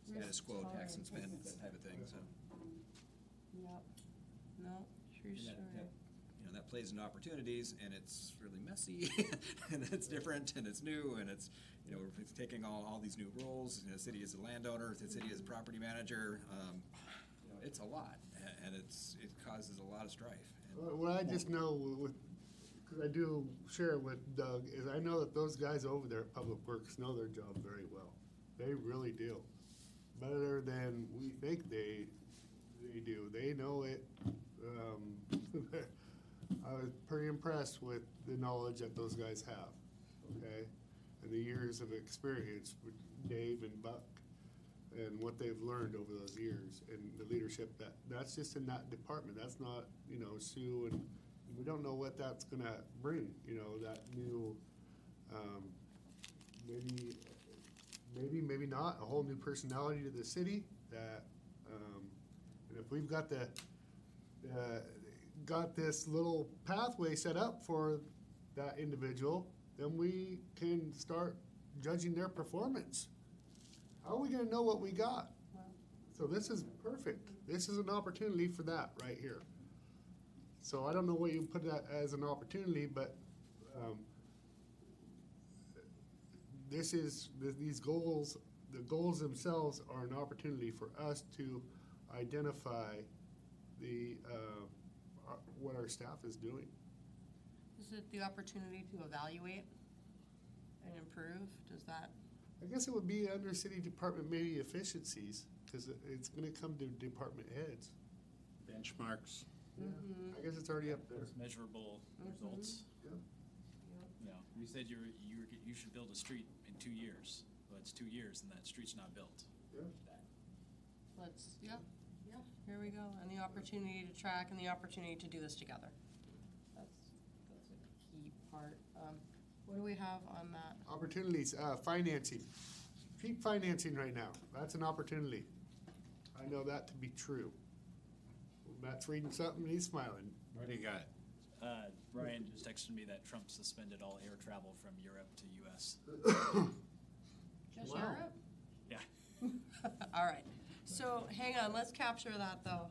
status quo tax and spend type of thing. So Yep. No, true and story. that plays into opportunities, and it's really messy and it's different and it's new, and it's it's taking all these new roles. The city is a landowner, the city is a property manager. It's a lot, and it causes a lot of strife. What I just know, because I do share with Doug, is I know that those guys over there at Public Works know their job very well. They really do. Better than we think they do. They know it. I was pretty impressed with the knowledge that those guys have, okay? And the years of experience with Dave and Buck and what they've learned over those years and the leadership that's just in that department. That's not, Sue, and we don't know what that's gonna bring, that new, maybe not, a whole new personality to the city that, and if we've got got this little pathway set up for that individual, then we can start judging their performance. How are we gonna know what we got? So this is perfect. This is an opportunity for that right here. So I don't know what you put that as an opportunity, but these goals, the goals themselves are an opportunity for us to identify what our staff is doing. Is it the opportunity to evaluate and improve? Does that? I guess it would be under city department, maybe efficiencies, because it's gonna come to department heads. Benchmarks. I guess it's already up there. Those measurable results. Yeah. You said you should build a street in 2 years. Well, it's 2 years and that street's not built. Yeah. Here we go. And the opportunity to track and the opportunity to do this together. That's a key part. What do we have on that? Opportunities, financing. Keep financing right now. That's an opportunity. I know that to be true. Matt's reading something, he's smiling. What do you got? Brian just texted me that Trump suspended all air travel from Europe to US. Just Wow. Europe? Yeah. All right. So hang on, let's capture that though.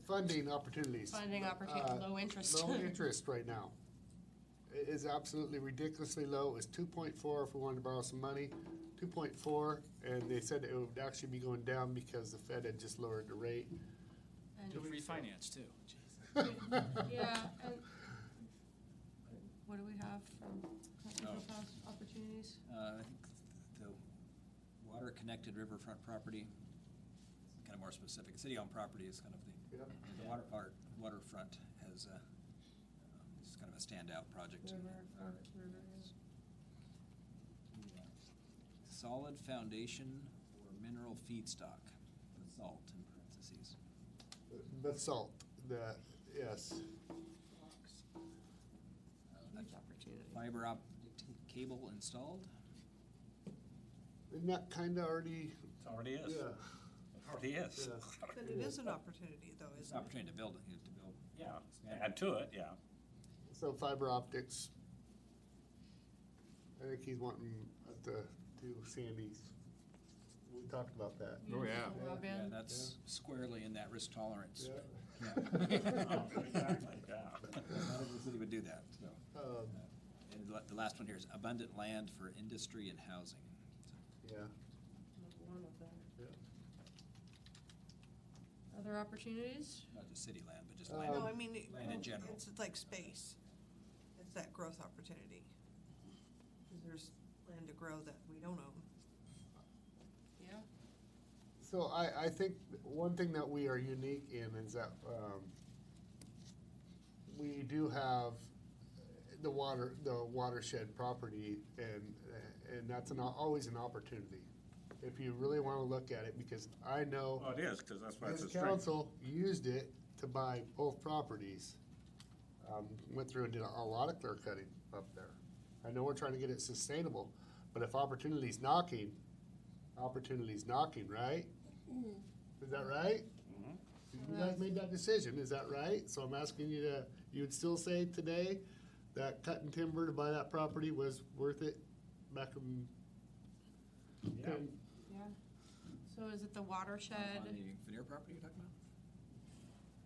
Funding opportunities. Funding opportunity, low interest. Low interest right now. It is absolutely ridiculously low. It was 2.4 if we wanted to borrow some money. 2.4, and they said it would actually be going down because the Fed had just lowered the rate. You'll refinance too. Yeah, and what do we have from Oh. past opportunities? I think the water-connected riverfront property, kind of more specific, city-owned property is kind of Yep. the waterfront has, it's kind of a standout project. Solid foundation or mineral feedstock, basalt in parentheses. Basalt, yes. Huge opportunity. Fiber optic cable installed. Isn't that kinda already, It already is. yeah, It already is. Yeah. But it is an opportunity though, It's isn't an it? opportunity to build it, to build. Yeah, add to it, yeah. so fiber optics. I think he's wanting to do Sandy's. We talked about that. Oh, yeah. Broadband. Yeah, that's squarely in that risk tolerance. Yeah. Oh, exactly, yeah. Not every city would do that, so. Um, And the last one here is abundant land for industry and housing. Yeah, One of them. yeah. Other opportunities? Not just city land, but just Uh, land. No, I mean, Land in general. it's like space. It's that growth opportunity. 'Cause there's land to grow that we don't own. Yeah. So I think one thing that we are unique in is that, we do have the watershed property, and that's always an opportunity. If you really wanna look at it, because I know Oh, it is, because that's why it's a this strength. council used it to buy both properties. Went through and did a lot of clear cutting up there. I know we're trying to get it sustainable, but if opportunity's knocking, right? Is that right? Mhm. You guys made that decision, is that right? So I'm asking you to, you would still say today that cutting timber to buy that property was worth it back in? Yeah. Yeah. So is it the watershed? On the veneer property you're talking about?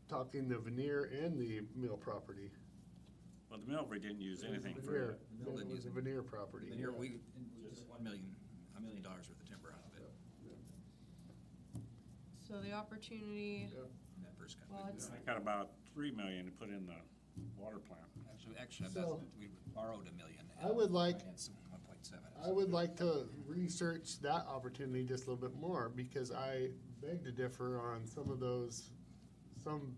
Talking the veneer and the mill property. Well, the Millbury didn't use anything for Veneer. it. The mill didn't It was use a it. veneer property. Veneer, yeah. we, just $1 million worth of timber out of it, So the opportunity, Yeah. in that first cut. well, it's, I got about 3 million to put in the water plant. Actually, So- we borrowed $1 million. I would like- Financed 1.7. I would like to research that opportunity just a little bit more, because I beg to differ on some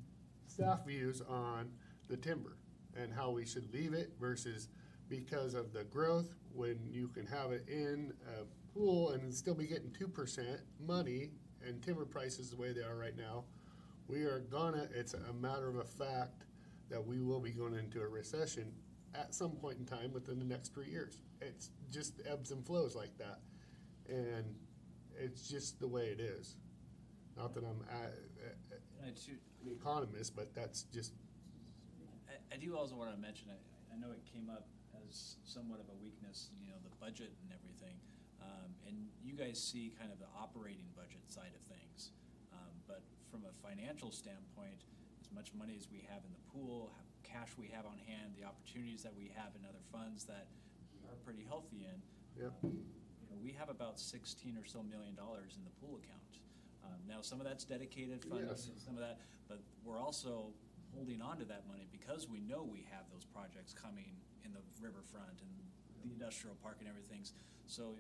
staff views on the timber and how we should leave it versus because of the growth, when you can have it in a pool and still be getting 2% money and timber prices the way they are right now, it's a matter of a fact that we will be going into a recession at some point in time within the next 3 years. It's just ebbs and flows like that. And it's just the way it is. Not that I'm an economist, but that's just, I do also want to mention, I know it came up as somewhat of a weakness, the budget and everything. And you guys see kind of the operating budget side of things. But from a financial standpoint, as much money as we have in the pool, how cash we have on hand, the opportunities that we have in other funds that we are pretty healthy in. yeah. We have about $16 or so million in the pool account. Now, some of that's dedicated funding, Yes. and some of that, but we're also holding on to that money because we know we have those projects coming in the riverfront and the industrial park and everything. So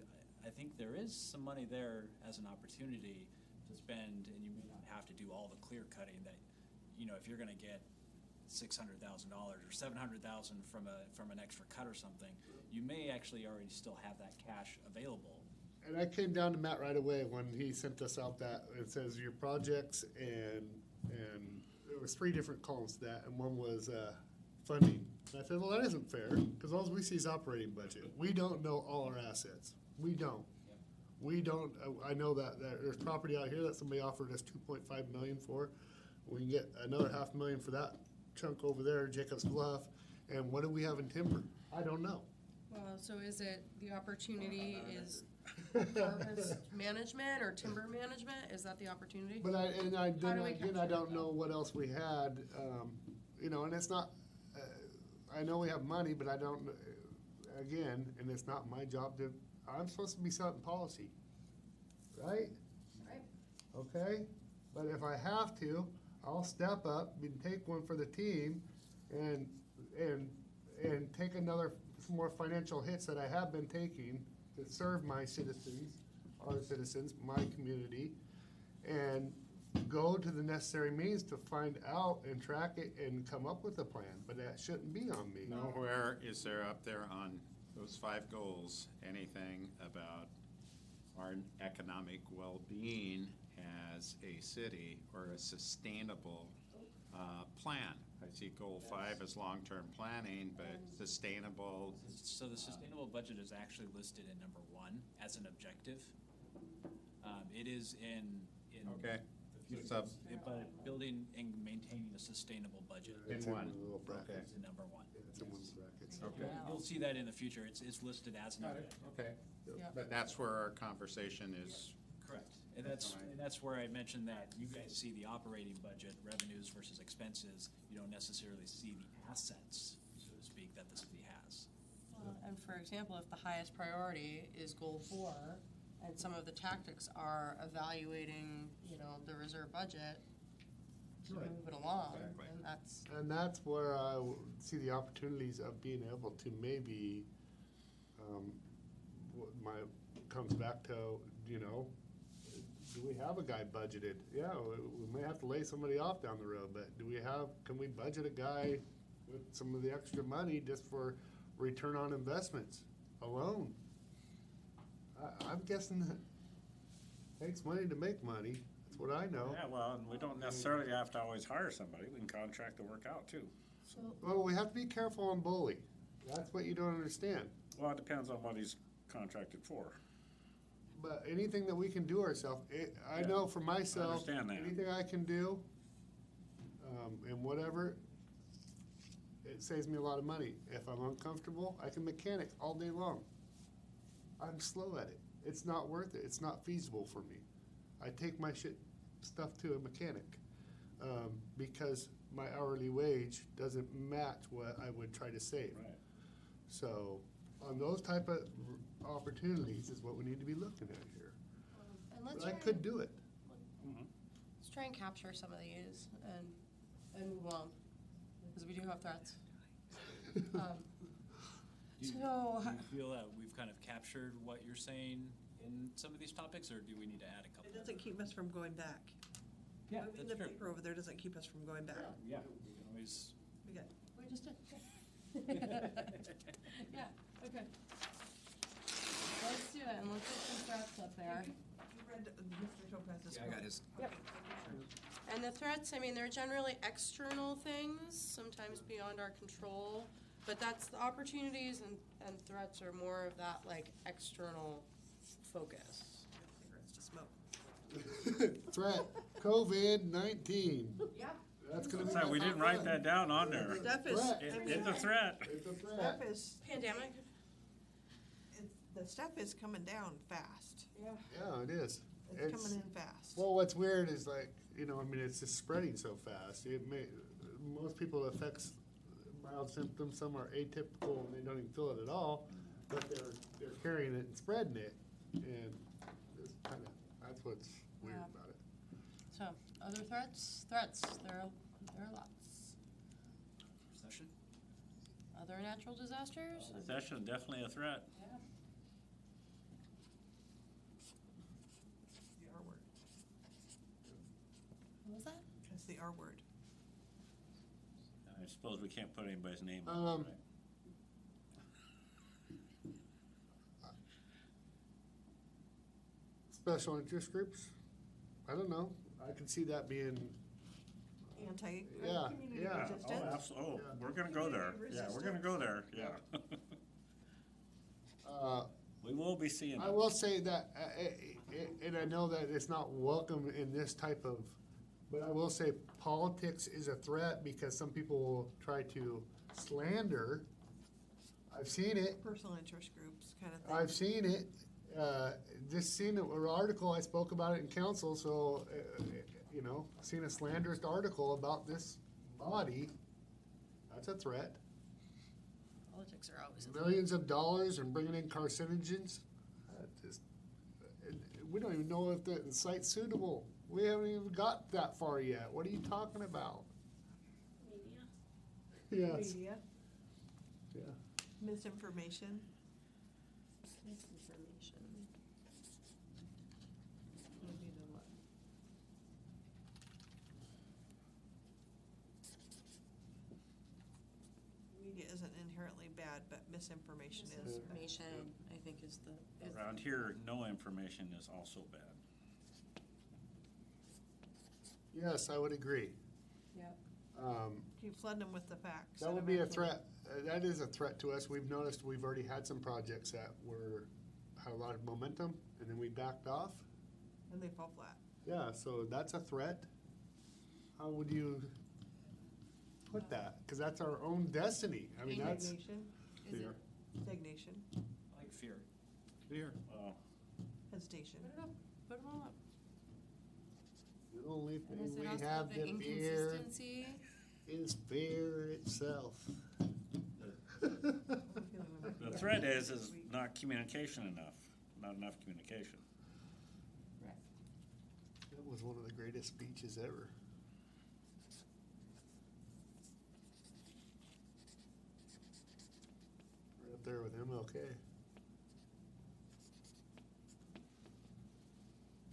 I think there is some money there as an opportunity to spend, and you may not have to do all the clear cutting that, if you're gonna get $600,000 or $700,000 from an extra cut or something, you may actually already still have that cash available. And I came down to Matt right away when he sent us out that, it says your projects, and there was 3 different columns to that, and one was funding. And I said, well, that isn't fair, because all we see is operating budget. We don't know all our assets. We don't. We don't, I know that there's property out here that somebody offered us 2.5 million for. We can get another $500,000 for that chunk over there, Jacob's Bluff. And what do we have in timber? I don't know. well, so is it the opportunity is harvest management or timber management? Is that the opportunity? But How do we I capture don't that? know what else we had, and it's not, I know we have money, but I don't, again, and it's not my job I'm supposed to be setting policy, right? Right. Okay, but if I have to, I'll step up and take one for the team and, and take some more financial hits that I have been taking to serve my citizens, our citizens, my community, and go to the necessary means to find out and track it and come up with a plan, but that shouldn't be on me. Nowhere is there up there on those 5 goals, anything about our economic well-being as a city or a sustainable plan. I see goal 5 as long-term planning, but sustainable. So the sustainable budget is actually listed in number 1 as an objective. It is in Okay. the future, Sub- but building and maintaining a sustainable budget It's one. the little brackets. is in number 1. It's in one of the brackets. Okay. You'll see that in the future. It's listed as an objective. Okay. Yeah. But that's where our conversation is. Correct. And that's where I mentioned that you guys see the operating budget, revenues versus expenses. You don't necessarily see the assets, so to speak, that the city has. And for example, if the highest priority is goal 4, and some of the tactics are evaluating, the reserve budget to Right. move it along, Exactly. and that's, And that's where I see the opportunities of being able to maybe, comes back to, do we have a guy budgeted? Yeah, we may have to lay somebody off down the road, but can we budget a guy with some of the extra money just for return on investments alone? I'm guessing that it takes money to make money. That's what I know. Yeah, well, and we don't necessarily have to always hire somebody. We can contract the work out too. Well, we have to be careful on bully. That's what you don't understand. Well, it depends on what he's contracted for. But anything that we can do ourselves, I Yeah, know for myself, understand that. anything I can do, and whatever, it saves me a lot of money. If I'm uncomfortable, I can mechanic all day long. I'm slow at it. It's not worth it. It's not feasible for me. I take my stuff to a mechanic, because my hourly wage doesn't match what I would try to save. Right. So, on those type of opportunities is what we need to be looking at here. and let's But I try, could do it. let's try and capture some of these and move on, because we do have threats. Do you So, feel that we've kind of captured what you're saying in some of these topics, or do we need to add a couple? It doesn't keep us from going back. Yeah, Moving that's the true. paper over there doesn't keep us from going back. Yeah, we can always. We got we just did. Yeah, okay. Let's do it, and let's get some threats up there. You read Mr. Topaz's Yeah, I got quote. his. And the threats, I mean, they're generally external things, sometimes beyond our control, but that's the opportunities and threats are more of that, like, external focus. Cigarettes to smoke. Threat, COVID-19. Yeah. That's gonna be. So we didn't write that down on there. Stuff is, Threat. I mean, It's a threat. It's a stuff threat. is, Pandemic? the stuff is coming down fast. Yeah. Yeah, it is. It's coming in fast. Well, what's weird is it's just spreading so fast. Most people it affects mild symptoms, some are atypical and they don't even feel it at all, but they're carrying it and spreading it. And that's what's weird Yeah. about it. So, other threats? There are lots. Recession? Other natural disasters? Recession, definitely a threat. Yeah. The R word. What was that? That's the R word. I suppose we can't put anybody's name on it, right? Special interest groups? I don't know. I can see that being, Anti, Yeah, community yeah. resistance. Oh, we're gonna go there. Yeah, we're gonna go there, yeah. We will be seeing I it. will say that, and I know that it's not welcome in this type of, but I will say politics is a threat because some people will try to slander. I've seen it. Personal interest groups kind of thing. I've seen it. Just seen an article. I spoke about it in council. So, seen a slanderous article about this body. That's a threat. Politics are always a threat. Millions of dollars and bringing in carcinogens. We don't even know if the site's suitable. We haven't even got that far yet. What are you talking about? Media. Yes. Media, Yeah. misinformation. Misinformation. Would be the what? Media isn't inherently bad, but misinformation is. Misinformation, I think, is the. is- Around here, no information is also bad. Yes, I would agree. Yep. Keep flooding them with the facts. That and would be a eventually- threat. That is a threat to us. We've noticed we've already had some projects that had a lot of momentum, and then we backed off. And they fall flat. Yeah, so that's a threat. How would you put that? Because that's our own destiny. I mean, that's. Stagnation, Is it? Fear. stagnation, I like fear. Fear. Well, hesitation. Put it up, put them all up. The only And thing is it we also have the to fear inconsistency? is fear itself. the threat is not communication enough, not enough communication. Right. That was one of the greatest speeches ever. Right up there with MLK.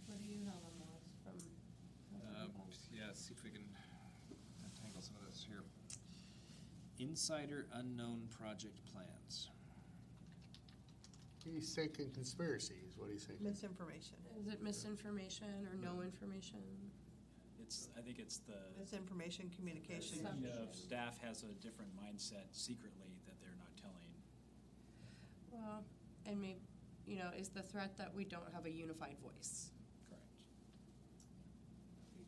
What do you have on those from? Yeah, see if we can untangle some of this here. Insider unknown project plans. He's thinking conspiracy is what he's thinking. Misinformation. Is it misinformation or no information? I think it's the. Misinformation, communication. Staff has a different mindset secretly that they're not telling. Well, and maybe, is the threat that we don't have a unified voice? Correct.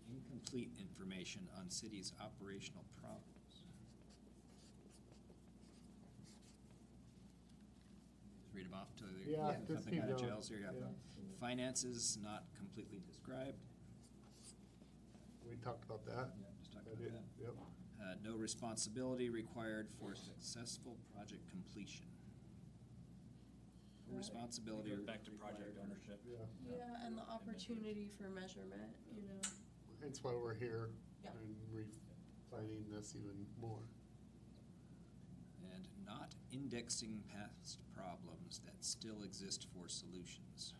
Incomplete information on city's operational problems. Just read them off till they Yeah, just something keep kind of going. gels here. Yeah. Yeah. Finances not completely described. We talked about that. Yeah, just talked I about did, that. yep. No responsibility required for successful project completion. No responsibility. Goes back to project ownership. Yeah, Yeah, and the opportunity for measurement, that's why we're here Yeah. and refining this even more. And not indexing past problems that still exist for solutions.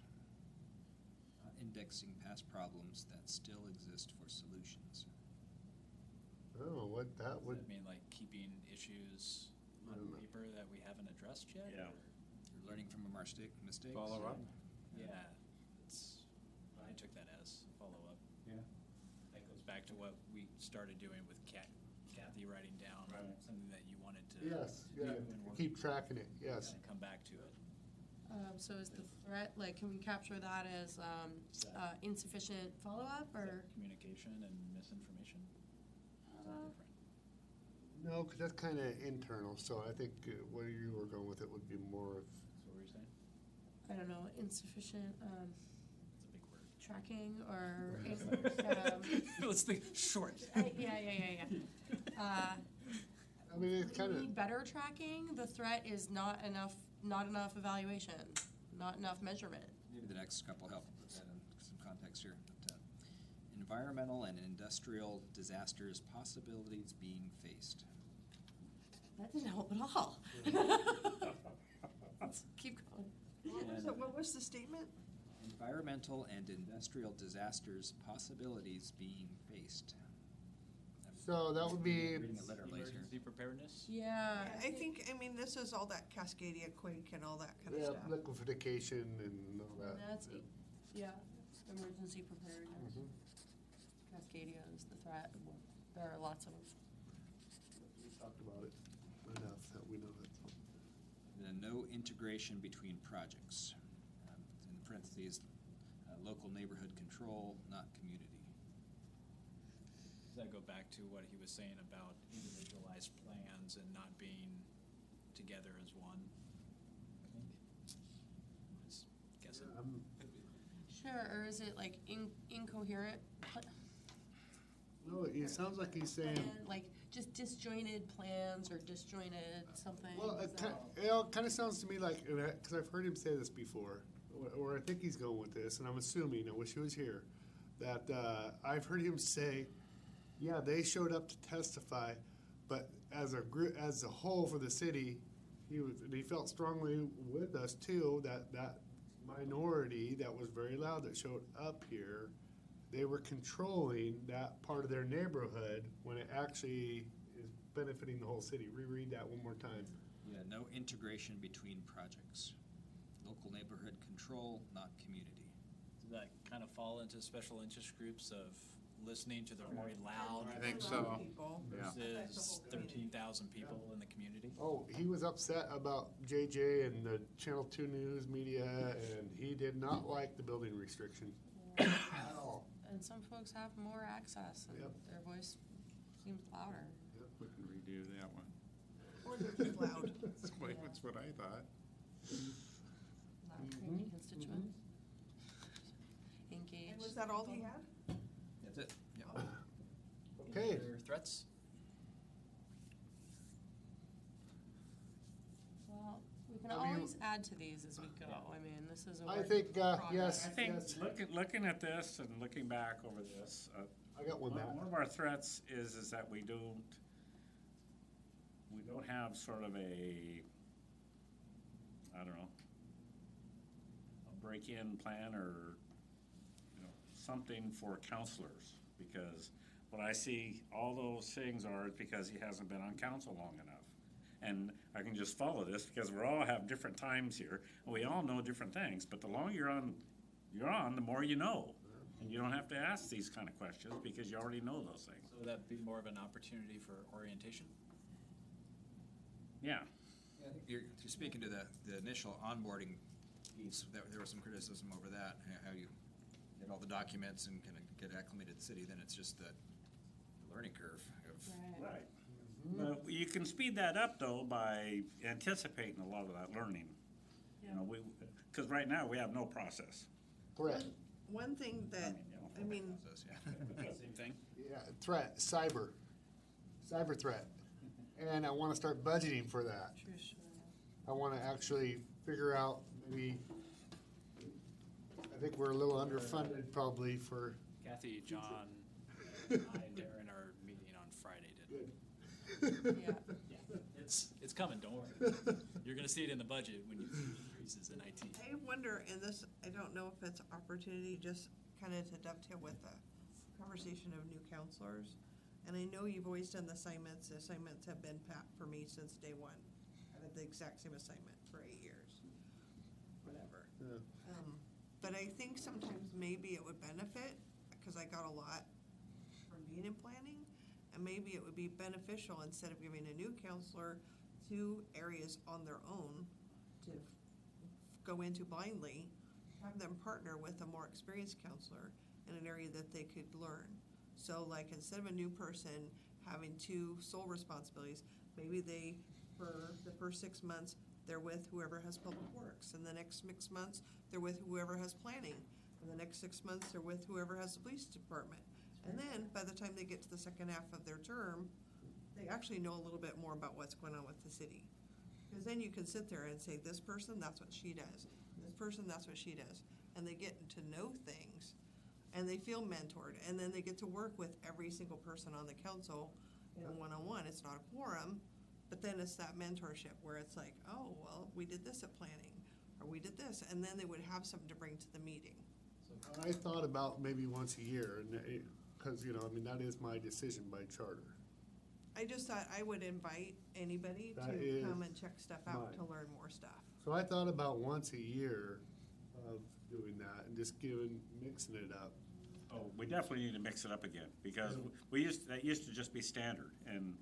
Not indexing past problems that still exist for solutions. I don't know what that Does would, that mean like keeping issues I on don't know. paper that we haven't addressed yet? Yeah. or- You're learning from our mistakes. Follow up. Yeah, I took that as follow-up. Yeah. That goes back to what we started doing with Kathy writing down Right. something that you wanted to. yes, do yeah, and work- keep tracking it, yes. And come back to it. So is the threat, can we capture that as insufficient follow-up Is that or? communication and misinformation? Is that different? No, because that's kind of internal, so I think where you were going with it would be more of, So what were you saying? I don't know, insufficient It's a big word. tracking or? Let's think short. Yeah. I mean, it's kind We of, need better tracking. The threat is not enough evaluation, not enough measurement. Maybe the next couple help put that in some context here. But, environmental and industrial disasters possibilities being faced. That didn't help at all. Let's keep going. What was the statement? Environmental and industrial disasters possibilities being faced. so that would be, Reading it literally here. Emergency preparedness? Yeah. I mean, this is all that Cascadia quake and all that kind of yeah, stuff. liquefaction and all that. That's, emergency preparedness. Mhm. Cascadia is the threat. There are lots of. We talked about it enough that we know that. And no integration between projects. In parentheses, local neighborhood control, not community. Does that go back to what he was saying about individualized plans and not being together as one? I think. Just guessing. Sure, or is it like incoherent? No, it sounds like he's saying, Plan, like just disjointed plans or disjointed something? well, Is that- it kind of sounds to me like, because I've heard him say this before, or I think he's going with this, and I'm assuming, I wish he was here, that I've heard him say, yeah, they showed up to testify, but as a group, as a whole for the city, he felt strongly with us too, that minority that was very loud that showed up here, they were controlling that part of their neighborhood when it actually is benefiting the whole city. Reread that one more time. Yeah, no integration between projects. Local neighborhood control, not community. Does that kind of fall into special interest groups of listening to the very loud I think so. People. Yeah. versus 13,000 people in the community? Oh, he was upset about JJ and the Channel 2 News media, and he did not like the building restriction at all. And some folks have more access and Yep. their voice seems louder. We can redo that one. Or they're just loud. That's what I thought. Loud community constituents. Engaged. And was that all he had? That's it. Yep. Okay. Any other threats? Well, we can I mean- always add to these as we go. I mean, this is a I work think, in progress. yes. I think, looking at this and looking back over this, I got one one back. of our threats is that we don't have sort of a, I don't know, a break-in plan or, you know, something for counselors. Because what I see, all those things are because he hasn't been on council long enough. And I can just follow this because we all have different times here, and we all know different things, but the longer you're on, the more you know. And you don't have to ask these kind of questions because you already know those things. So would that be more of an opportunity for orientation? Yeah. I think you're speaking to the initial onboarding piece, there was some criticism over that, how you get all the documents and kind of get acclimated to the city, then it's just the learning curve of. Right. Right. But you can speed that up, though, by anticipating a lot of that learning. You know, because right now, we have no process. Threat. One thing that, I mean, Process, yeah. Same thing? Yeah, threat, cyber threat. And I want to start budgeting for that. I want to actually figure out maybe, I think we're a little underfunded probably for. Kathy, John, I, and Darren are meeting on Friday to. Yeah. Yeah, it's coming, don't worry. You're gonna see it in the budget when you see increases in IT. I wonder, and this, I don't know if it's opportunity, just kind of to dovetail with the conversation of new counselors. And I know you've always done the assignments. The assignments have been pat for me since day one. I had the exact same assignment for 8 years, whatever. Yeah. But I think sometimes maybe it would benefit, because I got a lot from being in planning, and maybe it would be beneficial, instead of giving a new counselor 2 areas on their own to go into blindly, have them partner with a more experienced counselor in an area that they could learn. So like, instead of a new person having 2 sole responsibilities, maybe they, for the first 6 months, they're with whoever has public works, and the next 6 months, they're with whoever has planning, and the next 6 months, they're with whoever has the police department. And then, by the time they get to the second half of their term, they actually know a little bit more about what's going on with the city. Because then you can sit there and say, this person, that's what she does. This person, that's what she does. And they get to know things, and they feel mentored, and then they get to work with every single person on the council in a one-on-one. It's not a quorum, but then it's that mentorship where it's like, oh, well, we did this at planning, or we did this, and then they would have something to bring to the meeting. I thought about maybe once a year, and because, you know, I mean, that is my decision by charter. I just thought I would invite anybody That to is come and check stuff out to mine. learn more stuff. So I thought about once a year of doing that and just mixing it up. Oh, we definitely need to mix it up again, because that used to just be standard, and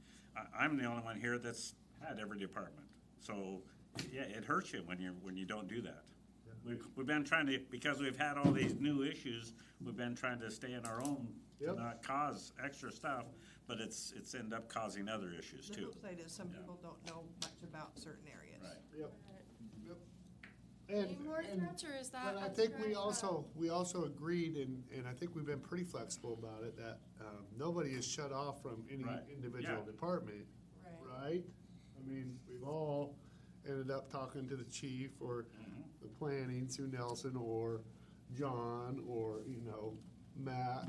I'm the only one here that's had every department. So, yeah, it hurts you when you don't do that. We've been trying to, because we've had all these new issues, we've been trying to stay in our own, to Yep. not cause extra stuff, but it's ended up causing other issues The too. flip side is some Yeah. people don't know much about certain areas. Right. Yep. Any more threats, or is that? But I a think threat? we also agreed, and I think we've been pretty flexible about it, that nobody is shut off from any Right. individual Yeah. department, Right. right? I mean, we've all ended up talking to the chief or the planning, Sue Nelson, or John, or, you know, Matt,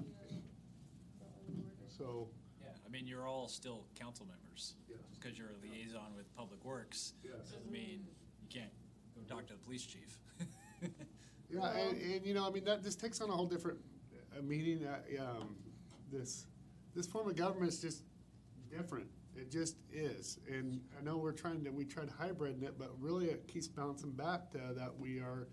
so, Yeah, I mean, you're all still council members. Yes. Just because you're a liaison with Public Works, Yes. doesn't mean you can't go talk to the police chief. yeah, and, you know, I mean, that, this takes on a whole different, meaning, this form of government is just different. It just is. And I know we tried hybriding it, but really it keeps bouncing back to that we are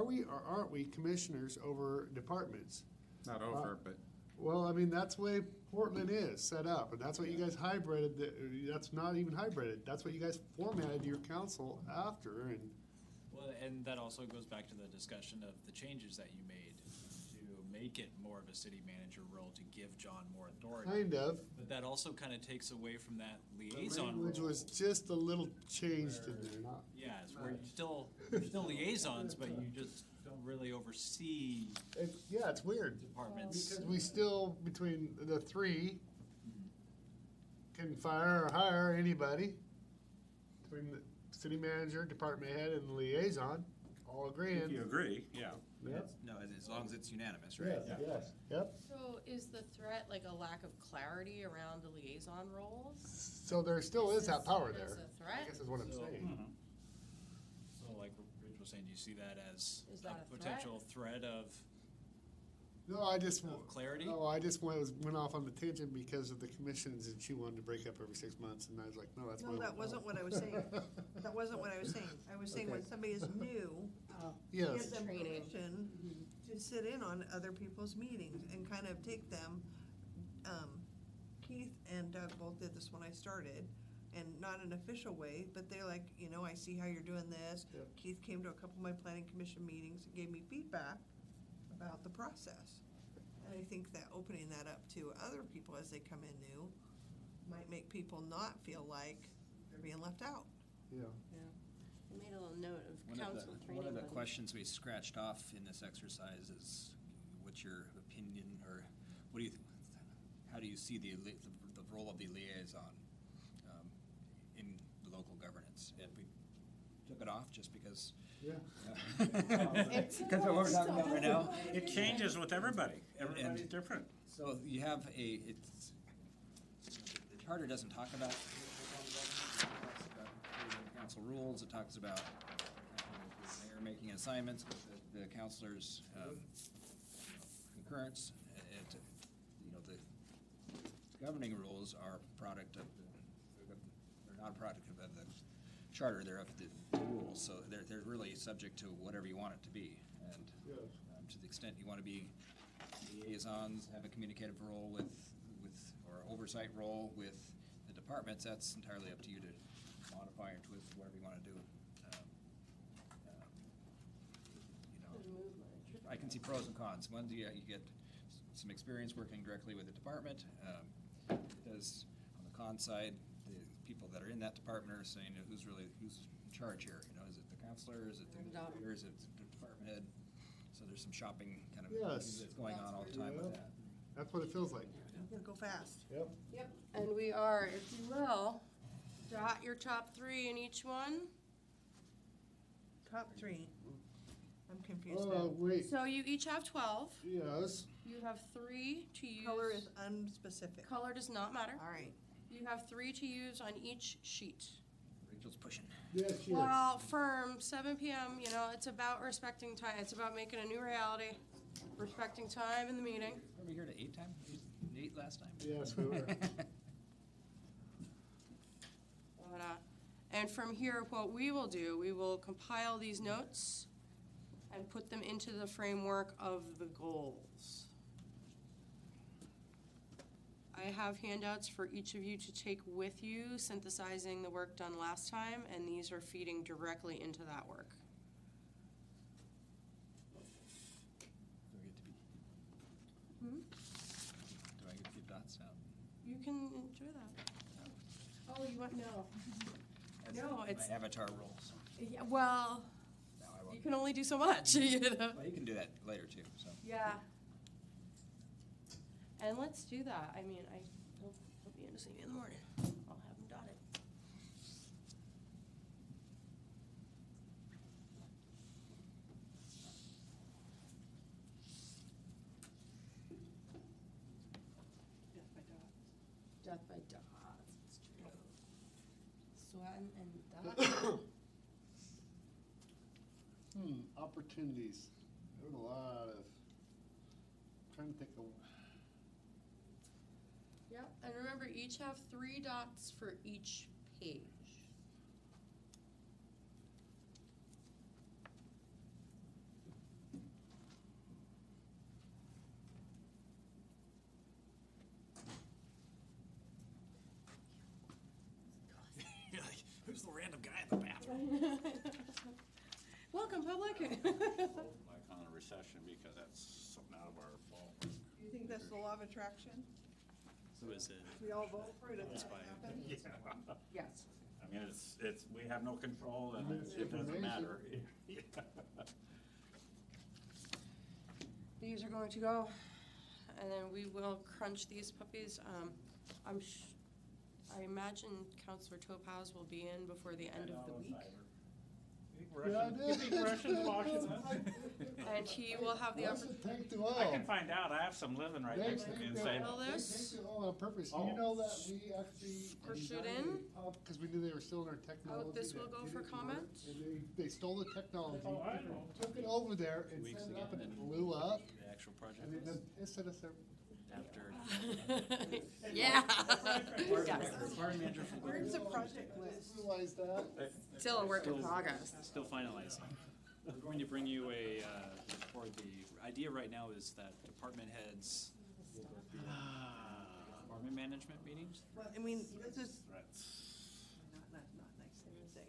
we or aren't we commissioners over departments? Not over, but Well, I mean, that's the way Portland is set up, and that's what you guys hybrided, that's not even hybrided. That's what you guys formatted your council after, and, Well, and that also goes back to the discussion of the changes that you made to make it more of a city manager role, to give John more authority. kind of. But that also kind of takes away from that The liaison language role. was just a little changed in there, not. Yeah, it's where you're still liaisons, but you just don't really oversee Yeah, it's weird. departments. Because we still, between the three, can fire or hire anybody. Between the city manager, department head, and liaison, all agreeing. If you agree, yeah. Yep. No, as long as it's unanimous, right? Yes, yes, yep. So is the threat like a lack of clarity around the liaison roles? So there still is that power there. Is a I threat? guess is what I'm So- saying. So like Rich was saying, do you see that as Is that a threat? potential threat of No, I just. of clarity? No, I just went off on the tangent because of the commissions and she wanted to break up every 6 months and I was like, no, that's. No, why I that went wasn't off. what I was saying. That wasn't what I was saying. I was saying when Okay. somebody is new, Yes. give them Training. permission to sit in on other people's meetings and kind of take them. Keith and Doug both did this when I started, and not in an official way, but they're like, you know, I see how you're doing this. Yep. Keith came to a couple of my planning commission meetings and gave me feedback about the process. And I think that opening that up to other people as they come in new might make people not feel like they're being left out. Yeah. I made a little note of One council training. one of the budget. questions we scratched off in this exercise is, what's your opinion, or what do you, how do you see the role of the liaison in the local governance? And we took it off just because. Yeah. Because of what we're talking about right now. It changes with everybody. Everybody's And- different. So you have it's, the charter doesn't talk about council rules, it talks about the mayor making assignments with the councilors' concurrence. The governing rules are a product of they're not a product of the charter, they're of the rules, so they're really subject to whatever you want it to be. And Yes. to the extent you want to be liaisons, have a communicative role with, or oversight role with the departments, that's entirely up to you to modify or twist whatever you want to do. I can see pros and cons. One, you get some experience working directly with the department. It does, on the con side, the people that are in that department are saying, who's in charge here? Is it the counselor, is it the administrator, is it the department head? So there's some shopping kind of Yes. that's going on all the time with that. That's what it feels like. I'm gonna go fast. Yep. Yep, and we are, if you will, dot your top three in each one. Top three. I'm confused Oh, now. wait, So you each have 12. yes. You have 3 to use. Color is unspecific. Color does not matter. All right. You have 3 to use on each sheet. Rachel's pushing. Yes, yes. Well, firm, 7 p.m., it's about respecting time. It's about making a new reality, respecting time in the meeting. Were we here to 8 time? 8 last time? Yes, we were. And from here, what we will do, we will compile these notes and put them into the framework of the goals. I have handouts for each of you to take with you, synthesizing the work done last time, and these are feeding directly into that work. Do I get to give dots out? You can enjoy that. Oh, you want, no. No, it's, My avatar rules. yeah, well, No, I you won't. can only do so much, Well, you can do that later too, so. Yeah. And let's do that. I mean, he'll be in to see me in the morning. I'll have him dotted. death by dots, it's true. Sweating and dots. Opportunities. There's a lot of, trying to think of, Yep, and remember, each have 3 dots for each page. You're like, who's the random guy in the bathroom? Welcome, public. Like on a recession, because that's something out of our fault. Do you think that's the law of attraction? So is it? We all vote for it, it That's doesn't fine. happen? Yes. I mean, it's, we have no control and it doesn't Information. matter. These are going to go, and then we will crunch these puppies. I imagine Counselor Topaz will be in before the end of the week. You think Russians watching us? And he will have the what's opportunity. it take to all? I can find out. I have some living right next to me and say, Well, They this- take it all on purpose. Do you know that we actually? Push it in. Because we knew they were still in our technology. this will that go didn't for work, comment? And they stole the technology. Oh, I know. Took it over there and Weeks set it up and again, it and- blew up. The actual project And then pissed at us after. Yeah. Department Yes. manager for Where's the project list? realized that. Still a work in progress. Still finalizing. We're going to bring you or the idea right now is that department heads will go through department management meetings. Well, I mean, this is threats. not nice thing to say.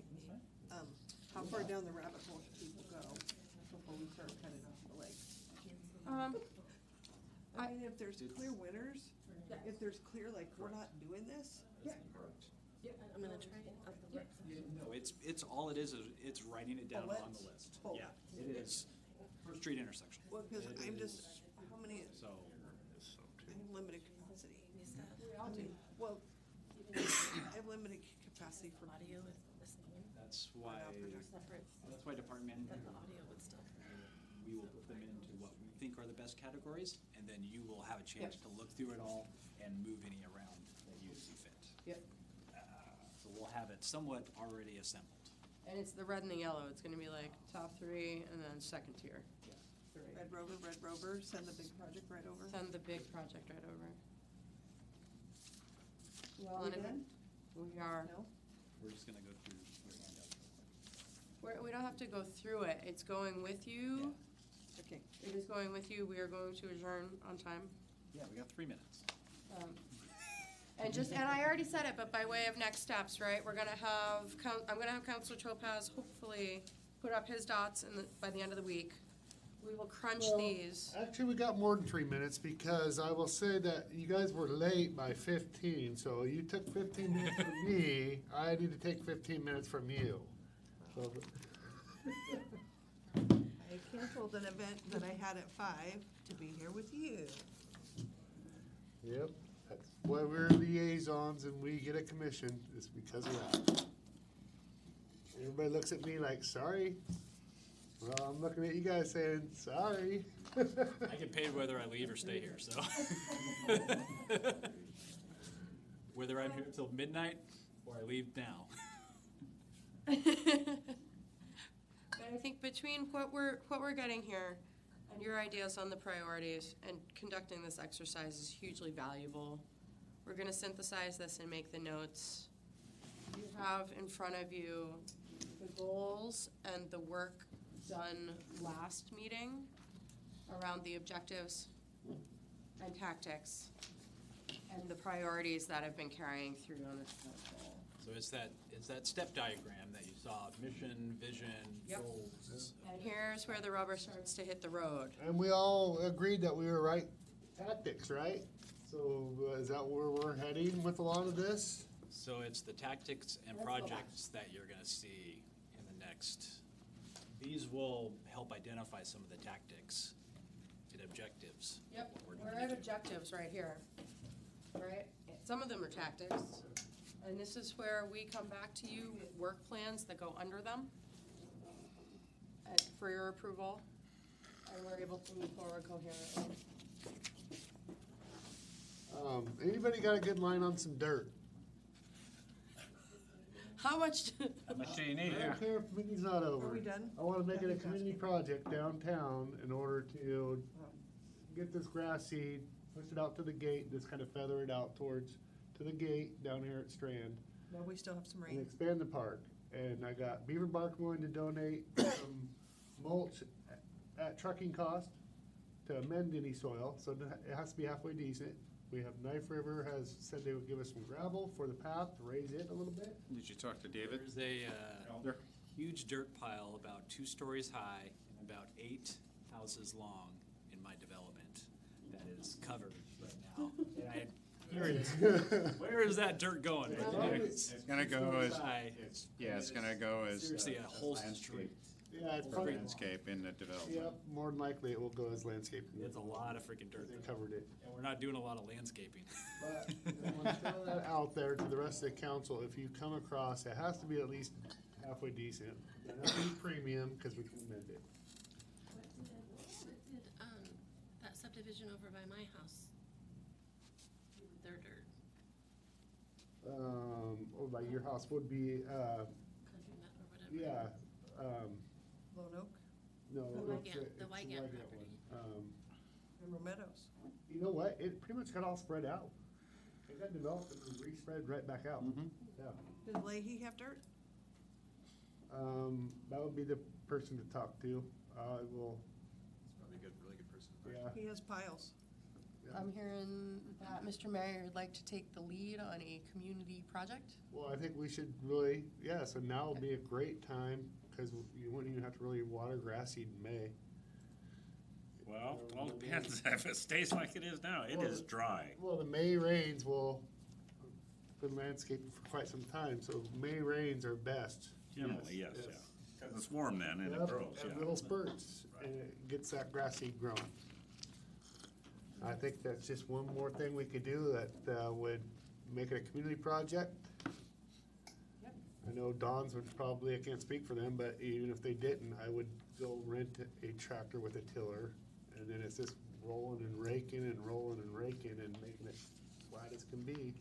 How far down the rabbit hole should people go before we start cutting off the legs? I mean, if there's clear winners, if there's clear, like, we're not doing this, I'm gonna try it. No, it's all it is it's writing it down on the list. Oh. Yeah, it is First Street intersection. well, because It I'm just, is- how many, So, I have limited capacity. I mean, well, I have limited capacity for Audio is the same, that's why, separate, that's why department manager, but the audio would still. we will put them into what we think are the best categories, and then you will have a chance to look through it all and move any around that you see fit. Yep. So we'll have it somewhat already assembled. And it's the red and the yellow. It's gonna be like top 3 and then second tier. Yeah. Red Rover, send the big project right over. Send the big project right over. Well, We and if done? we are. No? We're just gonna go through your handout. We don't have to go through it. It's going with you. Okay. It is going with you. We are going to adjourn on time. Yeah, we got 3 minutes. And I already said it, but by way of next steps, right? We're gonna have, I'm gonna have Counselor Topaz hopefully put up his dots by the end of the week. We will crunch Well, these. Actually, we got more than 3 minutes because I will say that you guys were late by 15, so you took 15 minutes from me. I need to take 15 minutes from you. So, I canceled an event that I had at 5 to be here with you. yep, that's why we're liaisons and we get a commission, is because of that. Everybody looks at me like, sorry. Well, I'm looking at you guys saying, sorry. I get paid whether I leave or stay here, so. Whether I'm here till midnight or I leave now. But I think between what we're getting here and your ideas on the priorities and conducting this exercise is hugely valuable. We're gonna synthesize this and make the notes. You have in front of you the goals and the work done last meeting around the objectives and tactics and the priorities that have been carrying through on this goal. So it's that step diagram that you saw, mission, vision, Yep. goals. And here's where the rubber starts to hit the road. And we all agreed that we were right tactics, right? So is that where we're heading with a lot of this? So it's the tactics and Let's go back. projects that you're gonna see in the next. These will help identify some of the tactics and objectives. Yep, what we're going at to do. objectives right here, right? Some of them are tactics, and this is where we come back to you with work plans that go under them for your approval, and we're able to move forward coherently. Anybody got a good line on some dirt? How much, How much do you need? I don't care if the meeting's not over. Are we done? I wanna make it a Nothing's community asking. project downtown in order to get this grass seed, push it out to the gate, just kind of feather it out towards, to the gate down here at Strand, Well, we still have some and rain. expand the park. And I got Beaver Bark willing to donate some mulch at trucking cost to amend any soil, so it has to be halfway decent. We have Knife River has said they would give us some gravel for the path to raise it a little bit. Did you talk to David There's a Elder? huge dirt pile about 2 stories high and about 8 houses long in my development that is covered right now. And where is that dirt going? It's gonna go as, High. it's gonna go as. Seriously, a whole landscape- street. Yeah, it's probably, Landscape in the development. yep, more than likely it will go as landscaping. It's a lot of freaking dirt. They covered it. And we're not doing a lot of landscaping. But I want to throw that out there to the rest of the council, if you come across, it has to be at least halfway decent. It has to be premium, because we can amend it. What did, that subdivision over by my house, do with their dirt, Over by your house would be, Country Nut or whatever? yeah, Lone Oak, no. The it's Wygant- the it's Wygant Wygant property. one. Emerald Meadows. You know what, it pretty much got all spread out. It got developed and then re-spread right back out. Yeah. Does Leahy have dirt? That would be the person to talk to. I will, It's probably a good, really good person. yeah. He has piles. I'm hearing that Mr. Mayor would like to take the lead on a community project? Well, I think we should really, yeah, so now would be a great time, because you wouldn't even have to really water grass seed in May. Well, it all depends. If it stays like it is now, it is dry. Well, the May rains will, been landscaping for quite some time, so May rains are best. Generally, yes, yeah. 'Cause it's warm then and it Yep, grows, and yeah. little spurts, and it gets that grass seed growing. I think that's just one more thing we could do that would make it a community project. Yep. I know Don's would probably, I can't speak for them, but even if they didn't, I would go rent a tractor with a tiller, and then it's just rolling and raking and rolling and raking and making it flat as can be.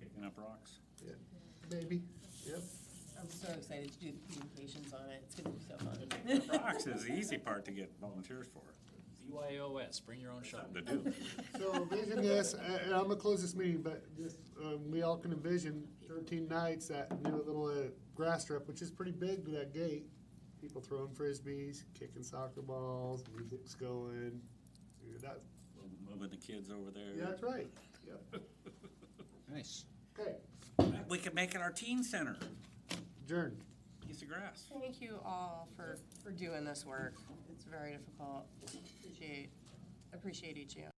Picking up rocks. Yeah, maybe, yep. I'm so excited to do the communications on it. It's gonna be so Picking fun. up rocks is the easy part to get volunteers for. BYOS, bring your own shovel. Something to do. So envision this, and I'm gonna close this meeting, but just, we all can envision 13 nights, that new little grass strip, which is pretty big to that gate. People throwing frisbees, kicking soccer balls, music's going. That, Moving the kids over there. yeah, that's right. Yep. Nice. Okay, We could make it our teen center. adjourned. Piece of grass. Thank you all for doing this work. It's very difficult. Appreciate each of you.